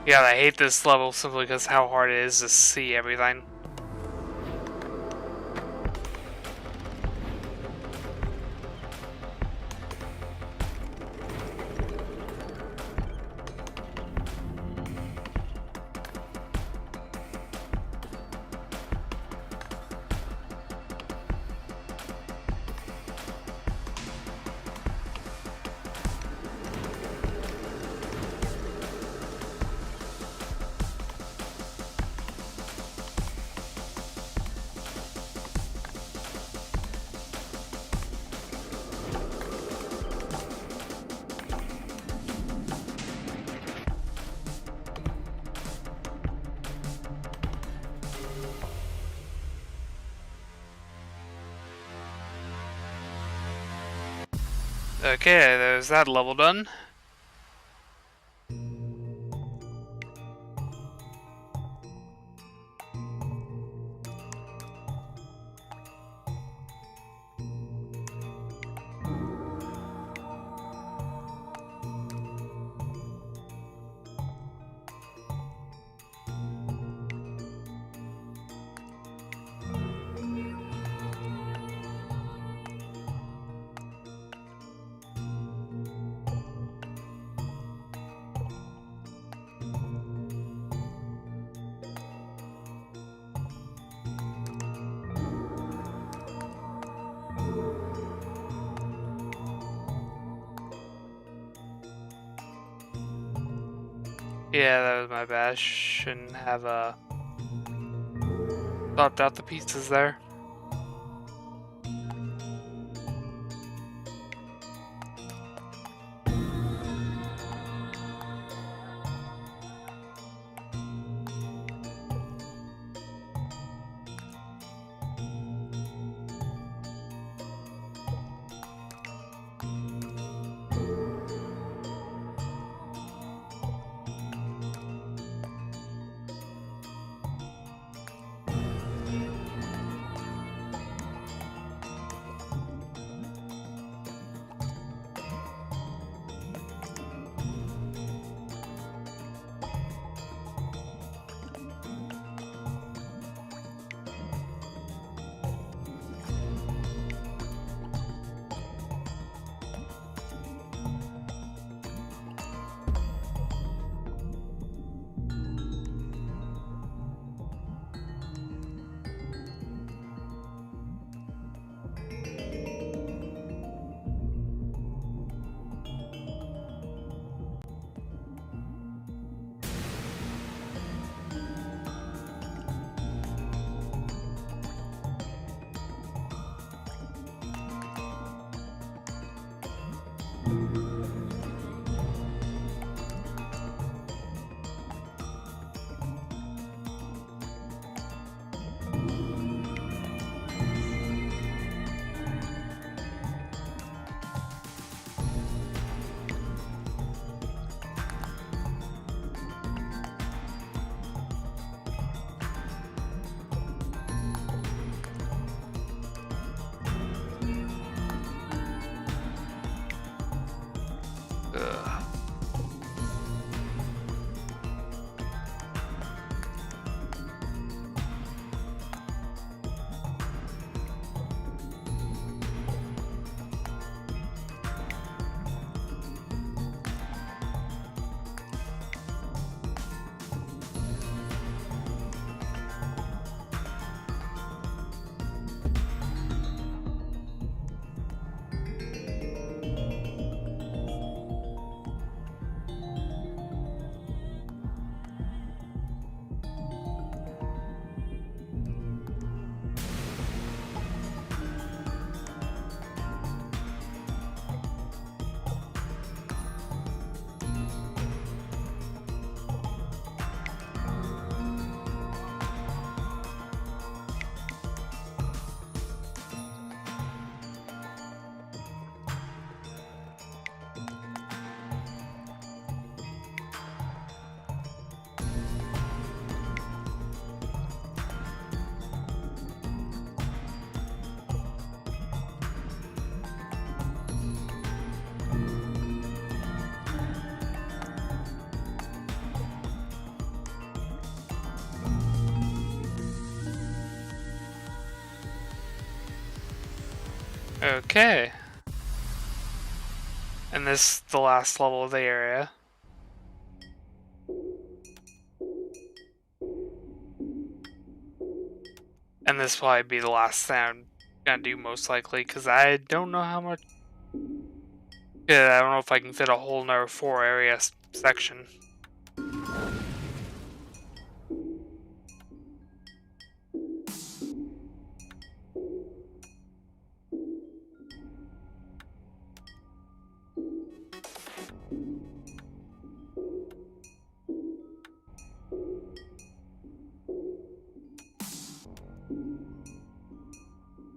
Yeah, I hate this level simply because how hard it is to see everything. Okay, there's that level done. Yeah, that was my bad. Shouldn't have popped out the pieces there. Okay. And this is the last level of the area. And this will probably be the last thing I'm gonna do most likely, because I don't know how much... Yeah, I don't know if I can fit a whole another 4 area section.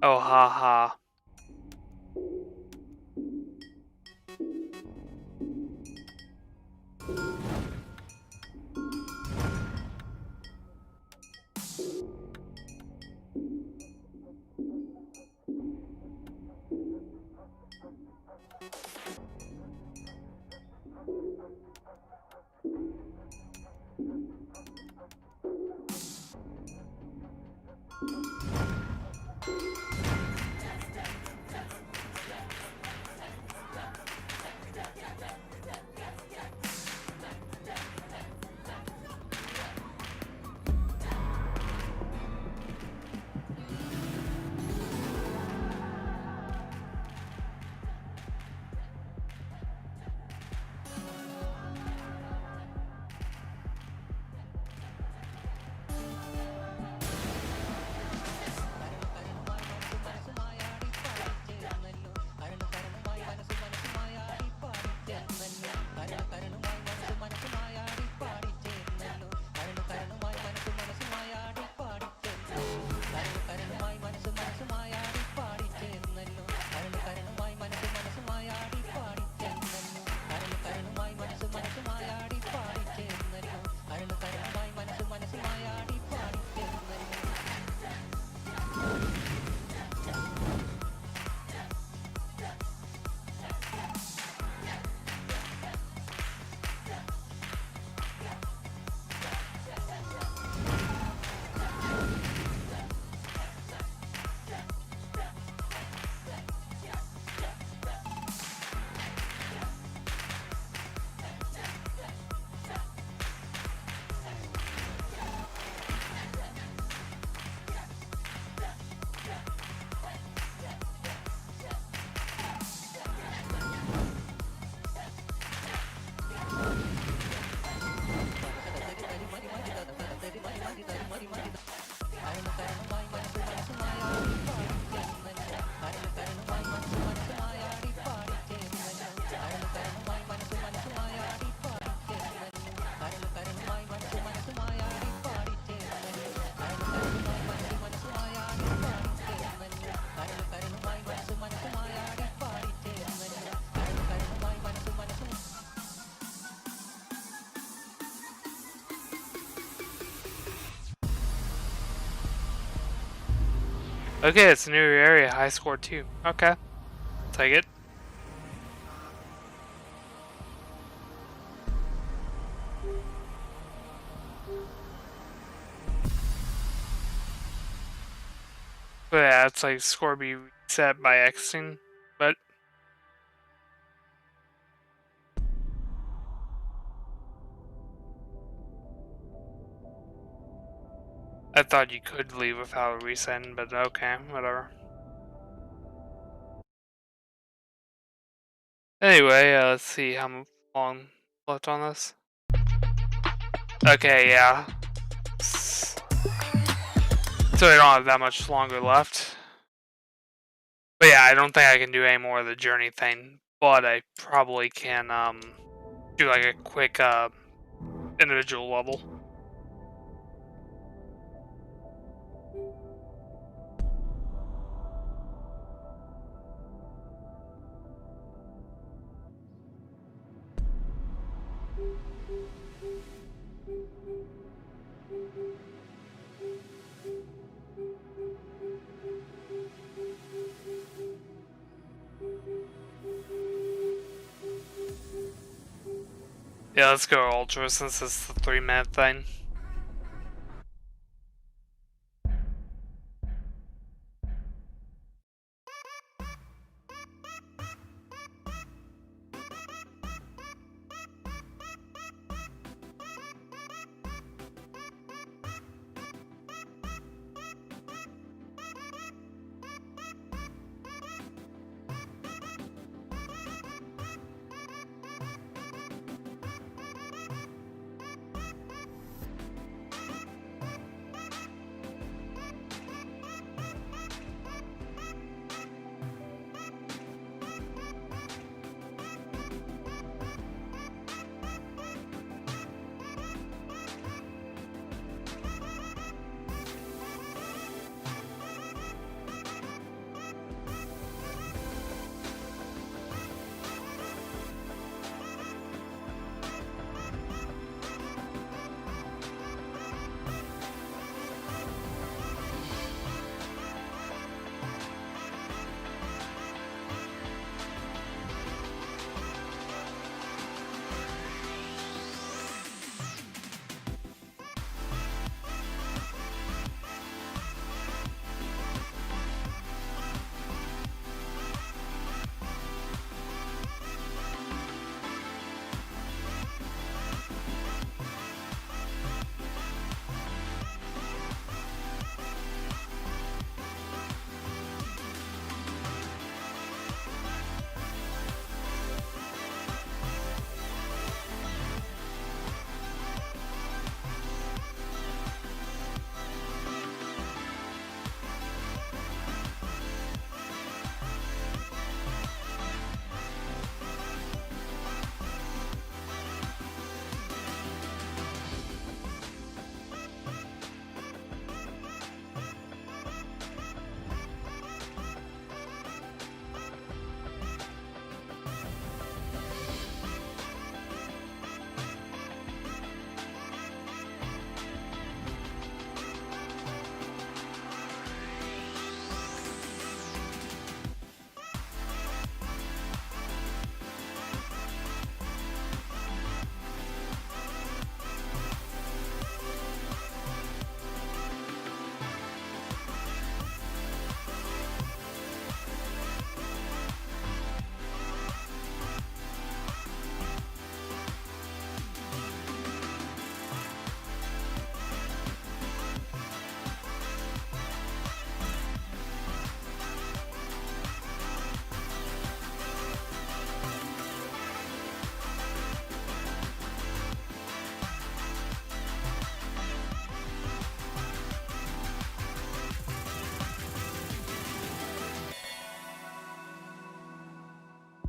Oh, haha. Okay, it's a new area. High score 2. Okay. Take it. But yeah, it's like score be reset by Xing, but I thought you could leave without resetting, but okay, whatever. Anyway, let's see how long left on this. Okay, yeah. So we don't have that much longer left. But yeah, I don't think I can do any more of the journey thing, but I probably can do like a quick individual level. Yeah, let's go Ultra since it's the 3-minute thing.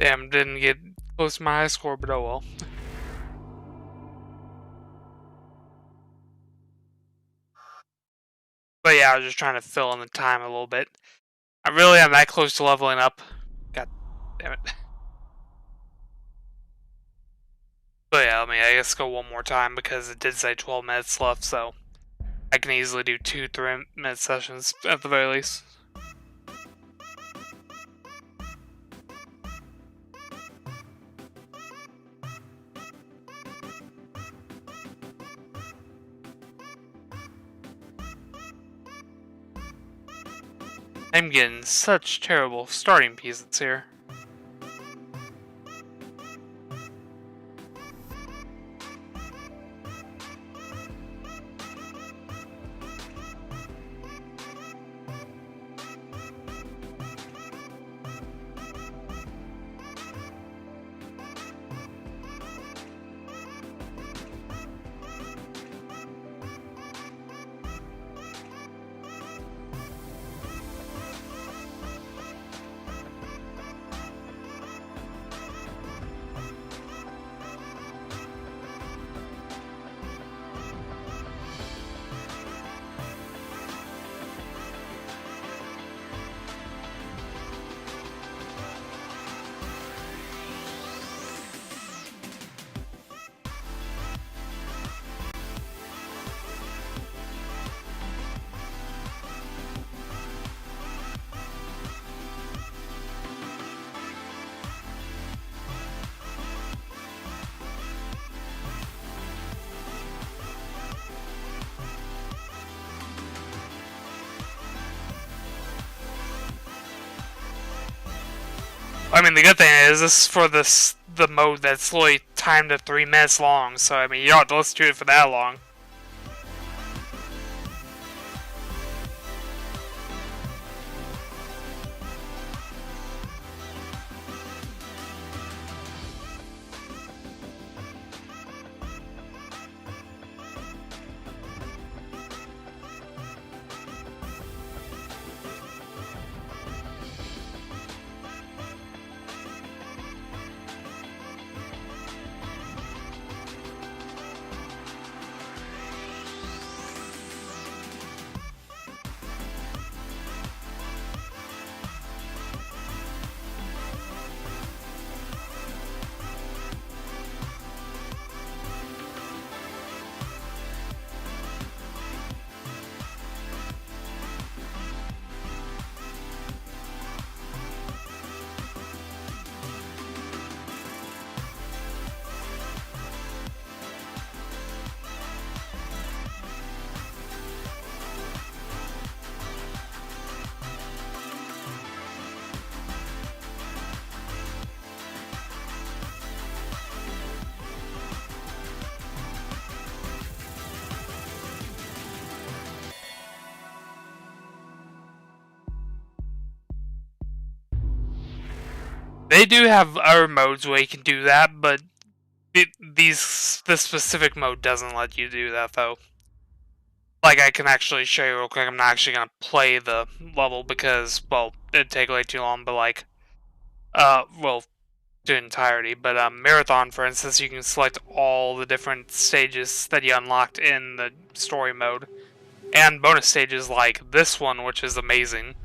Damn, didn't get close to my high score, but oh well. But yeah, I was just trying to fill in the time a little bit. I really am that close to leveling up. God damn it. But yeah, I guess go one more time because it did say 12 minutes left, so I can easily do 2 3-minute sessions at the very least. I'm getting such terrible starting pieces here. I mean, the good thing is this is for the mode that's literally timed to 3 minutes long, so I mean, you don't have to listen to it for that long. They do have other modes where you can do that, but this specific mode doesn't let you do that, though. Like, I can actually show you real quick. I'm not actually going to play the level because, well, it'd take way too long, but like, well, to entirety. But Marathon, for instance, you can select all the different stages that you unlocked in the story mode. And bonus stages like this one, which is amazing.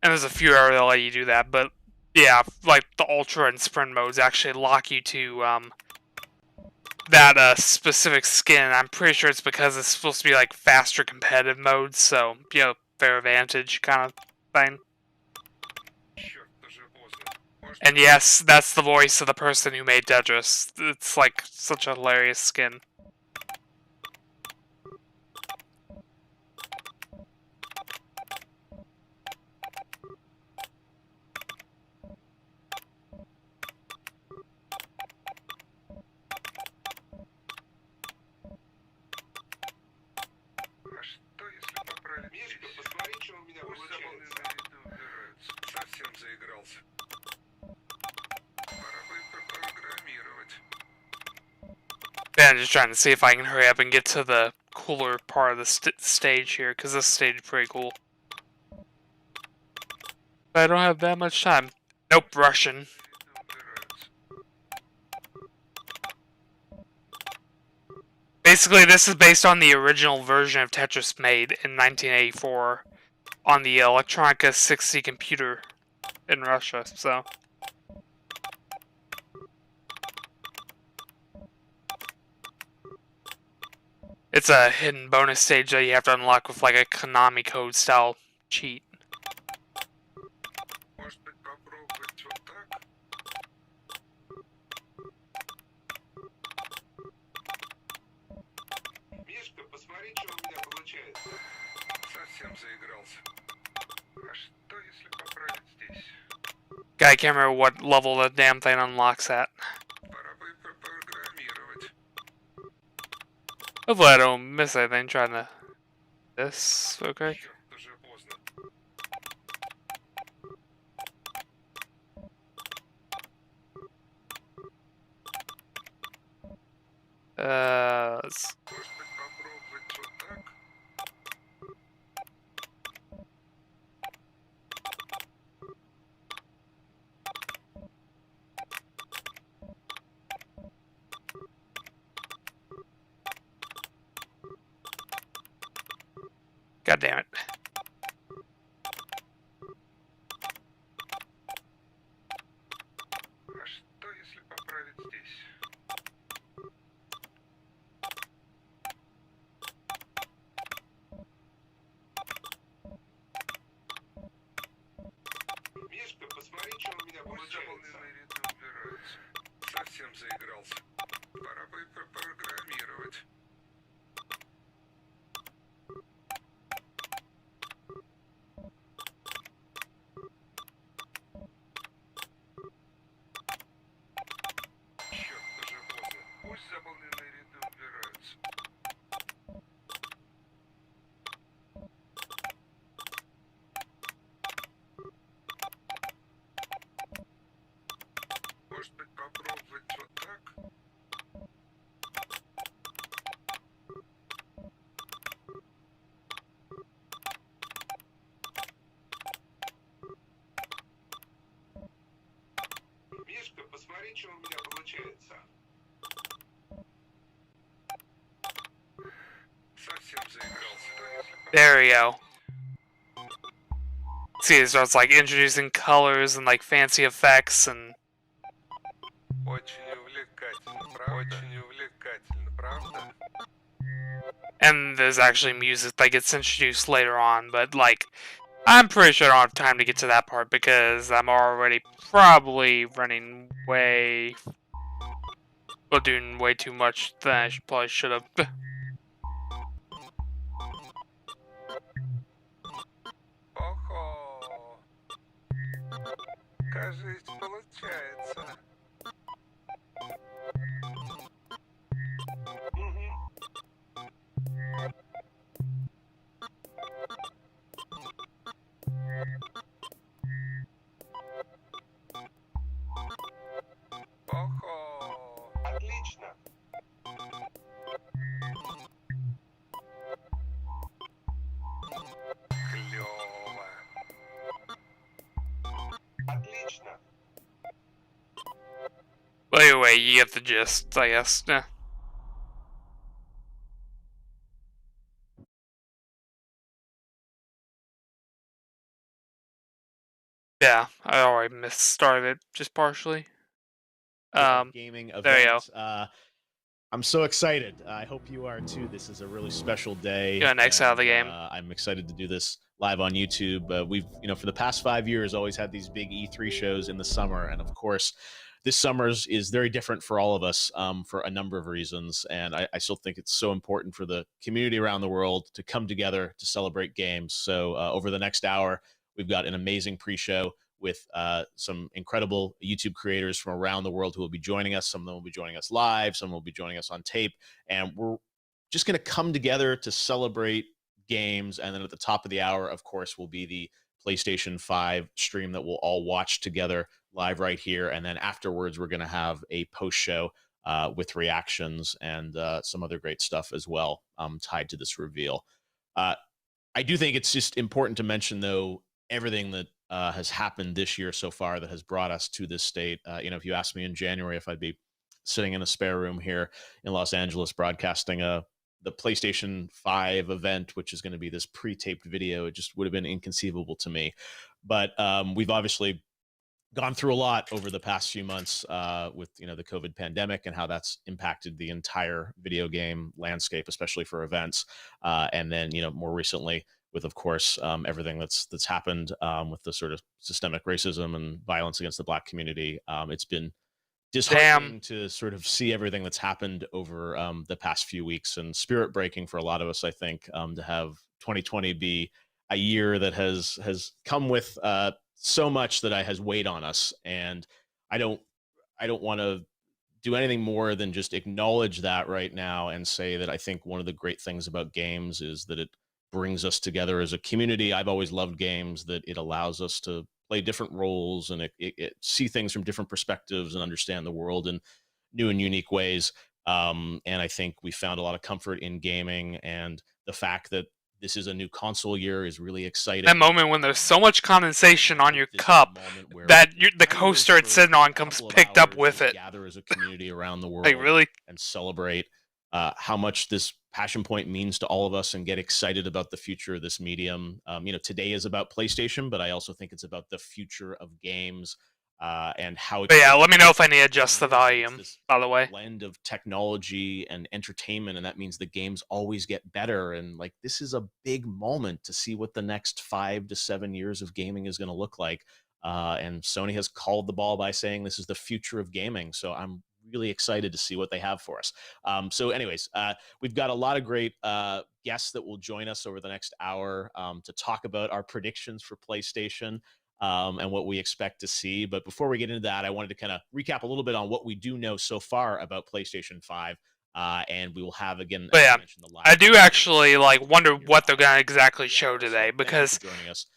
And there's a few that let you do that, but yeah, like the Ultra and Sprint modes actually lock you to that specific skin. I'm pretty sure it's because it's supposed to be like faster competitive modes, so, you know, fair advantage kind of thing. And yes, that's the voice of the person who made Tetris. It's like such a hilarious skin. Yeah, I'm just trying to see if I can hurry up and get to the cooler part of the stage here, because this stage is pretty cool. I don't have that much time. Nope, Russian. Basically, this is based on the original version of Tetris made in 1984 on the Electronica 60 computer in Russia, so... It's a hidden bonus stage that you have to unlock with like a Konami code style cheat. God, I can't remember what level the damn thing unlocks at. Hopefully I don't miss anything trying to... This, okay. Let's... God damn it. There we go. See, it starts like introducing colors and like fancy effects and... And there's actually music that gets introduced later on, but like, I'm pretty sure I don't have time to get to that part because I'm already probably running way... Well, doing way too much than I probably should have. Well, anyway, you get the gist, I guess. Yeah, I already started it just partially. Gaming event. There you go. I'm so excited. I hope you are too. This is a really special day. Got next out of the game. I'm excited to do this live on YouTube. We've, for the past 5 years, always had these big E3 shows in the summer, and of course, this summer's is very different for all of us for a number of reasons. And I still think it's so important for the community around the world to come together to celebrate games. So over the next hour, we've got an amazing pre-show with some incredible YouTube creators from around the world who will be joining us. Some of them will be joining us live. Some will be joining us on tape. And we're just going to come together to celebrate games. And then at the top of the hour, of course, will be the PlayStation 5 stream that we'll all watch together live right here. And then afterwards, we're going to have a post show with reactions and some other great stuff as well tied to this reveal. I do think it's just important to mention, though, everything that has happened this year so far that has brought us to this state. If you asked me in January if I'd be sitting in a spare room here in Los Angeles broadcasting the PlayStation 5 event, which is going to be this pre-taped video, it just would have been inconceivable to me. But we've obviously gone through a lot over the past few months with the COVID pandemic and how that's impacted the entire video game landscape, especially for events. And then more recently with, of course, everything that's happened with the sort of systemic racism and violence against the Black community. It's been disheartening to sort of see everything that's happened over the past few weeks, and spirit breaking for a lot of us, I think, to have 2020 be a year that has come with so much that has weighed on us. And I don't want to do anything more than just acknowledge that right now and say that I think one of the great things about games is that it brings us together as a community. I've always loved games, that it allows us to play different roles and it see things from different perspectives and understand the world in new and unique ways. And I think we found a lot of comfort in gaming, and the fact that this is a new console year is really exciting. That moment when there's so much condensation on your cup that the coaster it's sitting on comes picked up with it. Gather as a community around the world, like really, and celebrate how much this passion point means to all of us, and get excited about the future of this medium. Today is about PlayStation, but I also think it's about the future of games. And how but yeah, let me know if I need to adjust the volume, by the way. Blend of technology and entertainment, and that means the games always get better. And like, this is a big moment to see what the next 5 to 7 years of gaming is going to look like. And Sony has called the ball by saying this is the future of gaming. So I'm really excited to see what they have for us. So anyways, we've got a lot of great guests that will join us over the next hour to talk about our predictions for PlayStation. And what we expect to see. But before we get into that, I wanted to kind of recap a little bit on what we do know so far about PlayStation 5. And we will have, again, but yeah, I do actually wonder what they're going to exactly show today, because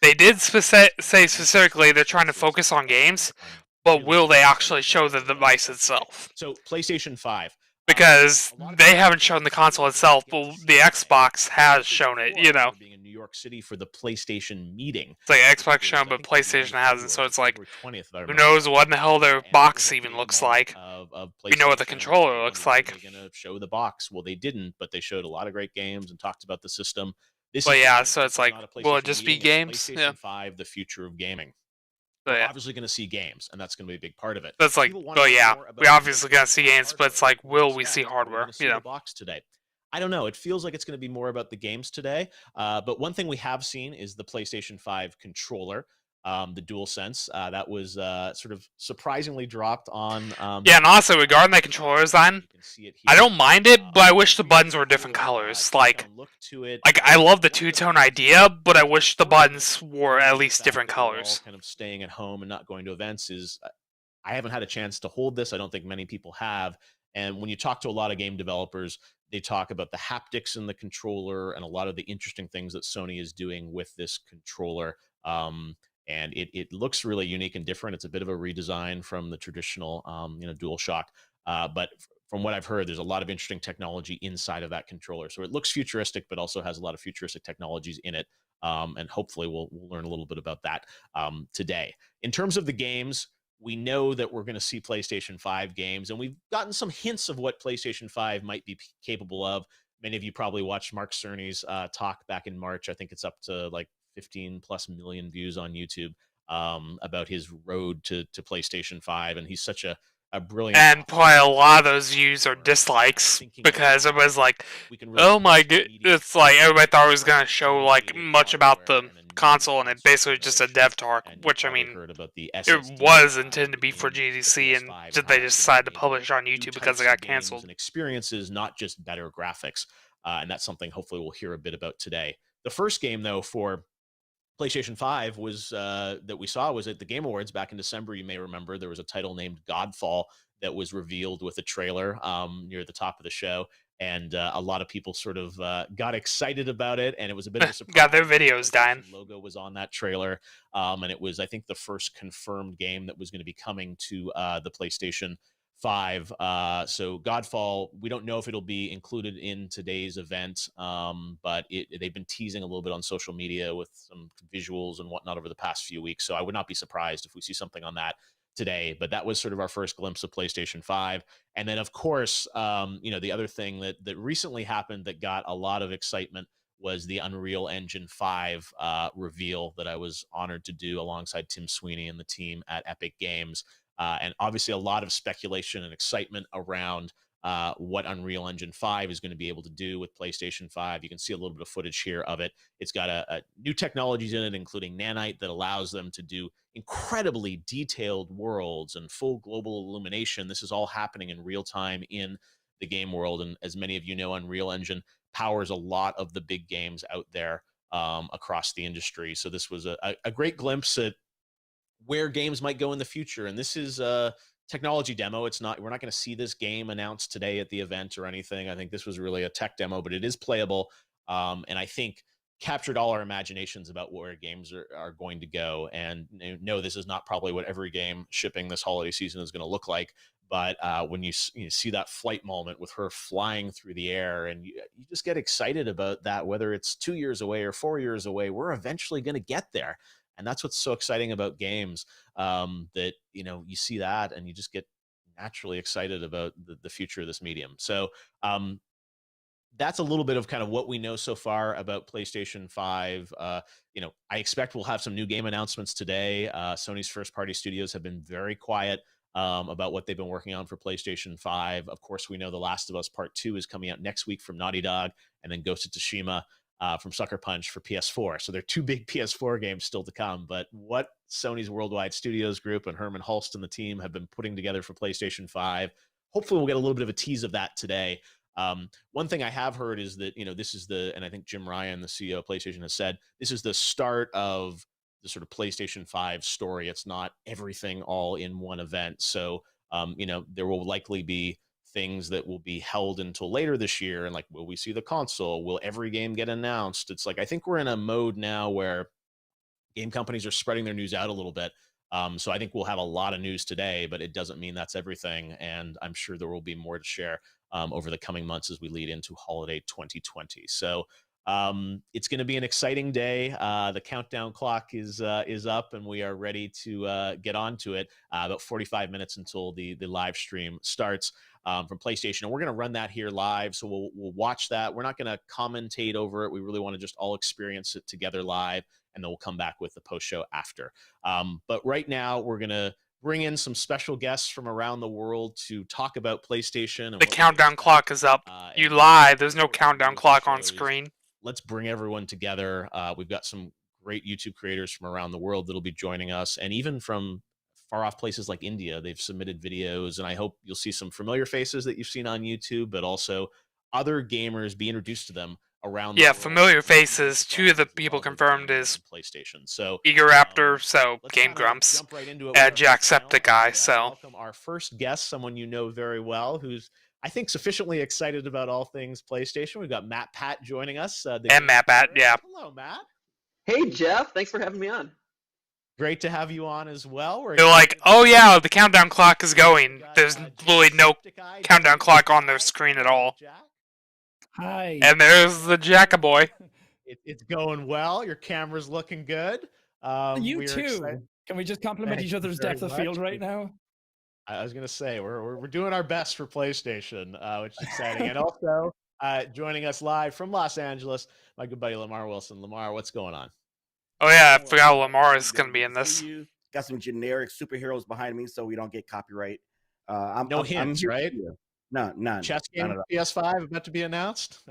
they did say specifically they're trying to focus on games, but will they actually show the device itself? So PlayStation 5. Because they haven't shown the console itself, but the Xbox has shown it, Being in New York City for the PlayStation meeting. It's like Xbox shown, but PlayStation hasn't, so it's like, who knows what in the hell their box even looks like. We know what the controller looks like. They're going to show the box. Well, they didn't, but they showed a lot of great games and talked about the system. But yeah, so it's like, will it just be games? PlayStation 5, the future of gaming. We're obviously going to see games, and that's going to be a big part of it. That's like, well, yeah, we're obviously going to see games, but it's like, will we see hardware? The box today. I don't know. It feels like it's going to be more about the games today. But one thing we have seen is the PlayStation 5 controller, the DualSense. That was sort of surprisingly dropped on. Yeah, and also regarding that controller design, I don't mind it, but I wish the buttons were different colors. Like I love the two-tone idea, but I wish the buttons were at least different colors. Kind of staying at home and not going to events is. I haven't had a chance to hold this. I don't think many people have. And when you talk to a lot of game developers, they talk about the haptics in the controller and a lot of the interesting things that Sony is doing with this controller. And it looks really unique and different. It's a bit of a redesign from the traditional, DualShock. But from what I've heard, there's a lot of interesting technology inside of that controller. So it looks futuristic, but also has a lot of futuristic technologies in it. And hopefully we'll learn a little bit about that today. In terms of the games, we know that we're going to see PlayStation 5 games, and we've gotten some hints of what PlayStation 5 might be capable of. Many of you probably watched Mark Cerny's talk back in March. I think it's up to like 15 plus million views on YouTube about his road to PlayStation 5. And he's such a brilliant. And probably a lot of those views are dislikes, because it was like, oh my god, it's like everybody thought it was going to show like much about the console, and it basically just a dev talk, which I mean, it was intended to be for GDC, and they just decided to publish on YouTube because it got canceled. And experiences, not just better graphics, and that's something hopefully we'll hear a bit about today. The first game, though, for PlayStation 5 was that we saw was at the Game Awards back in December. You may remember there was a title named Godfall that was revealed with a trailer near the top of the show. And a lot of people sort of got excited about it, and it was a bit of a surprise. Got their videos dying. The logo was on that trailer, and it was, I think, the first confirmed game that was going to be coming to the PlayStation 5. So Godfall, we don't know if it'll be included in today's event, but they've been teasing a little bit on social media with some visuals and whatnot over the past few weeks. So I would not be surprised if we see something on that today. But that was sort of our first glimpse of PlayStation 5. And then, of course, the other thing that recently happened that got a lot of excitement was the Unreal Engine 5 reveal that I was honored to do alongside Tim Sweeney and the team at Epic Games. And obviously a lot of speculation and excitement around what Unreal Engine 5 is going to be able to do with PlayStation 5. You can see a little bit of footage here of it. It's got a new technologies in it, including nanite, that allows them to do incredibly detailed worlds and full global illumination. This is all happening in real time in the game world. And as many of you know, Unreal Engine powers a lot of the big games out there across the industry. So this was a great glimpse at where games might go in the future. And this is a technology demo. We're not going to see this game announced today at the event or anything. I think this was really a tech demo, but it is playable. And I think captured all our imaginations about where games are going to go. And no, this is not probably what every game shipping this holiday season is going to look like. But when you see that flight moment with her flying through the air, and you just get excited about that, whether it's 2 years away or 4 years away, we're eventually going to get there. And that's what's so exciting about games, that, you see that and you just get naturally excited about the future of this medium. So that's a little bit of kind of what we know so far about PlayStation 5. I expect we'll have some new game announcements today. Sony's first party studios have been very quiet about what they've been working on for PlayStation 5. Of course, we know The Last of Us Part 2 is coming out next week from Naughty Dog, and then Ghost of Tsushima from Sucker Punch for PS4. So there are 2 big PS4 games still to come. But what Sony's Worldwide Studios Group and Herman Hulst and the team have been putting together for PlayStation 5, hopefully we'll get a little bit of a tease of that today. One thing I have heard is that, this is and I think Jim Ryan, the CEO of PlayStation, has said, this is the start of the sort of PlayStation 5 story. It's not everything all in one event. So, there will likely be things that will be held until later this year. And like, will we see the console? Will every game get announced? It's like, I think we're in a mode now where game companies are spreading their news out a little bit. So I think we'll have a lot of news today, but it doesn't mean that's everything. And I'm sure there will be more to share over the coming months as we lead into holiday 2020. So it's going to be an exciting day. The countdown clock is up, and we are ready to get onto it. About 45 minutes until the live stream starts from PlayStation, and we're going to run that here live. So we'll watch that. We're not going to commentate over it. We really want to just all experience it together live, and then we'll come back with the post show after. But right now, we're going to bring in some special guests from around the world to talk about PlayStation. And the countdown clock is up. You lied. There's no countdown clock on screen. Let's bring everyone together. We've got some great YouTube creators from around the world that'll be joining us, and even from far off places like India. They've submitted videos, and I hope you'll see some familiar faces that you've seen on YouTube, but also other gamers, be introduced to them around the world. Familiar faces. 2 of the people confirmed is PlayStation. So Eager Raptor, so Game Grumps, and Jacksepticeye. So welcome our first guest, someone you know very well, who's I think sufficiently excited about all things PlayStation. We've got Matt Pat joining us. And Matt Pat, yeah. Hello, Matt. Hey, Jeff. Thanks for having me on. Great to have you on as well. They're like, oh yeah, the countdown clock is going. There's literally no countdown clock on their screen at all. Hi. And there's the Jackaboy. It's going well. Your camera's looking good. You too. Excited. Can we just compliment each other's depth of field right now? I was gonna say we're doing our best for PlayStation, which is exciting. And also joining us live from Los Angeles, my good buddy Lamar Wilson. Lamar, what's going on? Oh yeah, I forgot Lamar is going to be in this. Got some generic superheroes behind me, so we don't get copyright. I'm hints, right? No, none. Chess game PS5 about to be announced.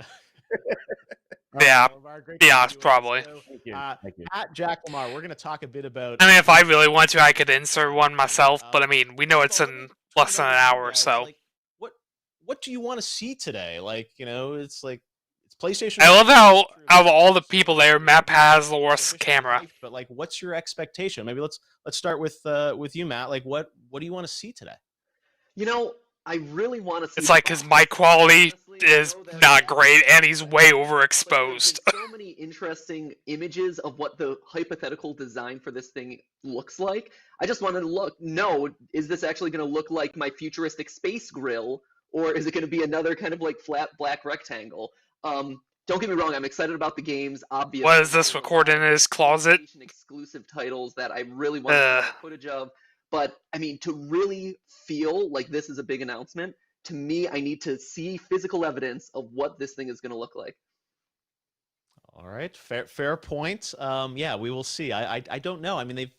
Yeah, probably. Thank you. At Jack Lamar, we're going to talk a bit about. I mean, if I really want to, I could insert one myself, but I mean, we know it's in less than an hour, so. What do you want to see today? It's like. PlayStation. I love how out of all the people there, Matt has the worst camera. But what's your expectation? Maybe let's start with you, Matt. What do you want to see today? I really want to see. It's like his mic quality is not great, and he's way overexposed. So many interesting images of what the hypothetical design for this thing looks like. I just wanted to know, is this actually going to look like my futuristic space grill, or is it going to be another kind of like flat black rectangle? Don't get me wrong, I'm excited about the games, obviously. What is this, recorded in his closet? Exclusive titles that I really want to see footage of. But, I mean, to really feel like this is a big announcement, to me, I need to see physical evidence of what this thing is going to look like. All right, fair point. Yeah, we will see. I don't know. I mean,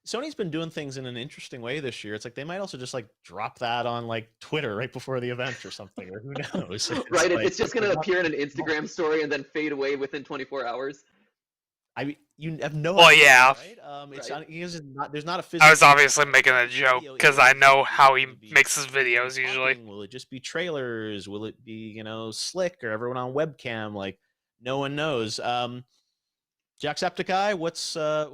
Sony's been doing things in an interesting way this year. It's like they might also just like drop that on like Twitter right before the event or something, or who knows? Right, it's just going to appear in an Instagram story and then fade away within 24 hours. You have no well, idea, yeah. Right? It's there's not a physical. I was obviously making a joke because I know how he makes his videos usually. Will it just be trailers? Will it be, slick or everyone on webcam? Like, no one knows. Jacksepticeye, what's I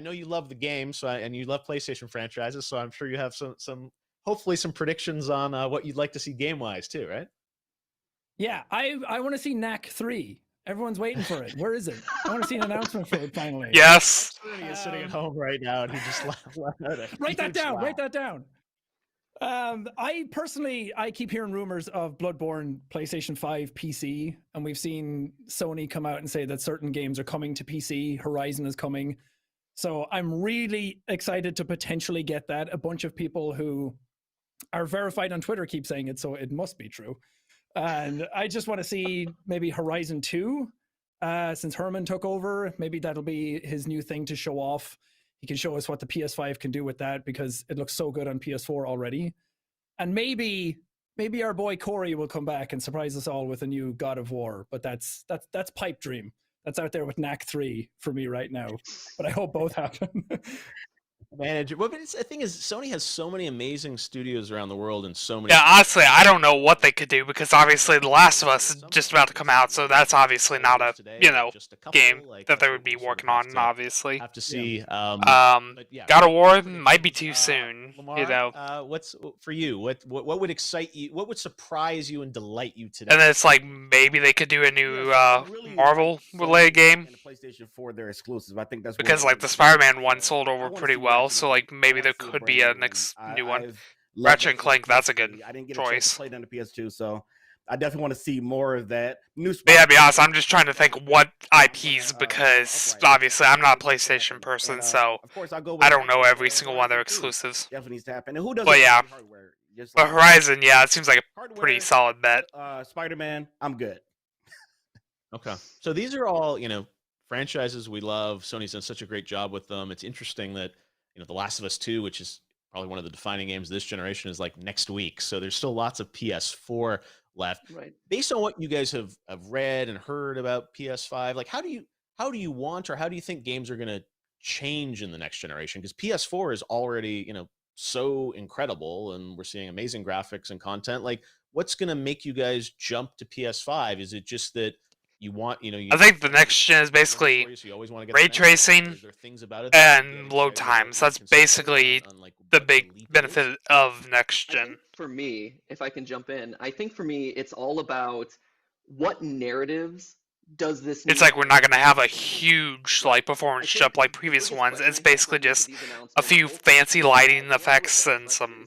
know you love the game, and you love PlayStation franchises, so I'm sure you have some hopefully some predictions on what you'd like to see game wise too, right? Yeah, I want to see Knack 3. Everyone's waiting for it. Where is it? I want to see an announcement for it finally. Yes. He is sitting at home right now, and he just laughed at it. Write that down. Write that down. I keep hearing rumors of Bloodborne PlayStation 5 PC, and we've seen Sony come out and say that certain games are coming to PC. Horizon is coming. So I'm really excited to potentially get that. A bunch of people who are verified on Twitter keep saying it, so it must be true. And I just want to see maybe Horizon 2, since Herman took over. Maybe that'll be his new thing to show off. He can show us what the PS5 can do with that, because it looks so good on PS4 already. And maybe our boy Corey will come back and surprise us all with a new God of War. But that's pipe dream. That's out there with Knack 3 for me right now. But I hope both happen. Manager. Well, but the thing is, Sony has so many amazing studios around the world and so many. Yeah, honestly, I don't know what they could do, because obviously The Last of Us is just about to come out, so that's obviously not a game that they would be working on. Obviously, have to see. God of War might be too soon. Lamar, what's for you? What would excite you? What would surprise you and delight you today? And then it's like maybe they could do a new Marvel related game. And the PlayStation 4, they're exclusive. I think that's because like the Spider-Man one sold over pretty well. So like maybe there could be a next new one. Ratchet and Clank, that's a good I didn't get choice. A chance to play it on the PS2, so I definitely want to see more of that. But yeah, to be honest, I'm just trying to think what IPs, because obviously I'm not a PlayStation person, so of course, I'll go I don't know every single one of their exclusives. Definitely needs to happen. And who doesn't? But yeah, hardware? but Horizon, yeah, it seems like a pretty solid bet. Spider-Man, I'm good. Okay, so these are all franchises we love. Sony's done such a great job with them. It's interesting that The Last of Us 2, which is probably one of the defining games of this generation, is like next week. So there's still lots of PS4 left. Right. Based on what you guys have read and heard about PS5, like how do you want, or how do you think games are going to change in the next generation? Because PS4 is already so incredible, and we're seeing amazing graphics and content. Like, what's going to make you guys jump to PS5? Is it just that you want, I think the next gen is basically ray tracing and load times. That's basically the big benefit of next gen. For me, if I can jump in, I think for me it's all about what narratives does this. It's like we're not going to have a huge like performance jump like previous ones. It's basically just a few fancy lighting effects and some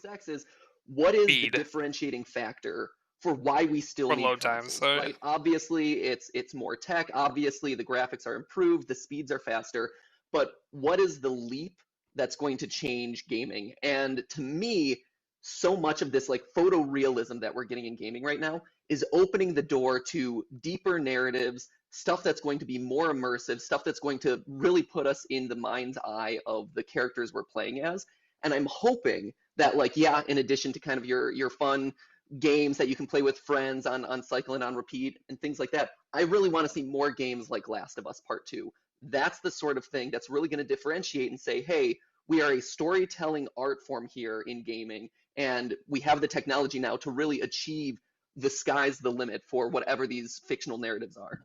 what is speed. The differentiating factor for why we still need load times, right? Obviously, it's more tech. Obviously, the graphics are improved, the speeds are faster. But what is the leap that's going to change gaming? And to me, so much of this like photorealism that we're getting in gaming right now is opening the door to deeper narratives, stuff that's going to be more immersive, stuff that's going to really put us in the mind's eye of the characters we're playing as. And I'm hoping that, like, yeah, in addition to kind of your fun games that you can play with friends on cycle and on repeat and things like that, I really want to see more games like Last of Us Part 2. That's the sort of thing that's really going to differentiate and say, hey, we are a storytelling art form here in gaming, and we have the technology now to really achieve the sky's the limit for whatever these fictional narratives are.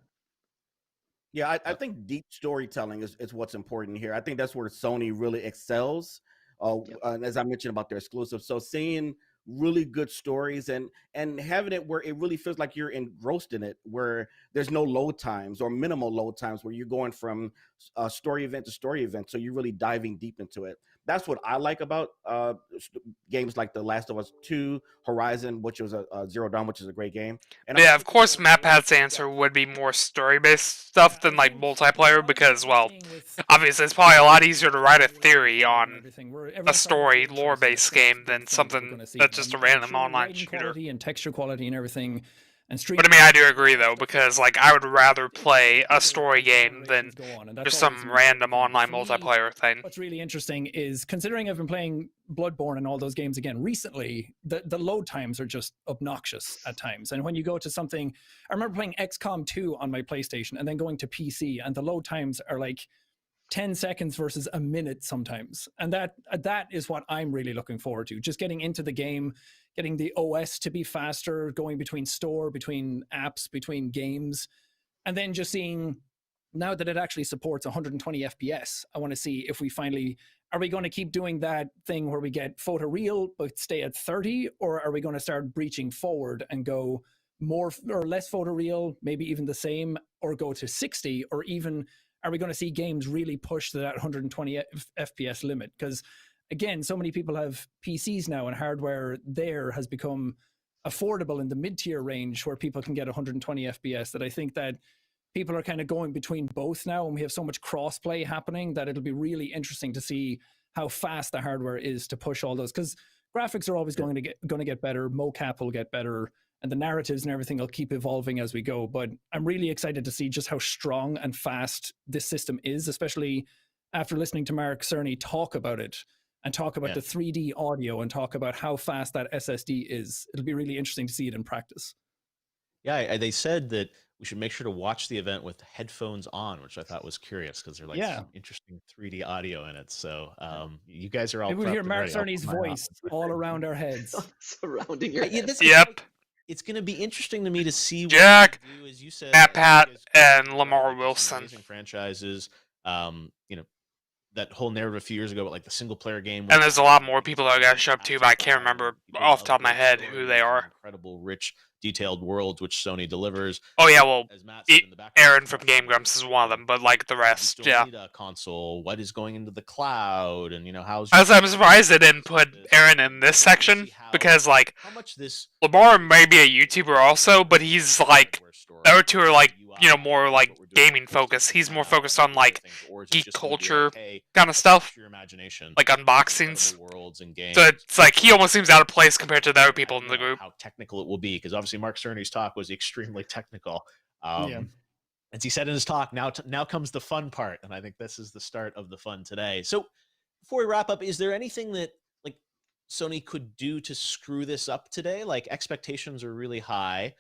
Yeah, I think deep storytelling is what's important here. I think that's where Sony really excels. As I mentioned about their exclusives. So seeing really good stories and having it where it really feels like you're engrossed in it, where there's no load times or minimal load times, where you're going from story event to story event, so you're really diving deep into it. That's what I like about games like The Last of Us 2, Horizon, which was a Zero Dawn, which is a great game. And Yeah, of course, MatPat's answer would be more story-based stuff than like multiplayer because, well, obviously it's probably a lot easier to write a theory on a story, lore-based game than something that's just a random online shooter. Quality and texture quality and everything. And But I mean, I do agree though, because like I would rather play a story game than just some random online multiplayer thing. What's really interesting is, considering I've been playing Bloodborne and all those games again recently, the load times are just obnoxious at times. And when you go to something, I remember playing XCOM 2 on my PlayStation and then going to PC, and the load times are like 10 seconds versus a minute sometimes. And that is what I'm really looking forward to. Just getting into the game, getting the OS to be faster, going between store, between apps, between games, and then just seeing, now that it actually supports 120 FPS, I want to see if we finally, are we going to keep doing that thing where we get photoreal but stay at 30, or are we going to start breaching forward and go more or less photoreal, maybe even the same, or go to 60, or even are we going to see games really push to that 120 FPS limit? Because again, so many people have PCs now, and hardware there has become affordable in the mid-tier range where people can get 120 FPS, that I think that people are kind of going between both now, and we have so much cross-play happening that it'll be really interesting to see how fast the hardware is to push all those, because graphics are always going to get better, mocap will get better, and the narratives and everything will keep evolving as we go. But I'm really excited to see just how strong and fast this system is, especially after listening to Mark Cerny talk about it and talk about the 3D audio and talk about how fast that SSD is. It'll be really interesting to see it in practice. Yeah, they said that we should make sure to watch the event with headphones on, which I thought was curious because there's like some interesting 3D audio in it. So you guys are all. We'll hear Mark Cerny's voice all around our heads, surrounding your head. Yep. It's going to be interesting to me to see Jack, what do, as you said, MatPat, and Lamar Wilson. Amazing franchises. You know, that whole narrative a few years ago about like the single player game. And there's a lot more people that I got to show up to, but I can't remember off the top of my head who they are. Incredible, rich, detailed worlds which Sony delivers. Oh yeah, well, Aaron from Game Grumps is one of them, but like the rest, you still need a console. What is going into the cloud, and you know how's. I'm surprised they didn't put Aaron in this section because like how much this Lamar may be a YouTuber also, but he's like the other two are like more like gaming focused. He's more focused on like geek culture kind of stuff, like unboxings. Worlds and games. So it's like he almost seems out of place compared to the other people in the group. How technical it will be, because obviously Mark Cerny's talk was extremely technical. As he said in his talk, now comes the fun part, and I think this is the start of the fun today. So before we wrap up, is there anything that like Sony could do to screw this up today? Like expectations are really high.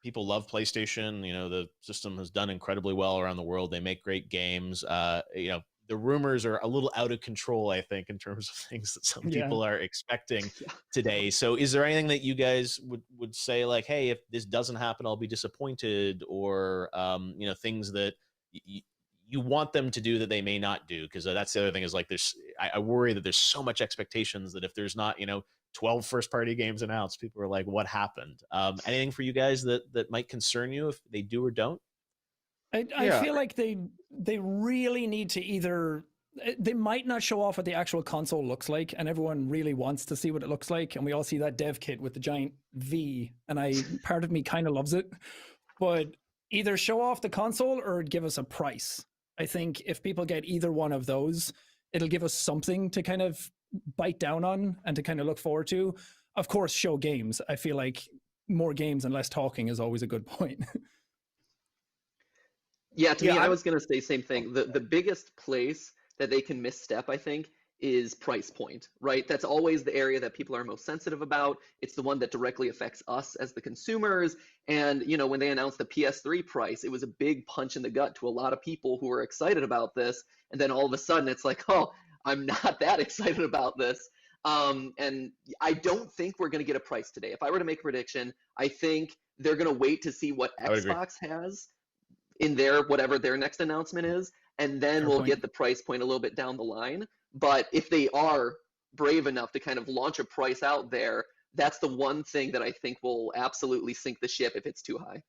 People love PlayStation. The system has done incredibly well around the world. They make great games. The rumors are a little out of control, I think, in terms of things that some people are expecting today. So is there anything that you guys would say like, hey, if this doesn't happen, I'll be disappointed, or, things that you want them to do that they may not do? Because that's the other thing is like I worry that there's so much expectations that if there's not, 12 first-party games announced, people are like, what happened? Anything for you guys that might concern you if they do or don't? I feel like they really need to either, they might not show off what the actual console looks like, and everyone really wants to see what it looks like, and we all see that dev kit with the giant V, and part of me kind of loves it, but either show off the console or give us a price. I think if people get either one of those, it'll give us something to kind of bite down on and to kind of look forward to. Of course, show games. I feel like more games and less talking is always a good point. Yeah, to me, I was going to say same thing. The biggest place that they can misstep, I think, is price point, right? That's always the area that people are most sensitive about. It's the one that directly affects us as the consumers. And, when they announced the PS3 price, it was a big punch in the gut to a lot of people who were excited about this. And then all of a sudden it's like, oh, I'm not that excited about this. And I don't think we're going to get a price today. If I were to make a prediction, I think they're going to wait to see what Xbox has in whatever their next announcement is, and then we'll get the price point a little bit down the line. But if they are brave enough to kind of launch a price out there, that's the one thing that I think will absolutely sink the ship if it's too high.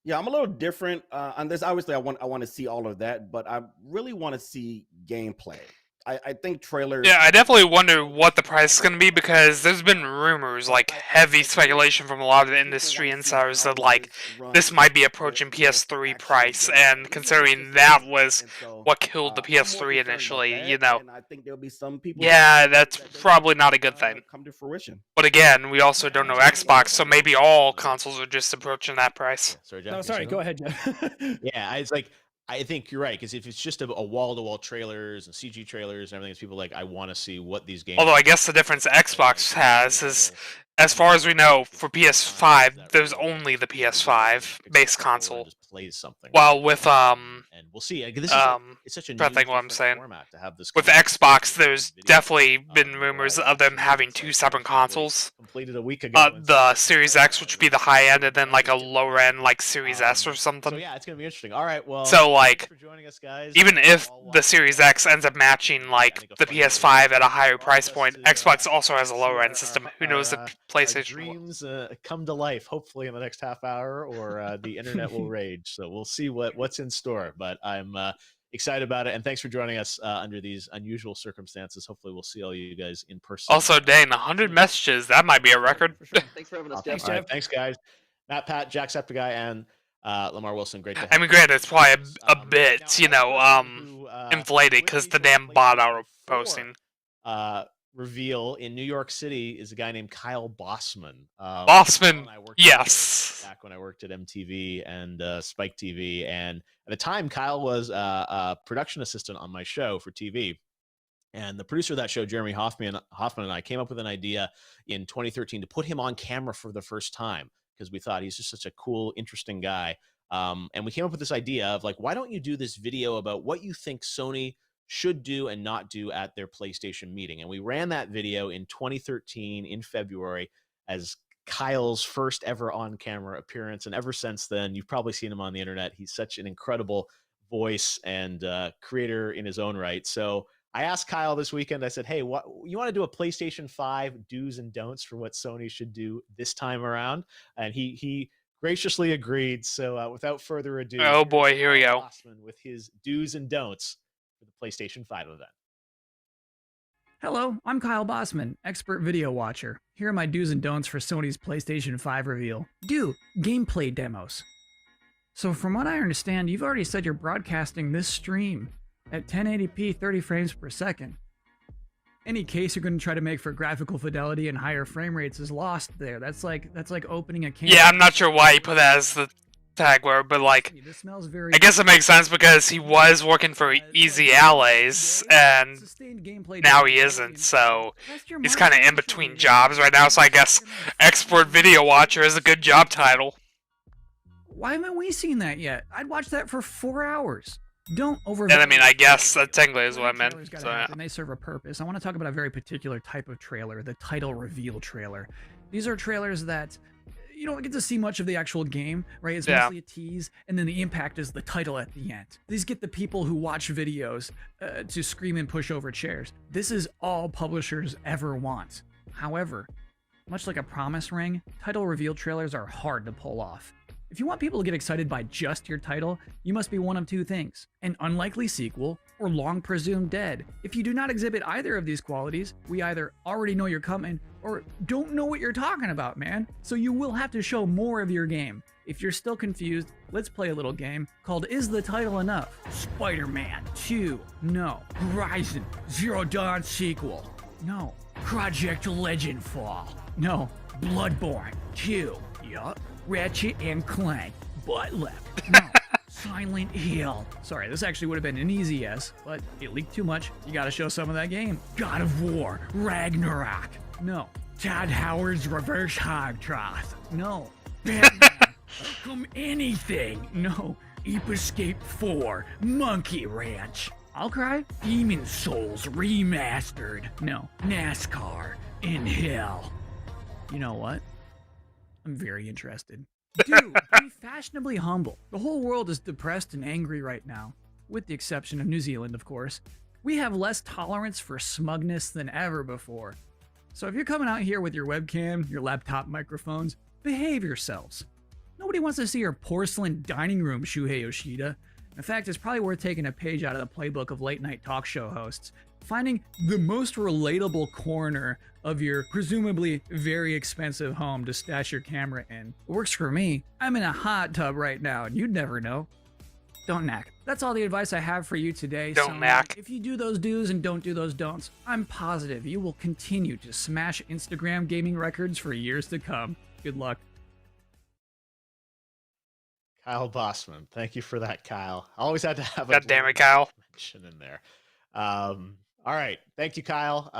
Yeah, I'm a little different on this. Obviously, I want to see all of that, but I really want to see gameplay. I think trailers. Yeah, I definitely wonder what the price is going to be, because there's been rumors, like heavy speculation from a lot of the industry insiders that like this might be approaching PS3 price, and considering that was what killed the PS3 initially, you know. And I think there'll be some people. Yeah, that's probably not a good thing. Come to fruition. But again, we also don't know Xbox, so maybe all consoles are just approaching that price. Sorry, Jeff, No, sorry, go ahead, Jeff. Yeah, it's like I think you're right, because if it's just a wall-to-wall trailers and CG trailers and everything, it's people like, I want to see what these games. Although I guess the difference Xbox has is, as far as we know, for PS5, there's only the PS5 base console. Plays something. While with and we'll see. This is it's such a trying to new think what I'm saying. format to have this. With Xbox, there's definitely been rumors of them having two separate consoles. Completed a week ago. The Series X, which would be the high end, and then like a lower end, like Series S or something. So yeah, it's gonna be interesting. All right, well. So like, thanks for joining us, guys. even if the Series X ends up matching like the PS5 at a higher price point, Xbox also has a lower end system. Who knows if PlayStation will. Dreams come to life, hopefully in the next half hour, or the internet will rage. So we'll see what's in store. But I'm excited about it, and thanks for joining us under these unusual circumstances. Hopefully, we'll see all you guys in person. Also, Dane, 100 messages. That might be a record. Thanks for having us, Jeff. Jeff. Right, thanks, guys. Matt, Pat, Jacksepticeye, and Lamar Wilson. Great to have I mean, granted, it's probably a bit, you know, inflated because the damn bot hour posting. Reveal in New York City is a guy named Kyle Bossman. Bossman, yes. Back when I worked at MTV and Spike TV, and at the time, Kyle was a production assistant on my show for TV. And the producer of that show, Jeremy Hoffman, and I came up with an idea in 2013 to put him on camera for the first time, because we thought he's just such a cool, interesting guy. And we came up with this idea of like, why don't you do this video about what you think Sony should do and not do at their PlayStation meeting? And we ran that video in 2013 in February as Kyle's first ever on-camera appearance. And ever since then, you've probably seen him on the internet. He's such an incredible voice and creator in his own right. So I asked Kyle this weekend, I said, hey, what you want to do a PlayStation 5 do's and don'ts for what Sony should do this time around? And he graciously agreed. So without further ado, oh boy, here we go. With his do's and don'ts for the PlayStation 5 event. Hello, I'm Kyle Bossman, expert video watcher. Here are my do's and don'ts for Sony's PlayStation 5 reveal. Do gameplay demos. So from what I understand, you've already said you're broadcasting this stream at 1080p 30 frames per second. Any case you're going to try to make for graphical fidelity and higher frame rates is lost there. That's like opening a can. Yeah, I'm not sure why he put that as the tag word, but like, I guess it makes sense because he was working for Easy Allies, and now he isn't, so he's kind of in between jobs right now, so I guess Expert Video Watcher is a good job title. Why haven't we seen that yet? I'd watch that for 4 hours. Don't over. And I mean, I guess that technically is what I meant. So, yeah. And they serve a purpose. I want to talk about a very particular type of trailer, the title reveal trailer. These are trailers that you don't get to see much of the actual game, right? It's mostly a tease, and then the impact is the title at the end. These get the people who watch videos to scream and push over chairs. This is all publishers ever want. However, much like a promise ring, title reveal trailers are hard to pull off. If you want people to get excited by just your title, you must be one of two things: an unlikely sequel or long presumed dead. If you do not exhibit either of these qualities, we either already know you're coming or don't know what you're talking about, man. So you will have to show more of your game. If you're still confused, let's play a little game called Is the Title Enough? Spider-Man 2. No. Horizon Zero Dawn sequel. No. Project Legendfall. No. Bloodborne 2. Yup. Ratchet and Clank, butt left. No. Silent Hill. Sorry, this actually would have been an easy yes, but it leaked too much. You gotta show some of that game. God of War, Ragnarok. No. Todd Howard's Reverse Hogtroth. No. Batman, Arkham Anything. No. Ape Escape 4, Monkey Ranch. I'll cry. Demon Souls Remastered. No. NASCAR in Hell. You know what? I'm very interested. Dude, be fashionably humble. The whole world is depressed and angry right now, with the exception of New Zealand, of course. we have less tolerance for smugness than ever before. So if you're coming out here with your webcam, your laptop microphones, behave yourselves. Nobody wants to see your porcelain dining room, Shuhei Yoshida. In fact, it's probably worth taking a page out of the playbook of late-night talk show hosts, finding the most relatable corner of your presumably very expensive home to stash your camera in. It works for me. I'm in a hot tub right now, and you'd never know. Don't knack. That's all the advice I have for you today. Don't knack. If you do those do's and don't do those don'ts, I'm positive you will continue to smash Instagram gaming records for years to come. Good luck. Kyle Bossman, thank you for that, Kyle. I always had to have a God damn it, Kyle. mention in there. All right, thank you, Kyle.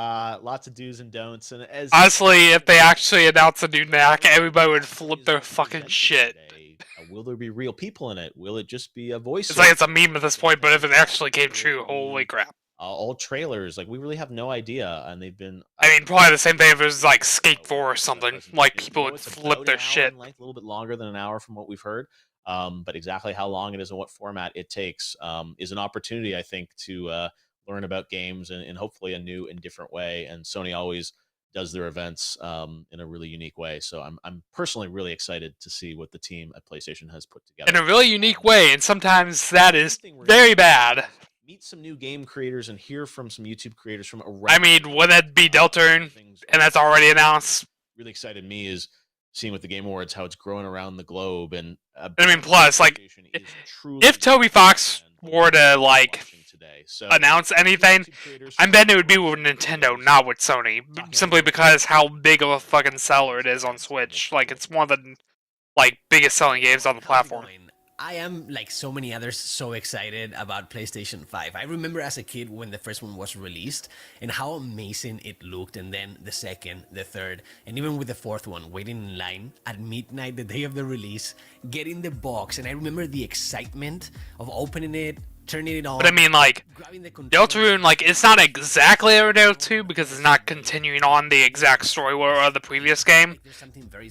Lots of do's and don'ts, and as Honestly, if they actually announce a new knack, everybody would flip their fucking shit. will there be real people in it? Will it just be a voice? It's like it's a meme at this point, but if it actually came true, holy crap. All trailers, like we really have no idea, and they've been. I mean, probably the same thing if it was like Skate 4 or something. Like people would flip their shit. A little bit longer than an hour from what we've heard. But exactly how long it is and what format it takes is an opportunity, I think, to learn about games in hopefully a new and different way. And Sony always does their events in a really unique way. So I'm personally really excited to see what the team at PlayStation has put together. In a really unique way, and sometimes that is very bad. Meet some new game creators and hear from some YouTube creators from around. I mean, would that be Deltarune? And that's already announced. Really excited me is seeing with the Game Awards how it's growing around the globe. And I mean, plus, like, if Toby Fox were to like announce anything, I'm betting it would be with Nintendo, not with Sony, simply because how big of a fucking seller it is on Switch. Like, it's one of the like biggest selling games on the platform. I am, like so many others, so excited about PlayStation 5. I remember as a kid when the first one was released and how amazing it looked, and then the second, the third, and even with the fourth one, waiting in line at midnight the day of the release, getting the box, and I remember the excitement of opening it, turning it on. But I mean, like, Deltarune, like, it's not exactly Riverdale 2 because it's not continuing on the exact story of the previous game.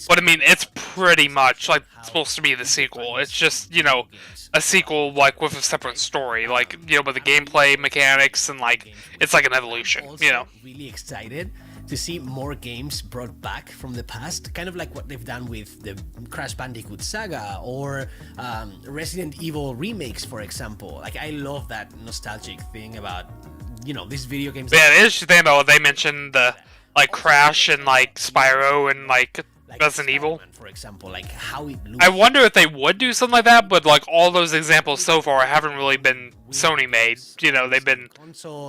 But I mean, it's pretty much, like, supposed to be the sequel. It's just, you know, a sequel, like, with a separate story. Like, you know, with the gameplay mechanics and, like, it's like an evolution, you know. Really excited to see more games brought back from the past, kind of like what they've done with the Crash Bandicoot saga or Resident Evil remakes, for example. Like, I love that nostalgic thing about, you know, these video games. Yeah, the interesting thing though, they mentioned the like Crash and like Spyro and like Resident Evil, for example, like how it looks. I wonder if they would do something like that, but like all those examples so far haven't really been Sony made. You know, they've been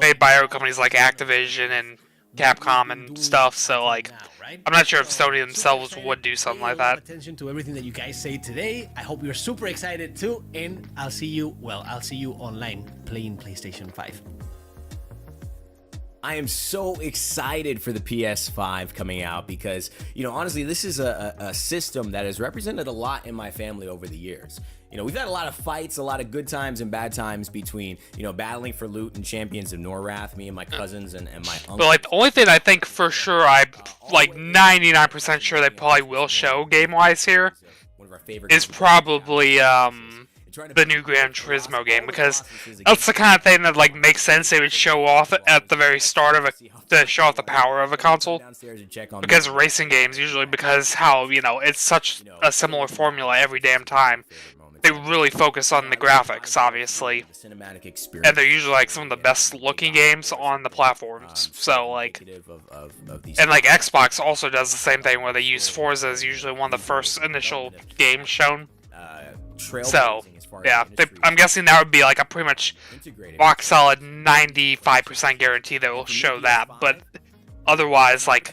made by other companies like Activision and Capcom and stuff, so like I'm not sure if Sony themselves would do something like that. Attention to everything that you guys say today. I hope you're super excited too, and I'll see you online playing PlayStation 5. I am so excited for the PS5 coming out because, you know, honestly, this is a system that has represented a lot in my family over the years. You know, we've had a lot of fights, a lot of good times and bad times between, you know, battling for loot and Champions of Norrath, me and my cousins and my uncle. But like the only thing I think for sure, I'm like 99% sure they probably will show game-wise here is probably the new Gran Turismo game, because that's the kind of thing that like makes sense they would show off at the very start of to show off the power of a console, because racing games usually, because how, you know, it's such a similar formula every damn time, they really focus on the graphics, obviously, and they're usually like some of the best looking games on the platforms. So like, and like Xbox also does the same thing where they use Forza as usually one of the first initial games shown. So yeah, I'm guessing that would be like a pretty much rock solid 95% guarantee that will show that, but otherwise, like,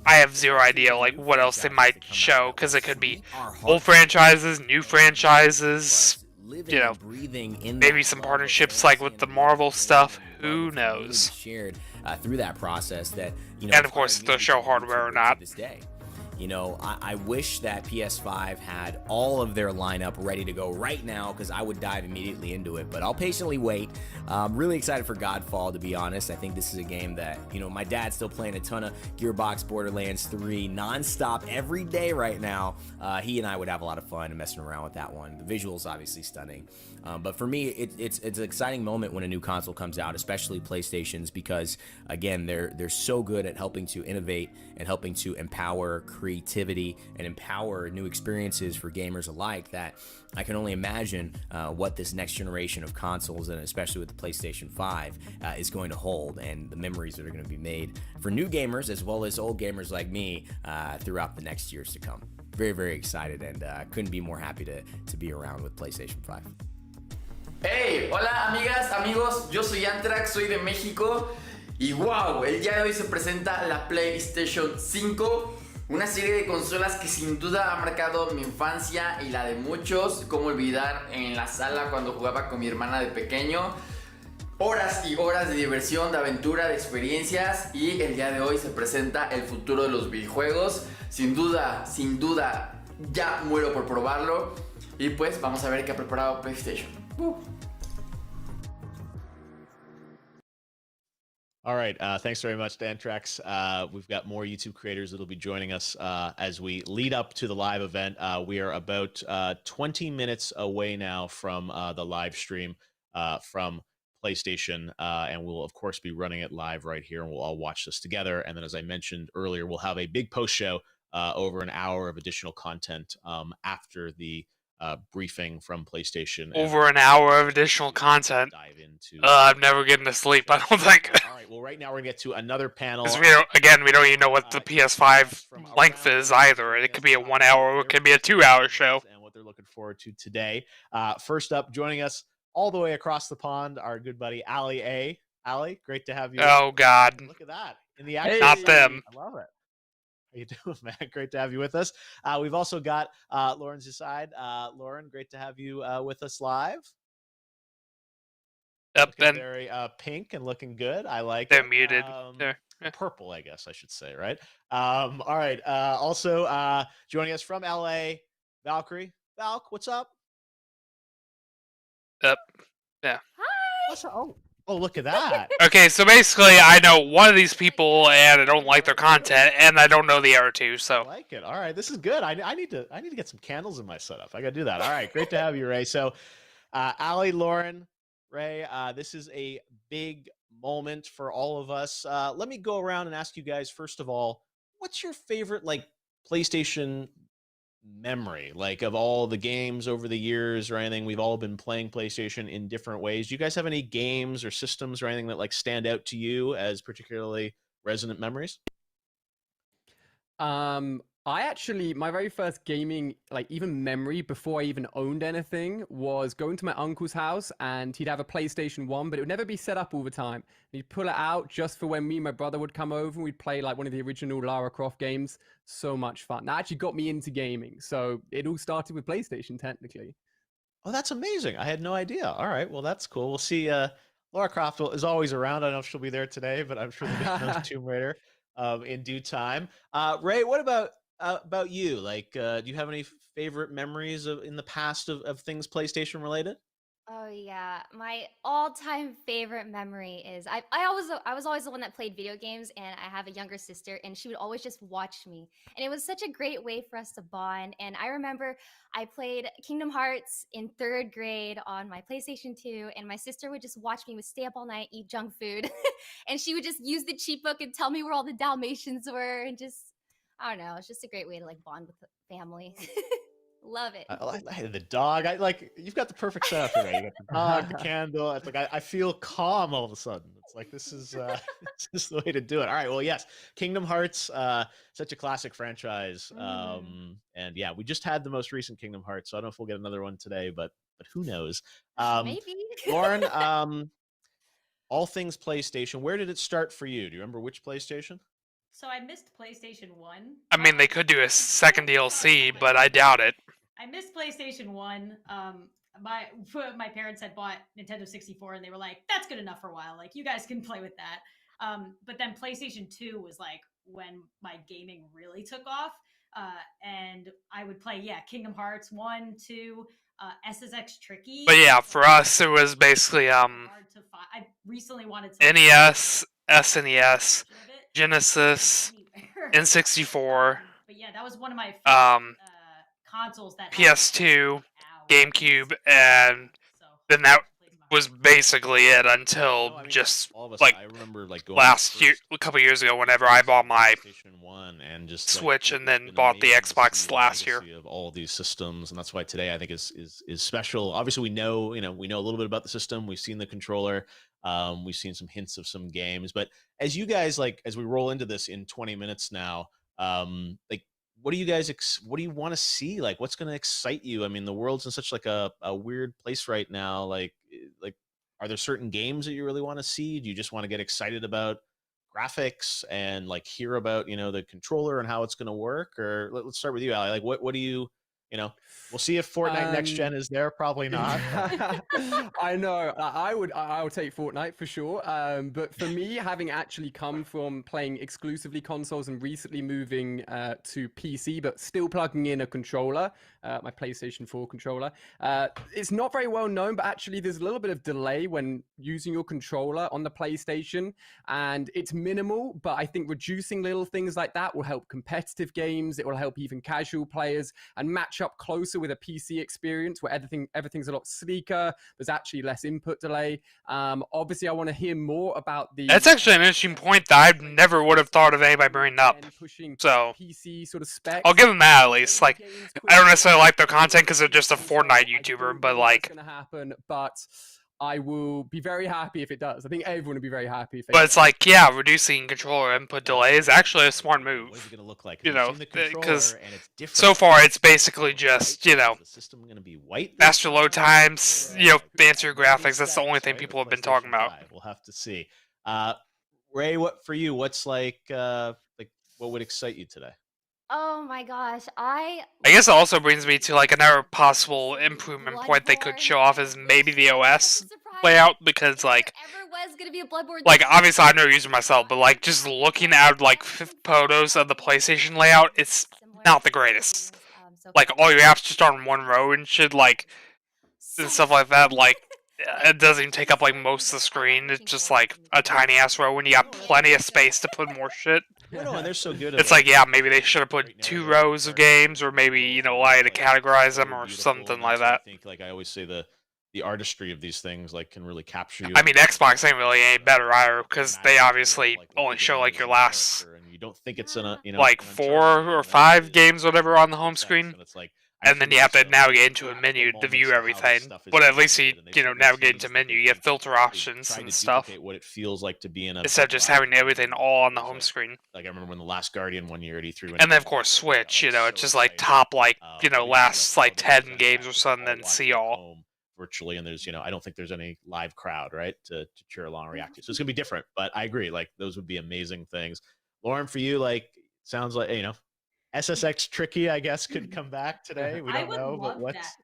I have zero idea like what else they might show, because it could be old franchises, new franchises, you know, maybe some partnerships like with the Marvel stuff. Who knows? Shared through that process that, you know, and of course, if they'll show hardware or not. You know, I wish that PS5 had all of their lineup ready to go right now, because I would dive immediately into it, but I'll patiently wait. I'm really excited for Godfall, to be honest. I think this is a game that, you know, my dad's still playing a ton of Gearbox Borderlands 3 nonstop every day right now. He and I would have a lot of fun messing around with that one. The visuals obviously stunning. But for me, it's an exciting moment when a new console comes out, especially PlayStation's, because again, they're so good at helping to innovate and helping to empower creativity and empower new experiences for gamers alike, that I can only imagine what this next generation of consoles, and especially with the PlayStation 5, is going to hold, and the memories that are going to be made for new gamers as well as old gamers like me throughout the next years to come. Very, very excited, and couldn't be more happy to be around with PlayStation 5. Hey, hola amigas, amigos, yo soy Antrax, soy de México y wow, el día de hoy se presenta la PlayStation 5, una serie de consolas que sin duda ha marcado mi infancia y la de muchos. Cómo olvidar en la sala cuando jugaba con mi hermana de pequeño, horas y horas de diversión, de aventura, de experiencias, y el día de hoy se presenta el futuro de los videojuegos. Sin duda, ya muero por probarlo, y pues vamos a ver qué ha preparado PlayStation. All right. Thanks very much, Dantrax. We've got more YouTube creators that'll be joining us as we lead up to the live event. We are about 20 minutes away now from the live stream from PlayStation, and we'll, of course, be running it live right here, and we'll all watch this together. And then, as I mentioned earlier, we'll have a big post show over an hour of additional content after the briefing from PlayStation. Over an hour of additional content. Dive into. I'm never getting to sleep, I don't think. All right. Well, right now we're gonna get to another panel. Because we don't even know what the PS5 length is either. It could be a 1 hour, or it could be a 2 hour show. And what they're looking forward to today. First up, joining us all the way across the pond, our good buddy Ali A. Ali, great to have you. Oh God! Look at that in the action. Not them. I love it. How you doing, man? Great to have you with us. We've also got Lauren's side. Lauren, great to have you with us live. Yep, looking very pink and looking good. I like they're it. muted. Purple, I guess I should say, right? All right. Also joining us from LA, Valkyrie. Valk, what's up? Yep. Yeah. What's up? Oh, look at that. Okay, so basically, I know one of these people, and I don't like their content, and I don't know the other two. So I like it. All right, this is good. I need to get some candles in my setup. I got to do that. All right, great to have you, Ray. So, Ali, Lauren, Ray, this is a big moment for all of us. Let me go around and ask you guys first of all, what's your favorite PlayStation memory, of all the games over the years or anything? We've all been playing PlayStation in different ways. Do you guys have any games or systems or anything that stand out to you as particularly resonant memories? My very first gaming, even memory before I even owned anything, was going to my uncle's house, and he'd have a PlayStation 1, but it would never be set up all the time. He'd pull it out just for when me and my brother would come over, and we'd play one of the original Lara Croft games. So much fun. That actually got me into gaming. So it all started with PlayStation, technically. Oh, that's amazing. I had no idea. All right. Well, that's cool. We'll see. Lara Croft is always around. I don't know if she'll be there today, but I'm sure they'll get Tomb Raider in due time. Ray, what about you? Do you have any favorite memories in the past of things PlayStation related? Oh yeah, my all-time favorite memory is I was always the one that played video games, and I have a younger sister, and she would always just watch me, and it was such a great way for us to bond. And I remember I played Kingdom Hearts in 3rd grade on my PlayStation 2, and my sister would just watch me. Would stay up all night, eat junk food, and she would just use the cheat book and tell me where all the Dalmatians were, and just I don't know, it's just a great way to bond with the family. Love it. I the dog. You've got the perfect setup for that. You got the dog, the candle. It's I feel calm all of a sudden. It's this is this is the way to do it. All right. Well, yes, Kingdom Hearts, such a classic franchise. And yeah, we just had the most recent Kingdom Hearts, so I don't know if we'll get another one today, but who knows? Maybe. Lauren, all things PlayStation. Where did it start for you? Do you remember which PlayStation? So I missed PlayStation 1. I mean, they could do a second DLC, but I doubt it. I missed PlayStation 1. My parents had bought Nintendo 64, and they were like, that's good enough for a while. You guys can play with that. But then PlayStation 2 was when my gaming really took off. and I would play Kingdom Hearts 1, 2, SSX Tricky. But yeah, for us it was basically hard to find. I recently wanted to NES, SNES, Genesis, N64. But yeah, that was one of my first consoles that had PS2, GameCube, and then that was basically it until just like I remember like going last year, a couple years ago, whenever I bought my PlayStation 1 and just Switch, like, and then bought the Xbox last year. Of all these systems, and that's why today I think is special. Obviously, we know a little bit about the system. We've seen the controller. We've seen some hints of some games, but as you guys as we roll into this in 20 minutes now, like, what do you guys what do you want to see? Like, what's going to excite you? I mean, the world's in such like a weird place right now. Like are there certain games that you really want to see? Do you just want to get excited about graphics and like hear about the controller and how it's going to work? Or let's start with you, Ali. Like, what do you we'll see if Fortnite next gen is there. Probably not. I know. I would take Fortnite for sure. But for me, having actually come from playing exclusively consoles and recently moving to PC, but still plugging in a controller, my PlayStation 4 controller, it's not very well known, but actually there's a little bit of delay when using your controller on the PlayStation, and it's minimal, but I think reducing little things like that will help competitive games. It will help even casual players and match up closer with a PC experience where everything's a lot sleeker. There's actually less input delay. Obviously, I want to hear more about the. That's actually an interesting point that I never would have thought of anybody bringing up. So PC sort of specs. I'll give them that at least. Like, I don't necessarily like their content because they're just a Fortnite YouTuber, but like, going to happen. But I will be very happy if it does. I think everyone will be very happy if it but it's like, yeah, reducing controller input delay is actually a smart move. What's it going to look like? Because so far it's basically just, the system going to be white, faster load times, fancier graphics. That's the only thing people have been talking about. We'll have to see. Ray, what for you? What's like what would excite you today? Oh my gosh, I guess it also brings me to like another possible improvement point they could show off is maybe the OS layout, because like ever was gonna be a Bloodborne. Like, obviously I'm no user myself, but like just looking at like photos of the PlayStation layout, it's not the greatest. Like all your apps just on one row and shit, like and stuff like that. Like it doesn't even take up like most of the screen. It's just like a tiny ass row when you got plenty of space to put more shit. No, and they're so good at It's like, yeah, maybe they should have put 2 rows of games, or maybe allow you to categorize them or something like that. I think, like I always say, the artistry of these things like can really capture you. I mean, Xbox ain't really any better either, because they obviously only show like your last, and you don't think it's in like 4 or 5 games, whatever, on the home screen. And then you have to navigate into a menu to view everything. But at least you navigate into menu. You have filter options and stuff. What it feels like to be in instead of just having everything all on the home screen. Like I remember when the Last Guardian one year at E3. And then of course Switch. It's just like top last like 10 games or something, then see all. Virtually, and there's I don't think there's any live crowd to cheer along and react to. So it's gonna be different. But I agree. Like those would be amazing things. Lauren, for you, like sounds like SSX Tricky, I guess, could come back today. We don't know, but what's that.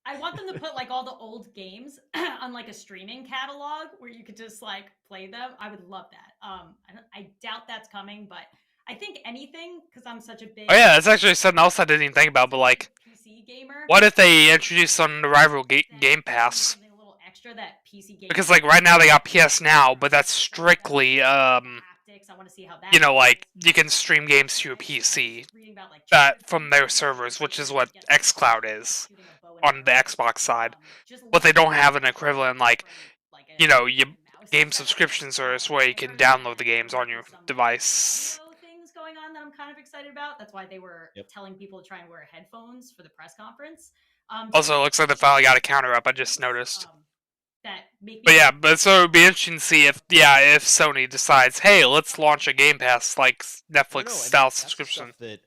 I want them to put like all the old games on like a streaming catalog where you could just like play them. I would love that. I doubt that's coming, but I think anything, because I'm such a big. Oh yeah, that's actually something else I didn't even think about. But like, PC gamer. What if they introduced on the rival Game Pass? A little extra that PC game. Because like right now they got PS Now, but that's strictly I want to see how that like you can stream games to your PC from their servers, which is what xCloud is on the Xbox side. But they don't have an equivalent like your game subscription service where you can download the games on your device. Things going on that I'm kind of excited about. That's why they were telling people to try and wear headphones for the press conference. Also, it looks like they finally got a counter up. I just noticed. So it would be interesting to see if Sony decides, hey, let's launch a Game Pass like Netflix style subscription. That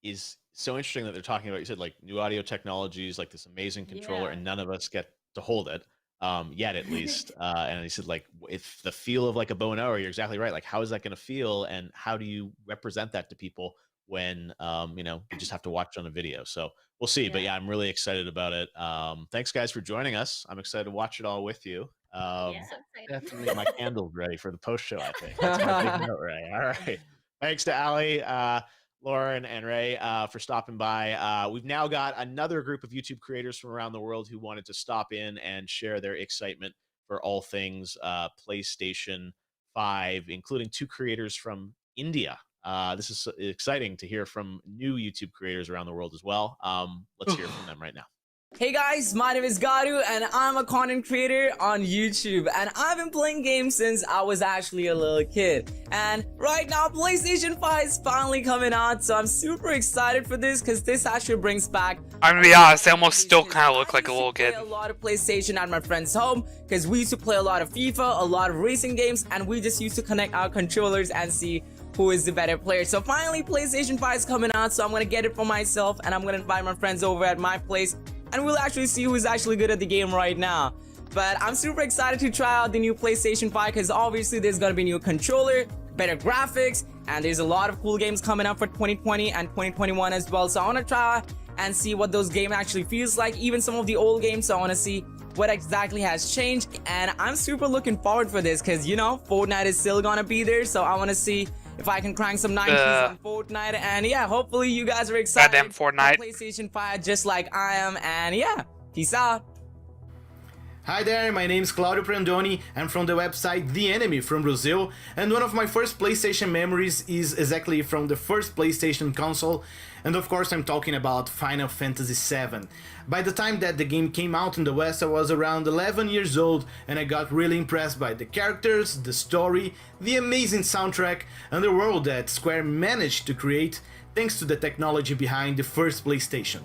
is so interesting that they're talking about. You said like new audio technologies, like this amazing controller, and none of us get to hold it yet, at least. And he said like if the feel of like a bow and arrow, you're exactly right. Like how is that going to feel, and how do you represent that to people when you just have to watch on a video? So we'll see. But yeah, I'm really excited about it. Thanks guys for joining us. I'm excited to watch it all with you. Definitely get my candles ready for the post show. I think that's my big note, right? All right. Thanks to Ali. Lauren and Ray, for stopping by. We've now got another group of YouTube creators from around the world who wanted to stop in and share their excitement for all things PlayStation 5, including 2 creators from India. This is exciting to hear from new YouTube creators around the world as well. Let's hear from them right now. Hey guys, my name is Garu and I'm a content creator on YouTube, and I've been playing games since I was actually a little kid. And right now PlayStation 5 is finally coming out, so I'm super excited for this because this actually brings back... I'm gonna be honest, they almost still kind of look like a little kid. I play a lot of PlayStation at my friend's home because we used to play a lot of FIFA, a lot of racing games, and we just used to connect our controllers and see who is the better player. So finally PlayStation 5 is coming out, so I'm gonna get it for myself and I'm gonna invite my friends over at my place, and we'll actually see who's actually good at the game right now. But I'm super excited to try out the new PlayStation 5 because obviously there's gonna be new controller, better graphics, and there's a lot of cool games coming up for 2020 and 2021 as well. So I want to try and see what those games actually feels like, even some of the old games. So I want to see what exactly has changed, and I'm super looking forward for this because, you know, Fortnite is still gonna be there. So I want to see if I can crank some 90s on Fortnite, and yeah, hopefully you guys are excited Goddamn Fortnite. for PlayStation 5 just like I am, and yeah, peace out. Hi there, my name is Claudio Prandoni. I'm from the website The Enemy from Brazil, and one of my first PlayStation memories is exactly from the first PlayStation console, and of course I'm talking about Final Fantasy VII. By the time that the game came out in the West, I was around 11 years old, and I got really impressed by the characters, the story, the amazing soundtrack, and the world that Square managed to create thanks to the technology behind the first PlayStation.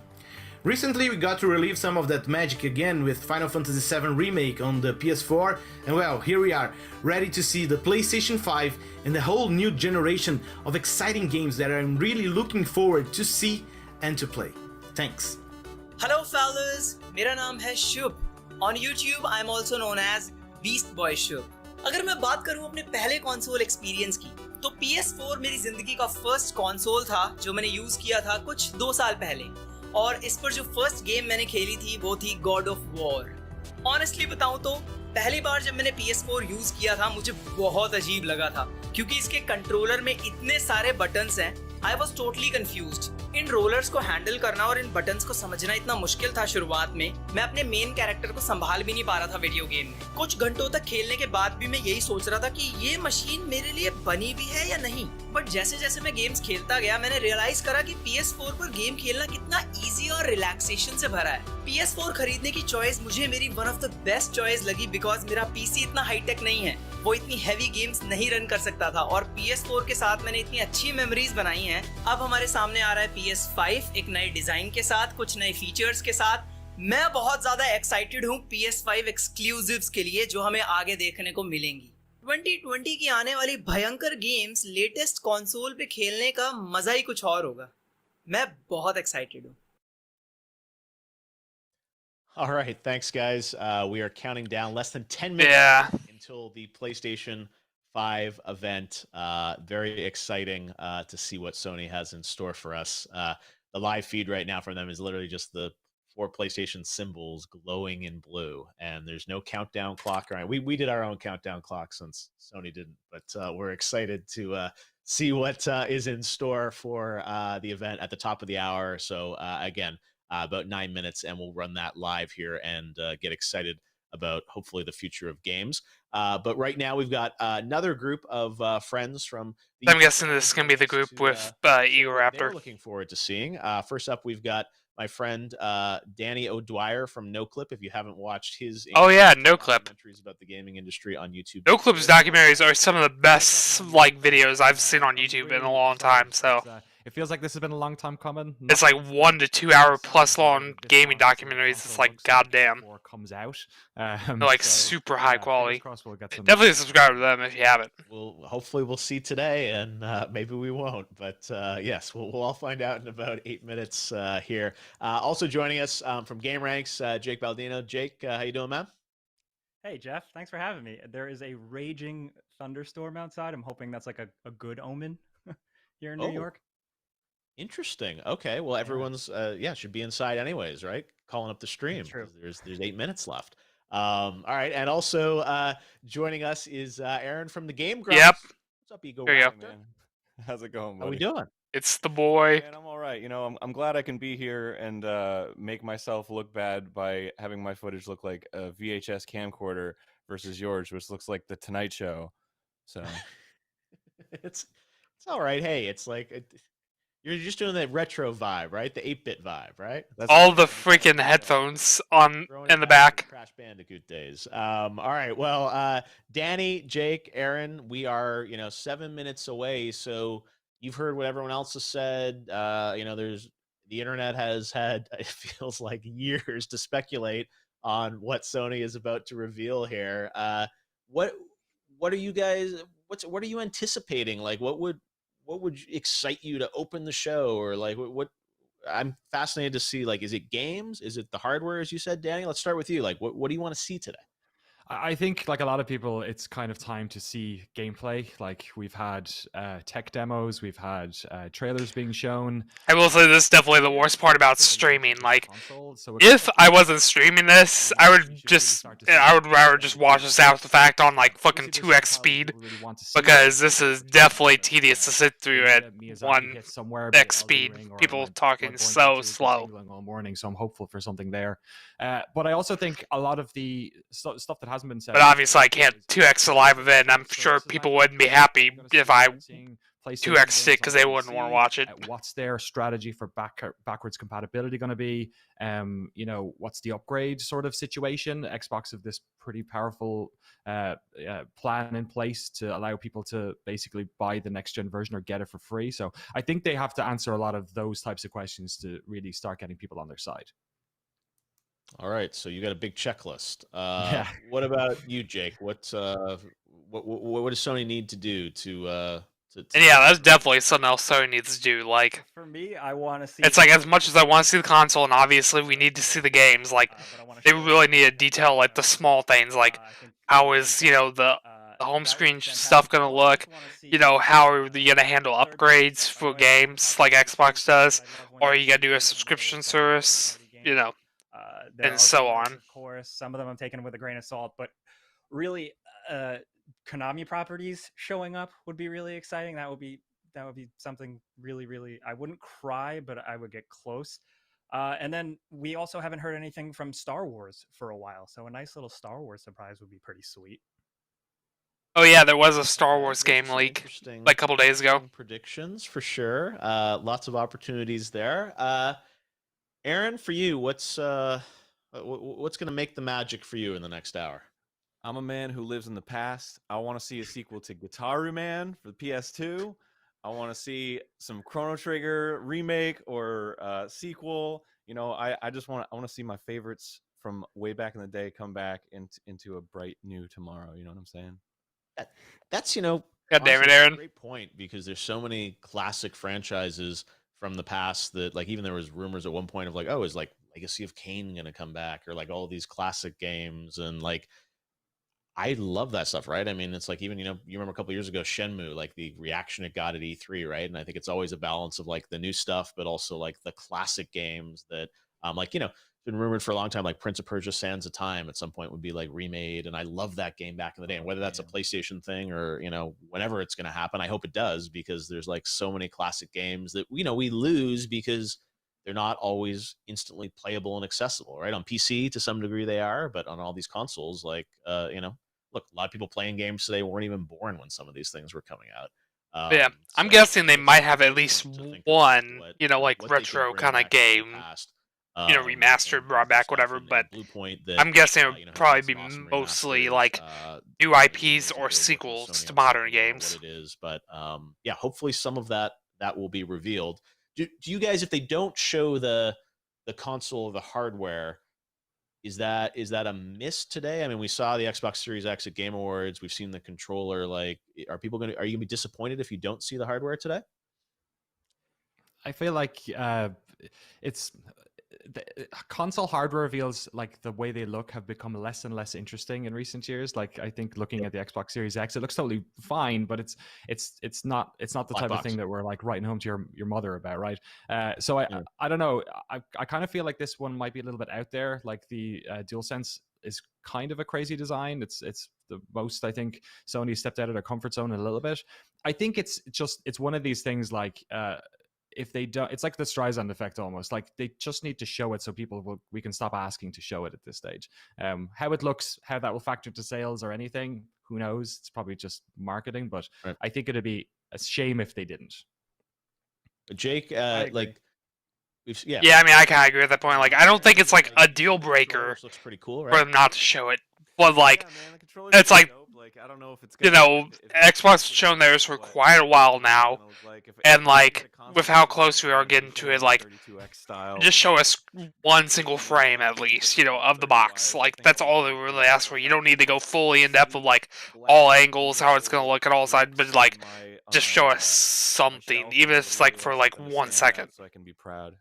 Recently we got to relive some of that magic again with Final Fantasy VII Remake on the PS4, and well, here we are, ready to see the PlayStation 5 and a whole new generation of exciting games that I'm really looking forward to see and to play. Thanks. Hello fellas, मेरा नाम है शुभ. On YouTube I am also known as Beast Boy शुभ. अगर मैं बात करूं अपने पहले console experience की, तो PS4 मेरी जिंदगी का फर्स्ट कंसोल था जो मैंने यूज किया था कुछ 2 साल पहले, और इस पर जो फर्स्ट गेम मैंने खेली थी वो थी गॉड ऑफ वॉर. ऑनेस्टली बताऊं तो पहली बार जब मैंने PS4 यूज किया था मुझे बहुत अजीब लगा था, क्योंकि इसके कंट्रोलर में इतने सारे बटन्स हैं. I was totally confused. In rollers को हैंडल करना और इन बटन्स को समझना इतना मुश्किल था शुरुआत में, मैं अपने मेन कैरेक्टर को संभाल भी नहीं पा रहा था वीडियो गेम में. कुछ घंटों तक खेलने के बाद भी मैं यही सोच रहा था कि ये मशीन मेरे लिए बनी भी है या नहीं. बट जैसे जैसे मैं गेम्स खेलता गया मैंने रियलाइज करा कि PS4 पर गेम खेलना कितना इजी और रिलैक्सेशन से भरा है. PS4 खरीदने की चॉइस मुझे मेरी one of the best choice लगी बिकॉज मेरा PC इतना हाईटेक नहीं है, वो इतनी हैवी गेम्स नहीं रन कर सकता था, और PS4 के साथ मैंने इतनी अच्छी मेमोरीज बनाई हैं. अब हमारे सामने आ रहा है PS5 एक नए डिजाइन के साथ, कुछ नए फीचर्स के साथ. मैं बहुत ज्यादा एक्साइटेड हूँ PS5 एक्सक्लूसिव्स के लिए जो हमें आगे देखने को मिलेंगी. 2020 की आने वाली भयंकर गेम्स लेटेस्ट कंसोल पे खेलने का मजा ही कुछ और होगा. मैं बहुत एक्साइटेड हूँ. All right, thanks, guys. We are counting down less than 10 minutes until the PlayStation 5 event. Very exciting to see what Sony has in store for us. The live feed right now from them is literally just the 4 PlayStation symbols glowing in blue, and there's no countdown clock. We did our own countdown clock since Sony didn't, but we're excited to see what is in store for the event at the top of the hour. So again, about 9 minutes, and we'll run that live here and get excited about hopefully the future of games. But right now we've got another group of friends from the I'm guessing this is going to be the group with Egoraptor. They're looking forward to seeing. First up, we've got my friend Danny O'Dwyer from NoClip. If you haven't watched his NoClip documentaries about the gaming industry on YouTube, NoClip's documentaries are some of the best videos I've seen on YouTube in a long time. So it feels like this has been a long time coming. It's like 1 to 2 hour plus long gaming documentaries. It's like goddamn. Comes out. They're like super high quality. We'll get some... Definitely subscribe to them if you haven't. Hopefully we'll see today, and maybe we won't. But yes, we'll all find out in about 8 minutes here. Also joining us from Game Ranks, Jake Baldino. Jake, how you doing, man? Hey, Jeff. Thanks for having me. There is a raging thunderstorm outside. I'm hoping that's like a good omen here in New York. Interesting. Okay. Well, everyone's should be inside anyways, right? Calling up the stream. There's 8 minutes left. All right, and also joining us is Aaron from the Game Grumps. Yep. What's up, Ego? There you go. Man. How's it going, buddy? How we doing? It's the boy. Man, I'm all right. You know, I'm glad I can be here and make myself look bad by having my footage look like a VHS camcorder versus yours, which looks like the Tonight Show. So it's all right. Hey, it's like you're just doing that retro vibe, right? The 8-bit vibe, right? All the freaking headphones on Throwing in it the back to back. Crash Bandicoot days. All right. Well, Danny, Jake, Aaron, we are 7 minutes away. So you've heard what everyone else has said. There's the internet has had it feels like years to speculate on what Sony is about to reveal here. What are you guys? What are you anticipating? Like, what would excite you to open the show, or like what I'm fascinated to see, like, is it games? Is it the hardware, as you said, Danny? Let's start with you. Like, what do you want to see today? I think, like a lot of people, it's kind of time to see gameplay. Like, we've had tech demos, we've had trailers being shown. I will say this is definitely the worst part about streaming. Like, if I wasn't streaming this, I would rather just watch this after the fact on like fucking 2x speed, because this is definitely tedious to sit through at 1x speed. People talking so slow. All morning, so I'm hopeful for something there. But I also think a lot of the stuff that hasn't been said. But obviously, I can't 2x the live event, and I'm sure people wouldn't be happy if I 2x it because they wouldn't want to watch it. What's their strategy for backwards compatibility going to be? What's the upgrade sort of situation? Xbox have this pretty powerful plan in place to allow people to basically buy the next gen version or get it for free. So I think they have to answer a lot of those types of questions to really start getting people on their side. All right, so you got a big checklist. Yeah. What about you, Jake? What does Sony need to do to And yeah, that's definitely something else Sony needs to do. Like, For me, I want to see. it's like, as much as I want to see the console, and obviously we need to see the games, like, they really need to detail like the small things, like how is the home screen stuff gonna look? How are you gonna handle upgrades for games like Xbox does, or are you gonna do a subscription service? There And are so rumors, on. Of course, some of them I'm taking with a grain of salt, but really, Konami properties showing up would be really exciting. That would be something really, really. I wouldn't cry, but I would get close. And then we also haven't heard anything from Star Wars for a while, so a nice little Star Wars surprise would be pretty sweet. Oh yeah, there was a Star Wars game leak like a couple days ago. predictions for sure? Lots of opportunities there. Aaron, for you, what's going to make the magic for you in the next hour? I'm a man who lives in the past. I want to see a sequel to Guitar Man for the PS2. I want to see some Chrono Trigger remake or sequel. I just want to see my favorites from way back in the day come back into a bright new tomorrow. You know what I'm saying? That's God damn it, honestly, Aaron. a great point, because there's so many classic franchises from the past that, like, even there was rumors at one point of like, oh, is like Legacy of Kain going to come back, or like all these classic games, and like I love that stuff, right? I mean, it's like, even you remember a couple years ago Shenmue, like the reaction it got at E3, right? And I think it's always a balance of like the new stuff, but also like the classic games that it's been rumored for a long time, like Prince of Persia: Sands of Time at some point would be like remade, and I love that game back in the day. And whether that's a PlayStation thing or whenever it's going to happen, I hope it does, because there's like so many classic games that we lose because they're not always instantly playable and accessible, right? On PC to some degree they are, but on all these consoles, like look, a lot of people playing games today weren't even born when some of these things were coming out. Yeah, I'm guessing they might have at least one, like retro kind of game, remastered, brought back, whatever. But I'm guessing it would probably be mostly like new IPs or sequels to modern games. What it is, but yeah, hopefully some of that will be revealed. Do you guys, if they don't show the console or the hardware, is that a miss today? I mean, we saw the Xbox Series X at Game Awards. We've seen the controller. Like, are you going to be disappointed if you don't see the hardware today? I feel like it's console hardware reveals, like the way they look, have become less and less interesting in recent years. Like, I think looking at the Xbox Series X, it looks totally fine, but it's not the type of thing that we're like writing home to your mother about, right? So I don't know. I kind of feel like this one might be a little bit out there. Like the DualSense is kind of a crazy design. It's the most, I think, Sony stepped out of their comfort zone a little bit. I think it's one of these things like if they don't, it's like the Streisand effect almost. Like they just need to show it so we can stop asking to show it at this stage. How it looks, how that will factor to sales or anything, who knows? It's probably just marketing, but I think it'd be a shame if they didn't. Jake, like, yeah, I mean, I kind of agree with that point. Like, I don't think it's like a deal breaker looks pretty cool, for right? them not to show it, but like, it's like, I don't know if it's you know, Xbox has shown theirs for quite a while now, and like, with how close we are getting to it, like, just show us one single frame at least, you know, of the box. Like, that's all they really ask for. You don't need to go fully in depth of like all angles, how it's gonna look at all sides, but like, just show us something, even if it's like for like 1 second. So I can be proud.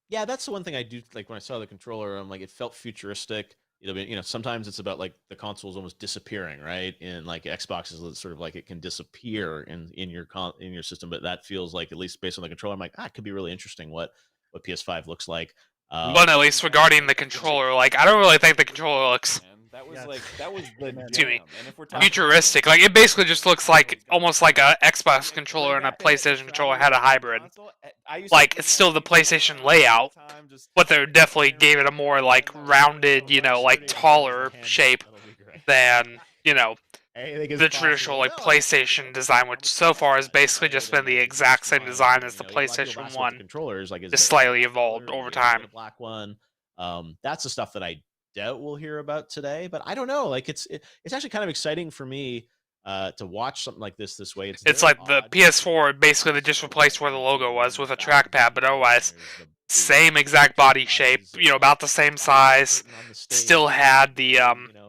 Yeah, that's the one thing I do like when I saw the controller. I'm like, it felt futuristic. You know, sometimes it's about like the console's almost disappearing, right? And like Xbox is sort of like it can disappear in your system, but that feels like, at least based on the controller, I'm like, it could be really interesting what PS5 looks like. But at least regarding the controller, like, I don't really think the controller looks That was the to me jam. And if we're talking futuristic. Like, it basically just looks like almost like a Xbox controller and a PlayStation controller had a hybrid. Like, it's still the PlayStation layout, but they definitely gave it a more like rounded, you know, like taller shape than, you know, the traditional like PlayStation design, which so far has basically just been the exact same design as the PlayStation 1, controllers, like, just slightly evolved over time. The black one. That's the stuff that I doubt we'll hear about today, but I don't know. Like, it's actually kind of exciting for me to watch something like this way. It's like the PS4, basically they just replaced where the logo was with a trackpad, but otherwise same exact body shape, you know, about the same size. Still had the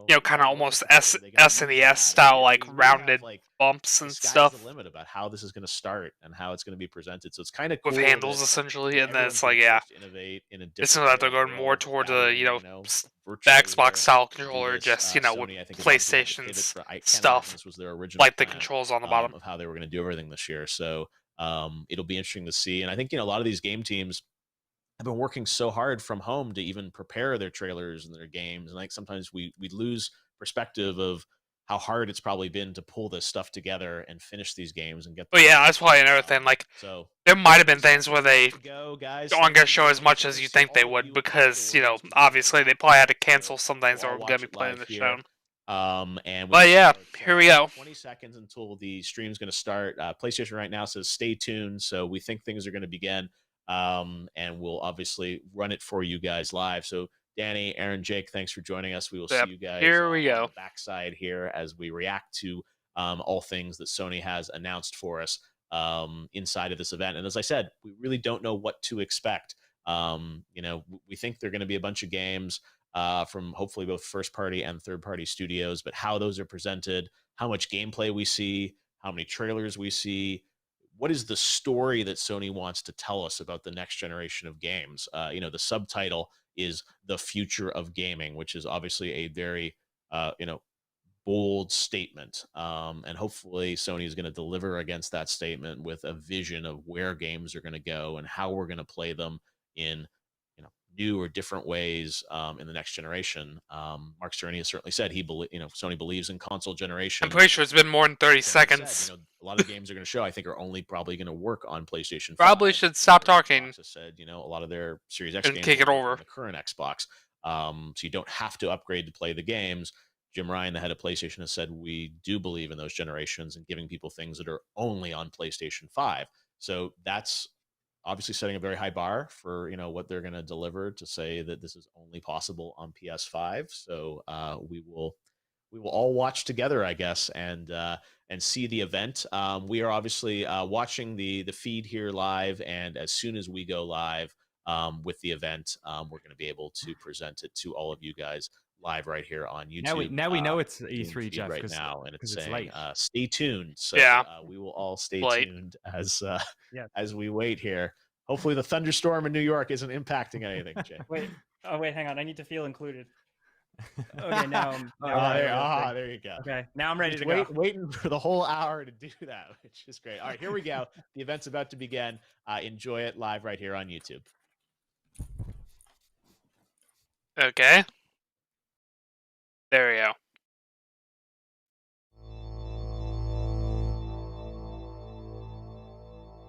you know, kind of almost SNES style like rounded bumps and stuff the limit about how this is going to start and how it's going to be presented. So it's kind of cool with handles essentially, and then it's like, yeah, it's not that they're going more towards the, you know, the Xbox style controller, just, you know, with PlayStation's stuff, this was their original like the plan, controls on the bottom of how they were going to do everything this year. So it'll be interesting to see. And I think, you know, a lot of these game teams have been working so hard from home to even prepare their trailers and their games. And like sometimes we lose perspective of how hard it's probably been to pull this stuff together and finish these games and get. But yeah, that's probably another thing. Like, so there might have been things where they guys, aren't going to show as much as you think they would, because, you know, obviously they probably had to cancel some things that were going to be played in the show. And but yeah, here we go. 20 seconds until the stream's going to start. PlayStation right now says stay tuned, so we think things are going to begin. And we'll obviously run it for you guys live. So Danny, Aaron, Jake, thanks for joining us. We will see you guys here we go. on the backside here as we react to all things that Sony has announced for us inside of this event. And as I said, we really don't know what to expect. You know, we think they're going to be a bunch of games from hopefully both first party and third party studios, but how those are presented, how much gameplay we see, how many trailers we see, what is the story that Sony wants to tell us about the next generation of games? You know, the subtitle is The Future of Gaming, which is obviously a very, you know, bold statement. And hopefully Sony is going to deliver against that statement with a vision of where games are going to go and how we're going to play them in, you know, new or different ways in the next generation. Mark Cerny has certainly said Sony believes in console generation. I'm pretty sure it's been more than 30 seconds. Said, you know, a lot of the games they're going to show, I think, are only probably going to work on PlayStation 5. Probably should stop talking. Xbox has said, you know, a lot of their Series X and games kick it over. on the current Xbox. So you don't have to upgrade to play the games. Jim Ryan, the head of PlayStation, has said we do believe in those generations and giving people things that are only on PlayStation 5. So that's obviously setting a very high bar for, you know, what they're going to deliver, to say that this is only possible on PS5. So we will all watch together, I guess, and see the event. We are obviously watching the feed here live, and as soon as we go live with the event, we're going to be able to present it to all of you guys live right here on YouTube. Now we know it's E3, Jeff, right now, and it's saying late. Stay tuned. So yeah, we will all stay late. tuned as we wait here. Hopefully the thunderstorm in New York isn't impacting anything, Jay. Wait, hang on. I need to feel included. Okay, now there you go. Okay, now I'm ready to go. Waiting for the whole hour to do that, which is great. All right, here we go. The event's about to begin. Enjoy it live right here on YouTube. Okay. There we go.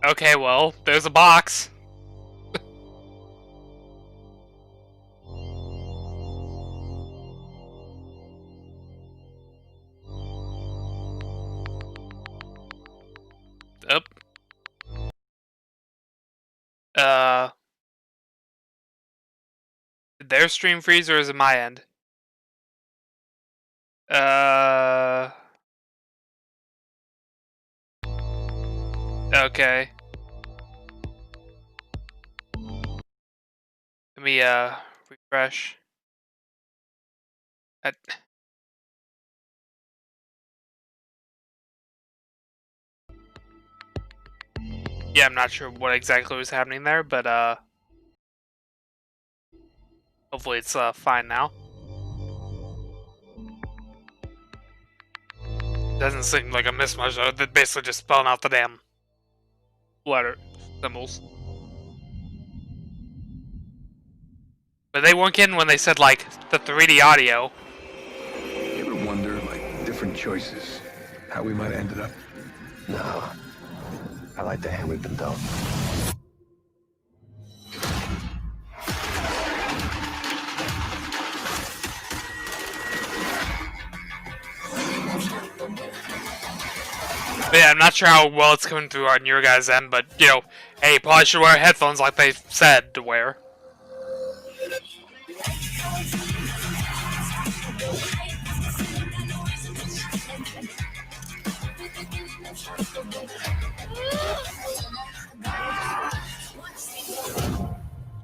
Okay, well, there's a box. Up. Did their stream freeze or is it my end? Okay. Let me refresh. Yeah, I'm not sure what exactly was happening there, but hopefully it's fine now. Doesn't seem like I missed much though. They're basically just spelling out the damn letter symbols. But they weren't kidding when they said like the 3D audio. You ever wonder, like, different choices, how we might have ended up? No. I like the hand we've been dealt. But yeah, I'm not sure how well it's coming through on your guys' end, but you know, hey, you probably should wear headphones like they said to wear.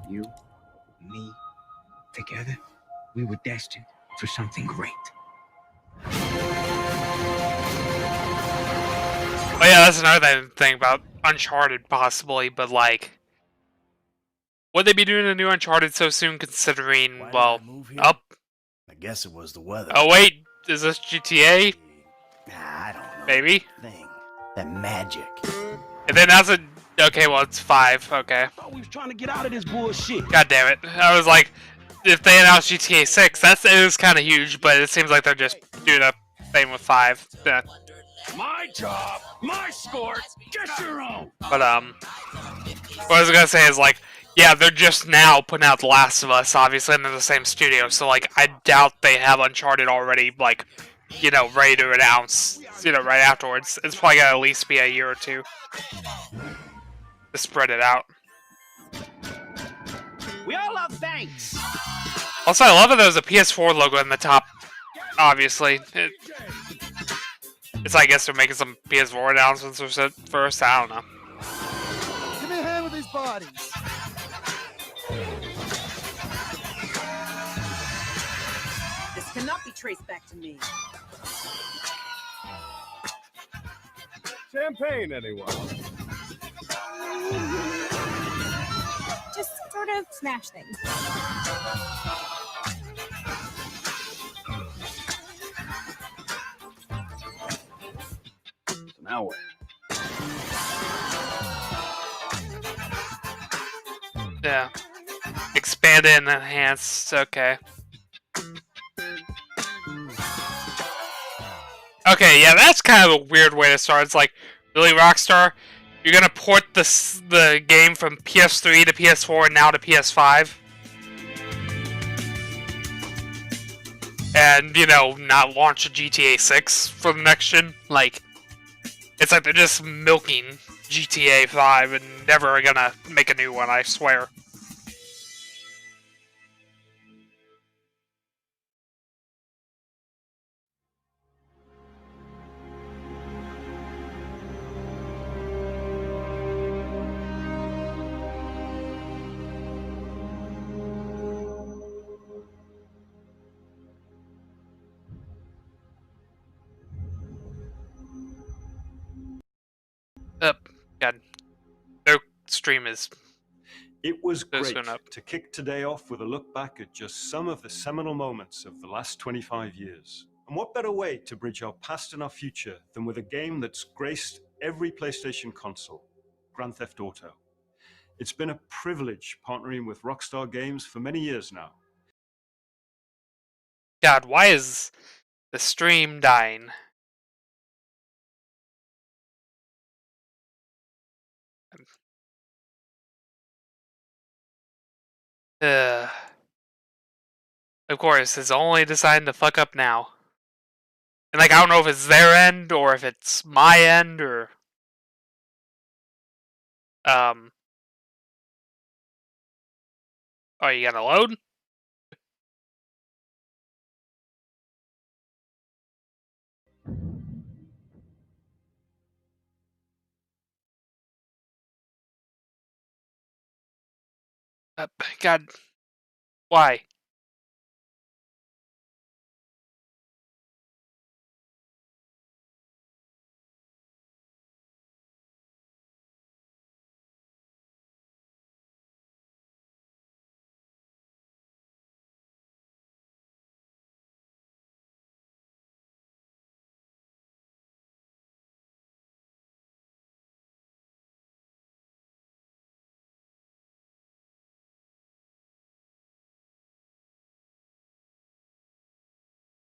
You, me, together, we were destined for something great. Oh yeah, that's another thing about Uncharted, possibly, but like, would they be doing a new Uncharted so soon, considering, well, up? I guess it was the weather. Oh wait, is this GTA? I don't know. Maybe? That magic. And then as a... Okay, well, it's 5, okay. We was trying to get out of this bullshit. God damn it. I was like, if they announced GTA 6, it is kind of huge, but it seems like they're just doing a thing with 5. Yeah. My job, my sport, get your own. But, what I was gonna say is, like, yeah, they're just now putting out The Last of Us, obviously, and they're the same studio, so, like, I doubt they have Uncharted already, like, you know, ready to announce, you know, right afterwards. It's probably gonna at least be a year or two to spread it out. We all love thanks. Also, I love that there's a PS4 logo in the top, obviously. It's, I guess, they're making some PS4 announcements or so first, I don't know. Give me a hand with these bodies. This cannot be traced back to me. Champagne, anyone? Just sort of smash things. So now what? Yeah. Expanded and enhanced, okay. Okay, yeah, that's kind of a weird way to start. It's like, really, Rockstar? You're gonna port the game from PS3 to PS4 and now to PS5? And, you know, not launch a GTA 6 for the next gen? Like, it's like they're just milking GTA 5 and never gonna make a new one, I swear. God. Their stream is It was so great soon up. to kick today off with a look back at just some of the seminal moments of the last 25 years. And what better way to bridge our past and our future than with a game that's graced every PlayStation console, Grand Theft Auto. It's been a privilege partnering with Rockstar Games for many years now. God, why is the stream dying? Of course, it's only deciding to fuck up now. And like, I don't know if it's their end or if it's my end or are you gonna load? God, why?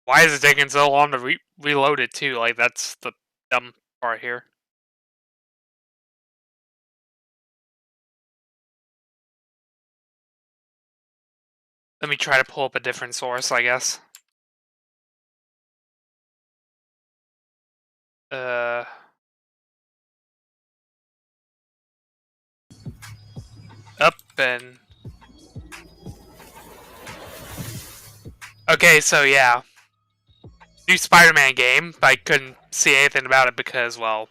Why is it taking so long to reload it too? Like, that's the dumb part here. Let me try to pull up a different source, I guess. Up and... Okay, so yeah. New Spider-Man game, but I couldn't see anything about it because, well...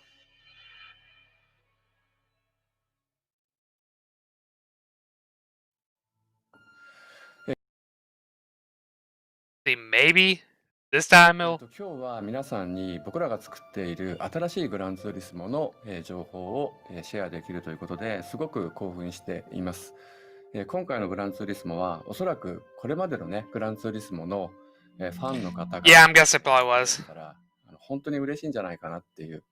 See, maybe this time it'll... 今日は皆さんに僕らが作っている新しいグランツーリスモの情報をシェアできるということですごく興奮しています。今回のグランツーリスモはおそらくこれまでのねグランツーリスモのファンの方が Yeah, I'm guessing it probably was. 本当に嬉しいんじゃないかなっていう、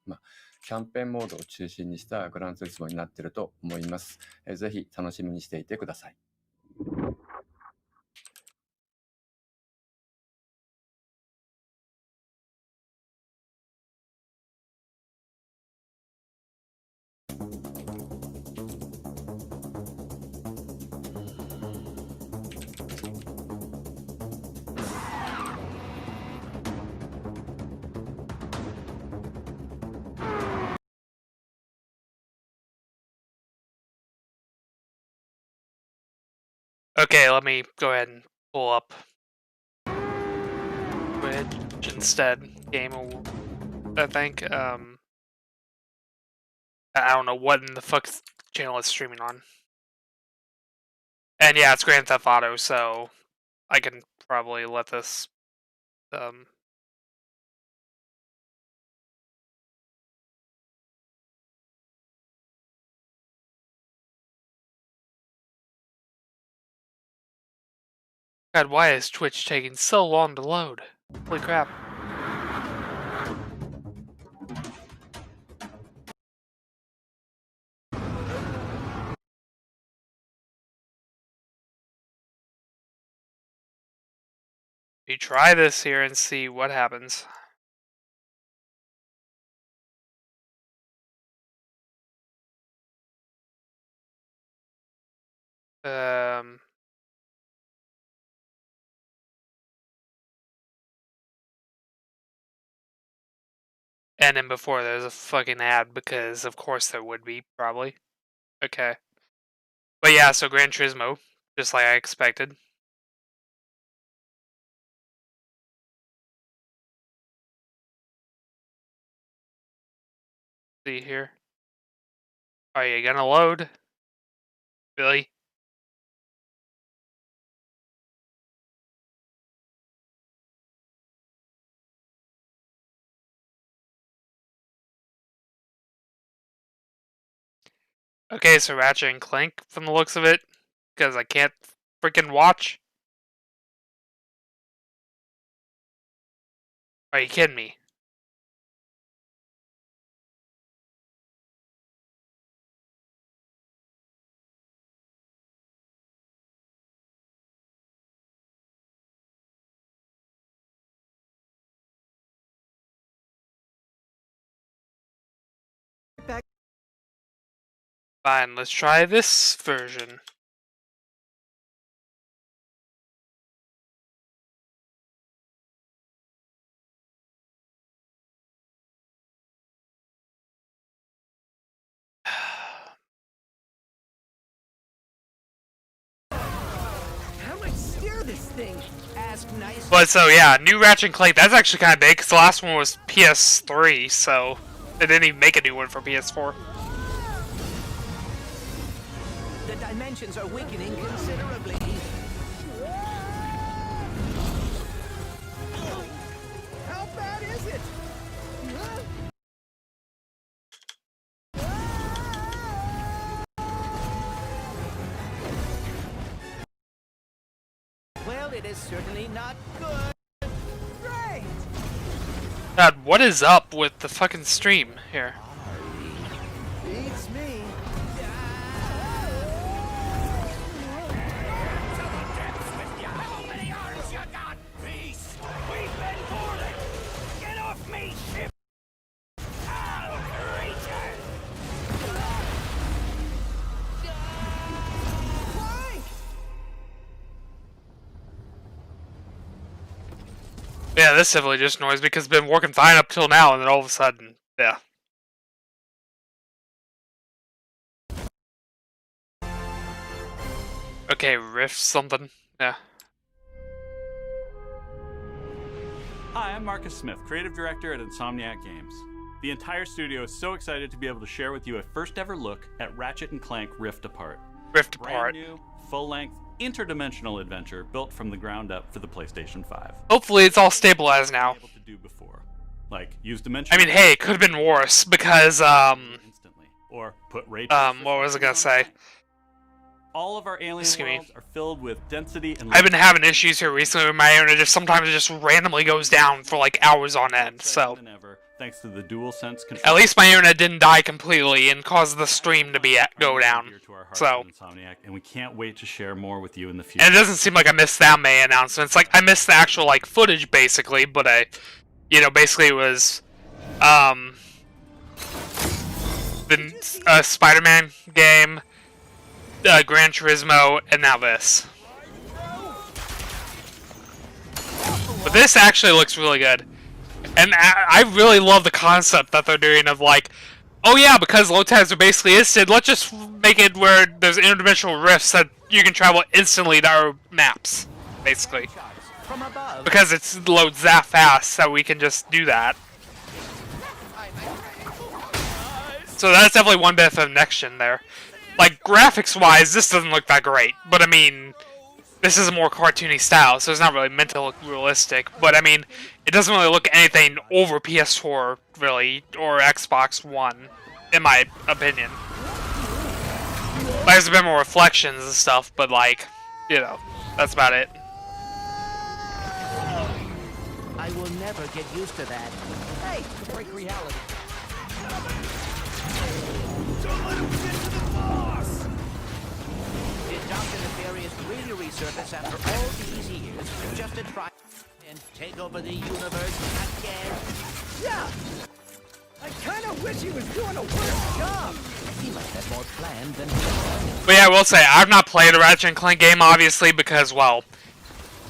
キャンペーンモードを中心にしたグランツーリスモになっていると思います。ぜひ楽しみにしていてください。Okay, let me go ahead and pull up Twitch instead. Game, I think. I don't know what in the fuck channel it's streaming on. And yeah, it's Grand Theft Auto, so I can probably let this God, why is Twitch taking so long to load? Holy crap. You try this here and see what happens. And then before there's a fucking ad because of course there would be, probably. Okay. But yeah, so Gran Turismo, just like I expected. See here. Are you gonna load? Billy? Okay, so Ratchet and Clank from the looks of it, because I can't freaking watch. Are you kidding me? Fine, let's try this version. anything, ask nice. But so yeah, new Ratchet and Clank. That's actually kind of big because the last one was PS3, so they didn't even make a new one for PS4. The dimensions are weakening considerably. How bad is it? Well, it is certainly not good. Great! God, what is up with the fucking stream here? Beats me. How many arms you got, beast? We've been boarded. Get off me, ship. Creature. Clank! Yeah, this definitely just noise because it's been working fine up till now, and then all of a sudden, yeah. Okay, riff something. Yeah. Hi, I'm Marcus Smith, Creative Director at Insomniac Games. The entire studio is so excited to be able to share with you a first ever look at Ratchet & Clank Rift Apart. Rift Apart. Brand new, full-length, interdimensional adventure built from the ground up for the PlayStation 5. Hopefully it's all stabilized now. Able to do before, like use dimension. I mean, hey, it could have been worse because instantly, or put ray. What was I gonna say? All of our alien worlds are filled with density and. I've been having issues here recently with my internet. Just sometimes it just randomly goes down for like hours on end. So. Thanks to the DualSense control. At least my internet didn't die completely and cause the stream to be go down. So. And we can't wait to share more with you in the future. And it doesn't seem like I missed that many announcements. Like I missed the actual like footage basically, but basically it was, the Spider-Man game, Gran Turismo, and now this. But this actually looks really good. And I really love the concept that they're doing of like, oh yeah, because low tides are basically instant, let's just make it where there's interdimensional rifts that you can travel instantly to our maps, basically. Because it loads that fast that we can just do that. So that's definitely one benefit of next gen there. Like, graphics-wise, this doesn't look that great, but I mean, this is a more cartoony style, so it's not really meant to look realistic, but I mean, it doesn't really look anything over PS4, really, or Xbox One, in my opinion. Like, there's a bit more reflections and stuff, but like, that's about it. I will never get used to that. Hey, break reality. Don't let him get to the boss! Did Dr. Nefarious really resurface after all these years just to try and take over the universe again? Yeah! I kind of wish he was doing a worse job! He might have more planned than he. But yeah, I will say, I've not played a Ratchet & Clank game, obviously, because, well,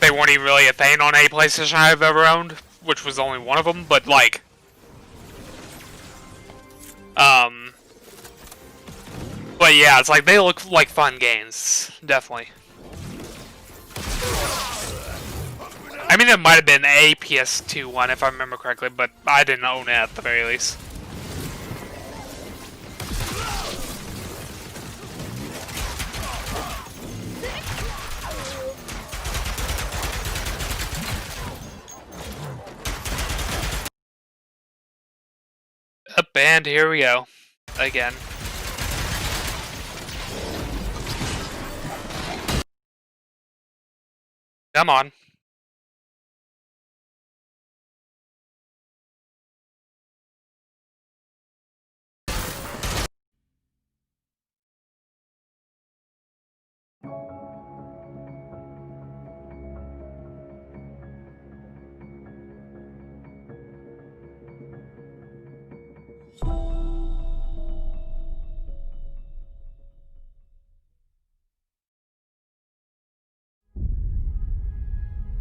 they weren't even really a thing on any PlayStation I've ever owned, which was only one of them, but like, but yeah, it's like, they look like fun games, definitely. I mean, it might have been a PS2 one, if I remember correctly, but I didn't own it at the very least. Up, and here we go. Again. Come on.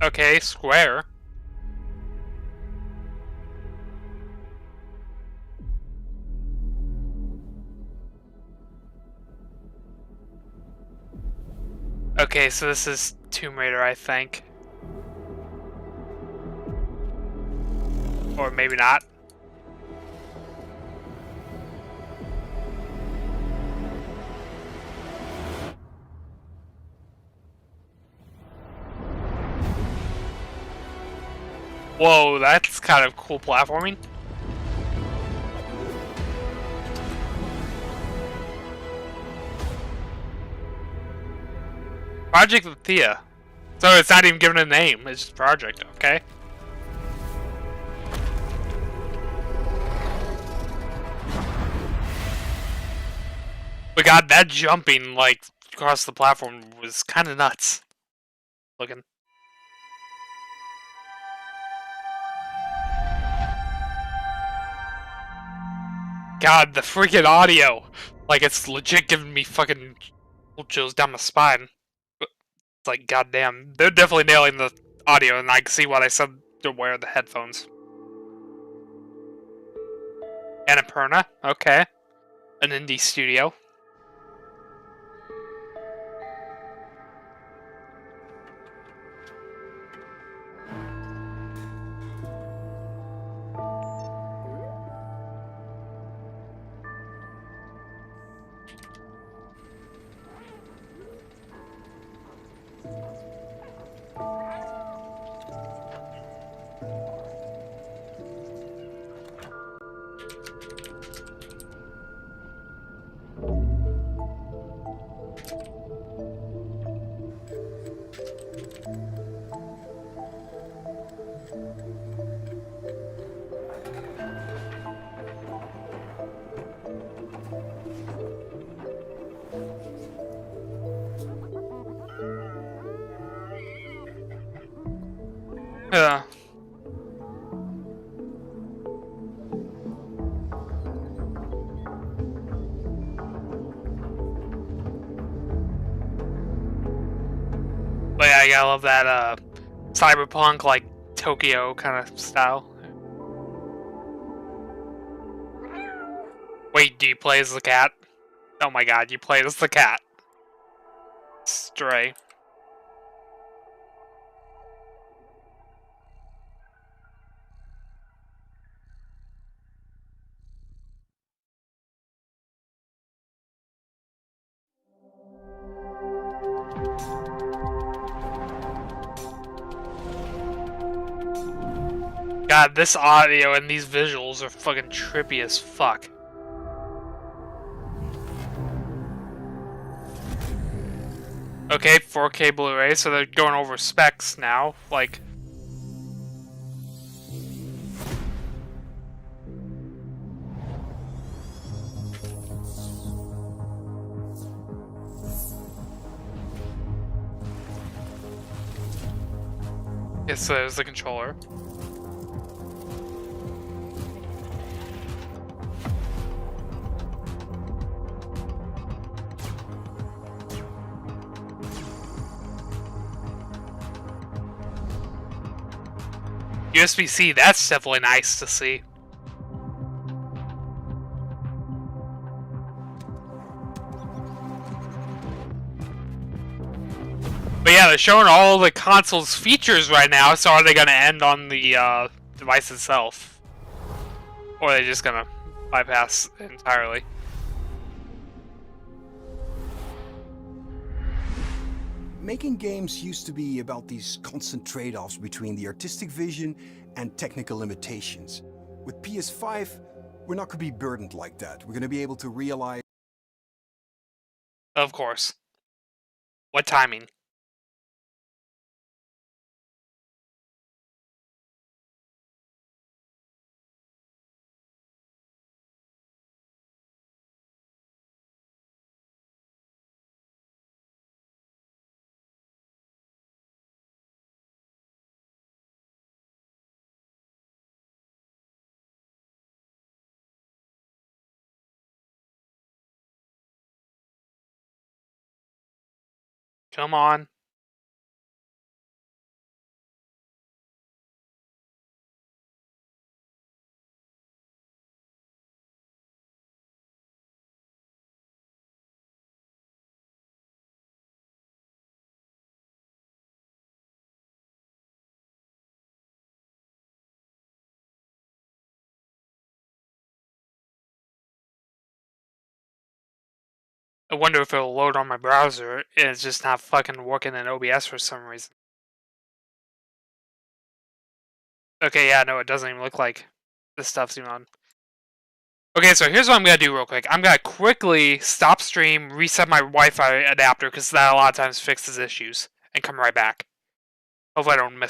Okay, Square. Okay, so this is Tomb Raider, I think. Or maybe not. Whoa, that's kind of cool platforming. Project Thea. So it's not even given a name, it's just Project, okay? But god, that jumping, like, across the platform was kind of nuts. Looking. God, the freaking audio! Like, it's legit giving me fucking chills down my spine. It's like, goddamn. They're definitely nailing the audio, and I can see what I said to wear the headphones. Annapurna? Okay. An indie studio. Yeah. But yeah, I love that cyberpunk, like Tokyo kind of style. Wait, do you play as the cat? Oh my god, you play as the cat. Stray. God, this audio and these visuals are fucking trippy as fuck. Okay, 4K Blu-ray, so they're going over specs now, like... Yes, so there's the controller. USB-C, that's definitely nice to see. But yeah, they're showing all the console's features right now, so are they gonna end on the device itself? Or are they just gonna bypass it entirely? Making games used to be about these constant trade-offs between the artistic vision and technical limitations. With PS5, we're not going to be burdened like that. We're going to be able to realize... Of course. What timing? Come on. I wonder if it'll load on my browser and it's just not fucking working in OBS for some reason. Okay, yeah, no, it doesn't even look like this stuff's even on. Okay, so here's what I'm gonna do real quick. I'm gonna quickly stop stream, reset my Wi-Fi adapter, because that a lot of times fixes issues, and come right back. Hopefully I don't miss